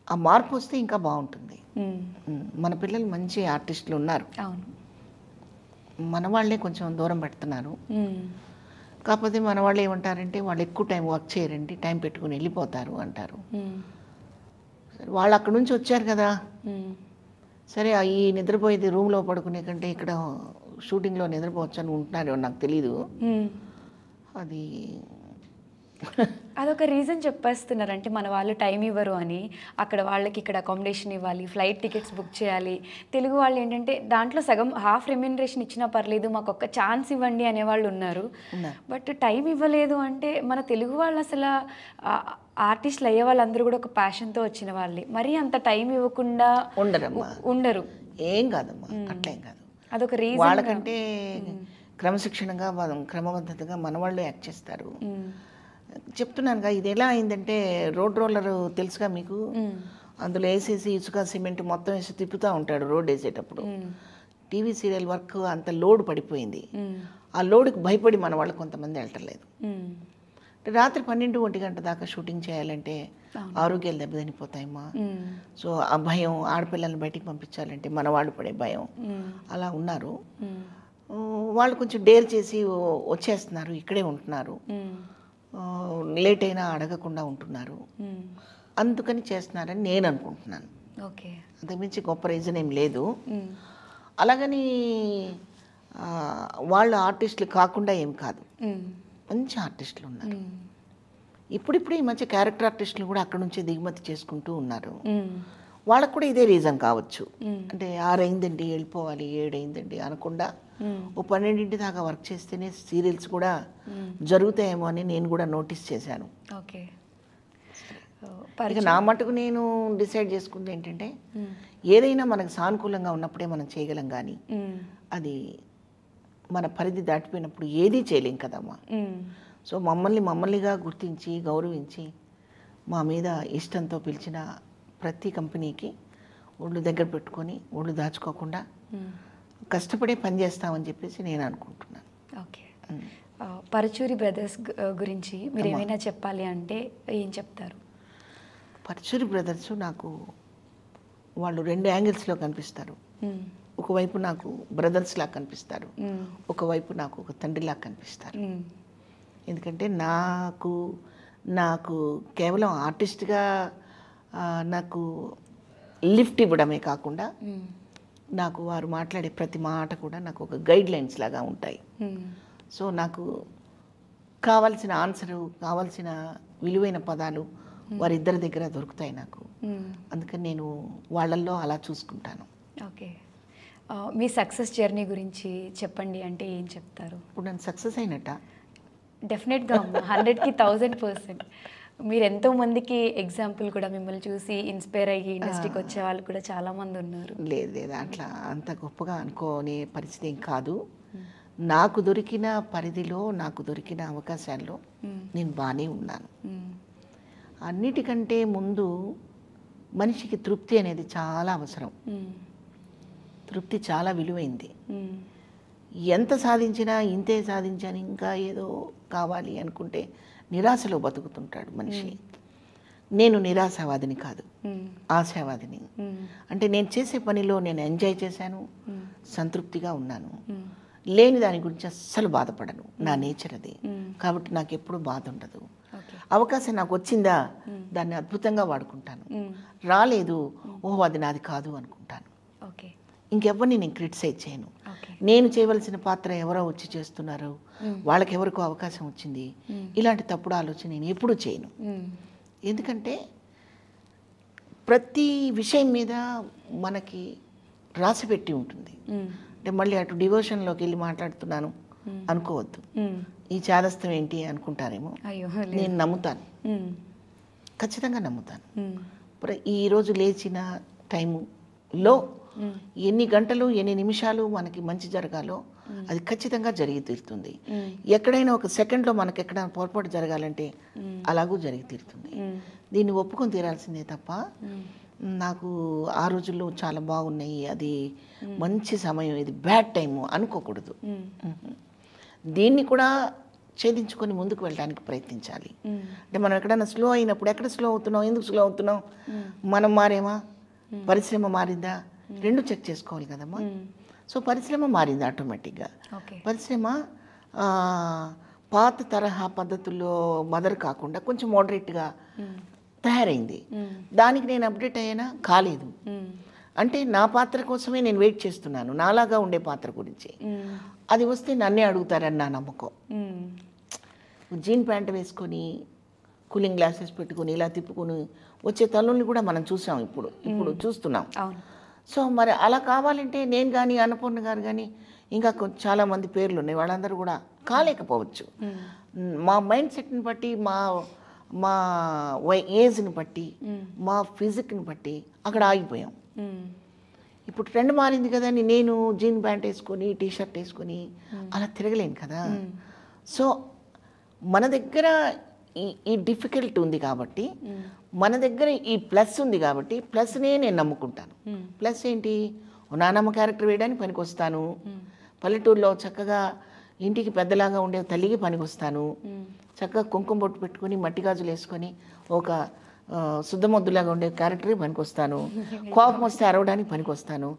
ఆ మార్పు వస్తే ఇంకా బాగుంటుంది. మన పిల్లలు మంచి ఆర్టిస్టులు ఉన్నారు, మన వాళ్ళే కొంచెం దూరం పెడుతున్నారు. కాకపోతే మన వాళ్ళు ఏమంటారంటే వాళ్ళు ఎక్కువ టైం వర్క్ చేయరండి, టైం పెట్టుకుని వెళ్ళిపోతారు అంటారు. సరే, వాళ్ళు అక్కడ నుంచి వచ్చారు కదా, సరే ఈ నిద్రపోయేది రూమ్లో పడుకునే కంటే ఇక్కడ షూటింగ్లో నిద్రపోవచ్చు అని ఉంటున్నారో నాకు తెలీదు. అది అదొక రీజన్ చెప్పేస్తున్నారు, అంటే మన వాళ్ళు టైం ఇవ్వరు అని. అక్కడ వాళ్ళకి ఇక్కడ అకామిడేషన్ ఇవ్వాలి, ఫ్లైట్ టికెట్స్ బుక్ చేయాలి. తెలుగు వాళ్ళు ఏంటంటే దాంట్లో సగం హాఫ్ రెమ్యూనరేషన్ ఇచ్చినా పర్లేదు, మాకు ఒక్క ఛాన్స్ ఇవ్వండి అనేవాళ్ళు ఉన్నారు. బట్ టైం ఇవ్వలేదు అంటే మన తెలుగు వాళ్ళు అసలు ఆర్టిస్టులు అయ్యే వాళ్ళందరూ కూడా ఒక ప్యాషన్తో వచ్చిన వాళ్ళే, మరీ అంత టైం ఇవ్వకుండా ఉండరు. ఏం కాదమ్మా, అట్లేం కాదు. అదొక రీజన్. వాళ్ళకంటే క్రమశిక్షణగా, క్రమబద్ధతగా మన వాళ్ళు యాక్ట్ చేస్తారు. చెప్తున్నానుగా, ఇది ఎలా అయిందంటే రోడ్ రోలర్ తెలుసుగా మీకు, అందులో వేసేసి ఇసుక సిమెంట్ మొత్తం వేసి తిప్పుతూ ఉంటాడు రోడ్ వేసేటప్పుడు. టీవీ సీరియల్ వర్క్ అంత లోడ్ పడిపోయింది. ఆ లోడ్కి భయపడి మన వాళ్ళు కొంతమంది వెళ్ళటలేదు. రాత్రి 12-1 గంట దాకా షూటింగ్ చేయాలంటే ఆరోగ్యాలు దెబ్బతినిపోతాయమ్మా. సో ఆ భయం, ఆడపిల్లల్ని బయటికి పంపించాలంటే మన వాళ్ళు పడే భయం, అలా ఉన్నారు. వాళ్ళు కొంచెం డేర్ చేసి వచ్చేస్తున్నారు, ఇక్కడే ఉంటున్నారు, లేట్ అయినా అడగకుండా ఉంటున్నారు, అందుకని చేస్తున్నారని నేను అనుకుంటున్నాను. అంతకుమించి గొప్ప రీజన్ ఏం లేదు. అలాగని వాళ్ళు ఆర్టిస్టులు కాకుండా ఏం కాదు, మంచి ఆర్టిస్టులు ఉన్నారు. ఇప్పుడిప్పుడు ఈ మధ్య క్యారెక్టర్ ఆర్టిస్టులు కూడా అక్కడ నుంచే దిగుమతి చేసుకుంటూ ఉన్నారు. వాళ్ళకు కూడా ఇదే రీజన్ కావచ్చు, అంటే 6 అయిందండి వెళ్ళిపోవాలి, 7 అయిందండి అనకుండా ఓ 12 దాకా వర్క్ చేస్తేనే సీరియల్స్ కూడా జరుగుతాయేమో అని నేను కూడా నోటీస్ చేశాను. ఇక నా మటుకు నేను డిసైడ్ చేసుకుంది ఏంటంటే, ఏదైనా మనకు సానుకూలంగా ఉన్నప్పుడే మనం చేయగలం, కానీ అది మన పరిధి దాటిపోయినప్పుడు ఏదీ చేయలేం కదమ్మా. సో మమ్మల్నిగా గుర్తించి గౌరవించి మా మీద ఇష్టంతో పిలిచిన ప్రతి కంపెనీకి ఒళ్ళు దగ్గర పెట్టుకొని ఒళ్ళు దాచుకోకుండా కష్టపడే పని చేస్తామని చెప్పేసి నేను అనుకుంటున్నాను. ఓకే, పరుచూరి బ్రదర్స్ గురించి మీరు ఏమైనా చెప్పాలి అంటే ఏం చెప్తారు? పరుచూరి బ్రదర్స్ నాకు వాళ్ళు 2 యాంగిల్స్లో కనిపిస్తారు. ఒకవైపు నాకు బ్రదర్స్లా కనిపిస్తారు, ఒకవైపు నాకు ఒక తండ్రిలా కనిపిస్తారు. ఎందుకంటే నాకు కేవలం ఆర్టిస్ట్గా నాకు లిఫ్ట్ ఇవ్వడమే కాకుండా నాకు వారు మాట్లాడే ప్రతి మాట కూడా నాకు ఒక గైడ్ లైన్స్ లాగా ఉంటాయి. సో నాకు కావాల్సిన ఆన్సరు, కావాల్సిన విలువైన పదాలు వారిద్దరి దగ్గర దొరుకుతాయి నాకు. అందుకని నేను వాళ్ళల్లో అలా చూసుకుంటాను. ఓకే, మీ సక్సెస్ జర్నీ గురించి చెప్పండి అంటే ఏం చెప్తారు? ఇప్పుడు నేను సక్సెస్ అయినట్ట? డెఫినెట్గా 100కి 1000%. మీరు ఎంతో మందికి ఎగ్జాంపుల్ కూడా మిమ్మల్ని చూసి ఇన్స్పైర్ అయ్యి ఇండస్ట్రీకి వచ్చే వాళ్ళు కూడా చాలా మంది ఉన్నారు. లేదు లేదు, అట్లా అంత గొప్పగా అనుకోనే పరిస్థితి ఏం కాదు. నాకు దొరికిన పరిధిలో, నాకు దొరికిన అవకాశాల్లో నేను బాగానే ఉన్నాను. అన్నిటికంటే ముందు మనిషికి తృప్తి అనేది చాలా అవసరం. తృప్తి చాలా విలువైంది. ఎంత సాధించినా ఇంతే సాధించాను, ఇంకా ఏదో కావాలి అనుకుంటే నిరాశలో బతుకుతుంటాడు మనిషి. నేను నిరాశవాదిని కాదు, ఆశావాదిని. అంటే నేను చేసే పనిలో నేను ఎంజాయ్ చేశాను, సంతృప్తిగా ఉన్నాను. లేని దాని గురించి అస్సలు బాధపడను, నా నేచర్ అది. కాబట్టి నాకు ఎప్పుడు బాధ ఉండదు. అవకాశం నాకు వచ్చిందా, దాన్ని అద్భుతంగా వాడుకుంటాను. రాలేదు, ఓహో అది నాది కాదు అనుకుంటాను. ఇంకెవరిని నేను క్రిటిసైజ్ చేయను. నేను చేయవలసిన పాత్ర ఎవరో వచ్చి చేస్తున్నారు, వాళ్ళకి ఎవరికో అవకాశం వచ్చింది, ఇలాంటి తప్పుడు ఆలోచన నేను ఎప్పుడూ చేయను. ఎందుకంటే ప్రతి విషయం మీద మనకి రాసిపెట్టి ఉంటుంది. అంటే మళ్ళీ అటు డివోషన్లోకి వెళ్ళి మాట్లాడుతున్నాను అనుకోవద్దు. ఈ చాదస్తం ఏంటి అనుకుంటారేమో. నేను నమ్ముతాను, ఖచ్చితంగా నమ్ముతాను. ఈరోజు లేచిన టైములో ఎన్ని గంటలు ఎన్ని నిమిషాలు మనకి మంచి జరగాలో అది ఖచ్చితంగా జరిగి తీరుతుంది. ఎక్కడైనా ఒక సెకండ్లో మనకి ఎక్కడైనా పొరపాటు జరగాలంటే అలాగూ జరిగి తీరుతుంది. దీన్ని ఒప్పుకొని తీరాల్సిందే తప్ప నాకు ఆ రోజుల్లో చాలా బాగున్నాయి, అది మంచి సమయం, ఇది బ్యాడ్ టైము అనుకోకూడదు. దీన్ని కూడా ఛేదించుకొని ముందుకు వెళ్ళడానికి ప్రయత్నించాలి. అంటే మనం ఎక్కడైనా స్లో అయినప్పుడు ఎక్కడ స్లో అవుతున్నాం, ఎందుకు స్లో అవుతున్నాం, మనం మారేమా, పరిశ్రమ మారిందా, రెండు చెక్ చేసుకోవాలి కదమ్మా. సో పరిశ్రమ మారింది ఆటోమేటిక్గా. పరిశ్రమ పాత తరహా పద్ధతుల్లో మదర్ కాకుండా కొంచెం మోడరేట్గా తయారైంది. దానికి నేను అప్డేట్ అయ్యానా, కాలేదు. అంటే నా పాత్ర కోసమే నేను వెయిట్ చేస్తున్నాను, నాలాగా ఉండే పాత్ర గురించి. అది వస్తే నన్నే అడుగుతారని నా నమ్మకం. జీన్ ప్యాంట్ వేసుకొని కూలింగ్ గ్లాసెస్ పెట్టుకొని ఇలా తిప్పుకొని వచ్చే తల్లుల్ని కూడా మనం చూసాం, ఇప్పుడు చూస్తున్నాం. సో మరి అలా కావాలంటే నేను కానీ అన్నపూర్ణ గారు కానీ ఇంకా చాలామంది పేర్లు ఉన్నాయి, వాళ్ళందరూ కూడా కాలేకపోవచ్చు. మా మైండ్ సెట్ని బట్టి, మా ఏజ్ని బట్టి, మా ఫిజిక్ని బట్టి అక్కడ ఆగిపోయాం. ఇప్పుడు ట్రెండ్ మారింది కదా అని నేను జీన్ ప్యాంట్ వేసుకొని టీషర్ట్ వేసుకొని అలా తిరగలేను కదా. సో మన దగ్గర ఈ డిఫికల్ట్ ఉంది కాబట్టి, మన దగ్గర ఈ ప్లస్ ఉంది కాబట్టి ప్లస్నే నేను నమ్ముకుంటాను. ప్లస్ ఏంటి, నానమ్మ క్యారెక్టర్ వేయడానికి పనికొస్తాను, పల్లెటూరులో చక్కగా ఇంటికి పెద్దలాగా ఉండే తల్లికి పనికొస్తాను, చక్కగా కుంకుమ బొట్టు పెట్టుకొని మట్టి గాజులు వేసుకొని ఒక శుద్ధమొద్దులాగా ఉండే క్యారెక్టర్కి పనికొస్తాను, కోపం వస్తే అరవడానికి పనికొస్తాను.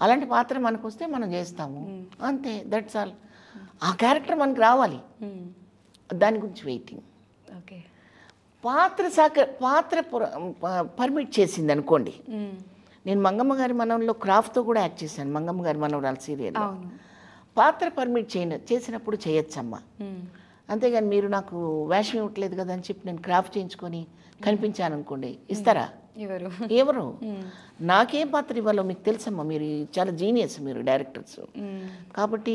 అలాంటి పాత్ర మనకు వస్తే మనం చేస్తాము, అంతే, దట్స్ ఆల్. ఆ క్యారెక్టర్ మనకు రావాలి, దాని గురించి వెయిటింగ్. పాత్ర పర్మిట్ చేసింది అనుకోండి. నేను మంగమ్మ గారి మనవల్లో క్రాఫ్ట్తో కూడా యాక్ట్ చేశాను, మంగమ్మ గారి మనవరాలు సీరియల్లో. పాత్ర పర్మిట్ చేసినప్పుడు చేయొచ్చమ్మా. అంతేగాని మీరు నాకు వేషం ఇవ్వట్లేదు కదా అని చెప్పి నేను క్రాఫ్ట్ చేయించుకొని కనిపించాను అనుకోండి, ఇస్తారా? ఎవరు? నాకేం పాత్ర ఇవ్వాలో మీకు తెలుసమ్మా, మీరు చాలా జీనియస్, మీరు డైరెక్టర్స్ కాబట్టి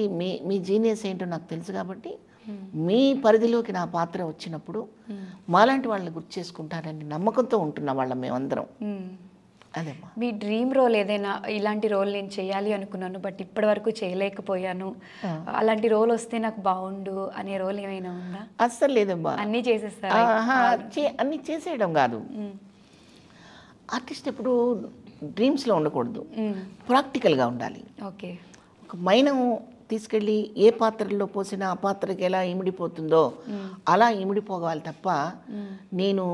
మీ జీనియస్ ఏంటో నాకు తెలుసు. కాబట్టి మీ పరిధిలోకి నా పాత్ర వచ్చినప్పుడు మాలాంటి వాళ్ళని గుర్తు చేసుకుంటారని నమ్మకంతో ఉంటున్న వాళ్ళం మేమందరం. అదేమ్మా. మీ డ్రీమ్ రోల్ ఏదైనా, ఇలాంటి రోల్ నేను చేయాలి అనుకున్నాను బట్ ఇప్పటి వరకు చేయలేకపోయాను, అలాంటి రోల్ వస్తే నాకు బాగుండు అనే రోల్ ఏమైనా ఉందా? అస్సలు లేదమ్మా. అన్నీ చేసేస్తారా? అన్నీ చేసేయడం కాదు. ఆర్టిస్ట్ ఎప్పుడు డ్రీమ్స్లో ఉండకూడదు, ప్రాక్టికల్గా ఉండాలి. ఓకే. ఒక మైనం తీసుకెళ్ళి ఏ పాత్రలో పోసినా ఆ పాత్రకి ఎలా ఇమిడిపోతుందో అలా ఇమిడిపోవాలి తప్ప, నేను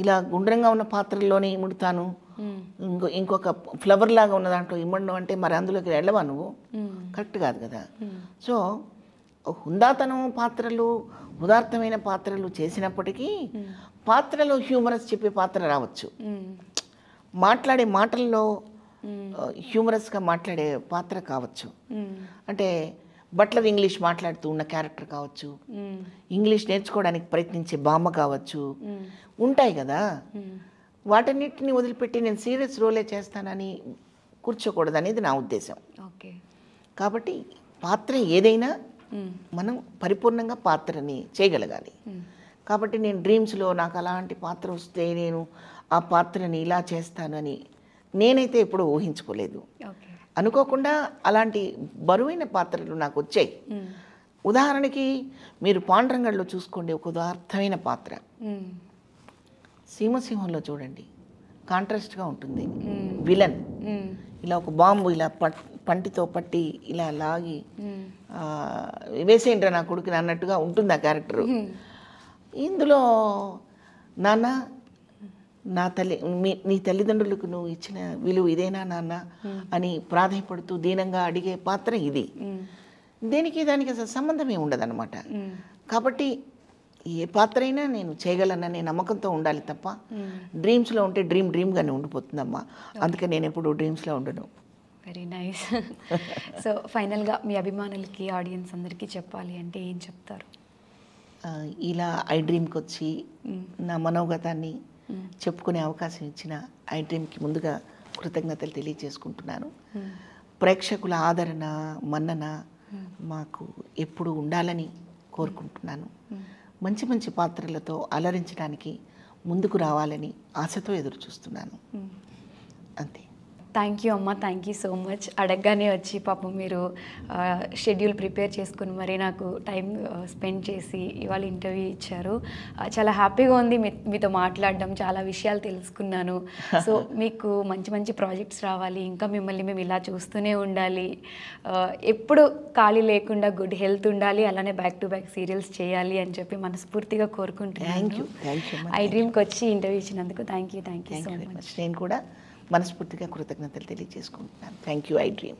ఇలా గుండ్రంగా ఉన్న పాత్రల్లోనే ఇముడుతాను, ఇంకొక ఫ్లవర్ లాగా ఉన్న దాంట్లో ఇమ్మడం అంటే మరి అందులోకి వెళ్ళవా నువ్వు? కరెక్ట్ కాదు కదా. సో హుందాతనం పాత్రలు, ఉదాత్తమైన పాత్రలు చేసినప్పటికీ పాత్రలో హ్యూమరస్ చెప్పే పాత్ర రావచ్చు, మాట్లాడే మాటల్లో హ్యూమరస్గా మాట్లాడే పాత్ర కావచ్చు. అంటే బట్లర్ ఇంగ్లీష్ మాట్లాడుతూ ఉన్న క్యారెక్టర్ కావచ్చు, ఇంగ్లీష్ నేర్చుకోవడానికి ప్రయత్నించే బామ్మ కావచ్చు, ఉంటాయి కదా. వాటన్నిటిని వదిలిపెట్టి నేను సీరియస్ రోలే చేస్తానని కూర్చోకూడదు అనేది నా ఉద్దేశం. కాబట్టి పాత్ర ఏదైనా మనం పరిపూర్ణంగా పాత్రని చేయగలగాలి. కాబట్టి నేను డ్రీమ్స్లో నాకు అలాంటి పాత్ర వస్తే నేను ఆ పాత్రని ఇలా చేస్తానని నేనైతే ఎప్పుడూ ఊహించుకోలేదు. ఓకే. అనుకోకుండా అలాంటి బరువైన పాత్రలు నాకు వచ్చాయి. ఉదాహరణకి మీరు పాండురంగడ్లో చూసుకోండి, ఒక ఉదార్థమైన పాత్ర. సీమసింహంలో చూడండి, కాంట్రాస్ట్గా ఉంటుంది. విలన్ ఇలా ఒక బాంబు ఇలా పంటితో పట్టి ఇలా లాగి వేసేయండి నా కొడుకుని అన్నట్టుగా ఉంటుంది ఆ క్యారెక్టరు. ఇందులో నాన్న నా నీ తల్లిదండ్రులకు నువ్వు ఇచ్చిన విలువ ఇదేనా నాన్న అని ప్రాధాయపడుతూ దీనంగా అడిగే పాత్ర ఇది. దేనికి దానికి అసలు సంబంధమే ఉండదన్నమాట. కాబట్టి ఏ పాత్ర అయినా నేను చేయగలననే నమ్మకంతో ఉండాలి తప్ప డ్రీమ్స్లో ఉంటే డ్రీమ్గానే ఉండిపోతుందమ్మా. అందుకే నేను ఎప్పుడు డ్రీమ్స్లో ఉండను. Very nice. సో ఫైనల్గా మీ అభిమానులకి, ఆడియన్స్ అందరికీ చెప్పాలి అంటే ఏం చెప్తారు? ఇలా ఐ డ్రీమ్కి వచ్చి నా మనోగతాన్ని చెప్పుకునే అవకాశం ఇచ్చిన ఐ డ్రీమ్కి ముందుగా కృతజ్ఞతలు తెలియజేసుకుంటున్నాను. ప్రేక్షకుల ఆదరణ, మన్నన మాకు ఎప్పుడు ఉండాలని కోరుకుంటున్నాను. మంచి మంచి పాత్రలతో అలరించడానికి ముందుకు రావాలని ఆశతో ఎదురు చూస్తున్నాను. అంతే. థ్యాంక్ యూ అమ్మ, థ్యాంక్ యూ సో మచ్. అడగగానే వచ్చి పాపం మీరు షెడ్యూల్ ప్రిపేర్ చేసుకుని మరి నాకు టైం స్పెండ్ చేసి ఇవాళ ఇంటర్వ్యూ ఇచ్చారు. చాలా హ్యాపీగా ఉంది మీతో మాట్లాడడం, చాలా విషయాలు తెలుసుకున్నాను. సో మీకు మంచి మంచి ప్రాజెక్ట్స్ రావాలి, ఇంకా మిమ్మల్ని మేము ఇలా చూస్తూనే ఉండాలి, ఎప్పుడు ఖాళీ లేకుండా గుడ్ హెల్త్ ఉండాలి, అలానే బ్యాక్ టు బ్యాక్ సీరియల్స్ చేయాలి అని చెప్పి మనస్ఫూర్తిగా కోరుకుంటున్నాను. ఐ డ్రీమ్కి వచ్చి ఇంటర్వ్యూ ఇచ్చినందుకు థ్యాంక్ యూ సో మచ్. నేను కూడా మనస్ఫూర్తిగా కృతజ్ఞతలు తెలియజేసుకుంటున్నాను. Thank you I dream.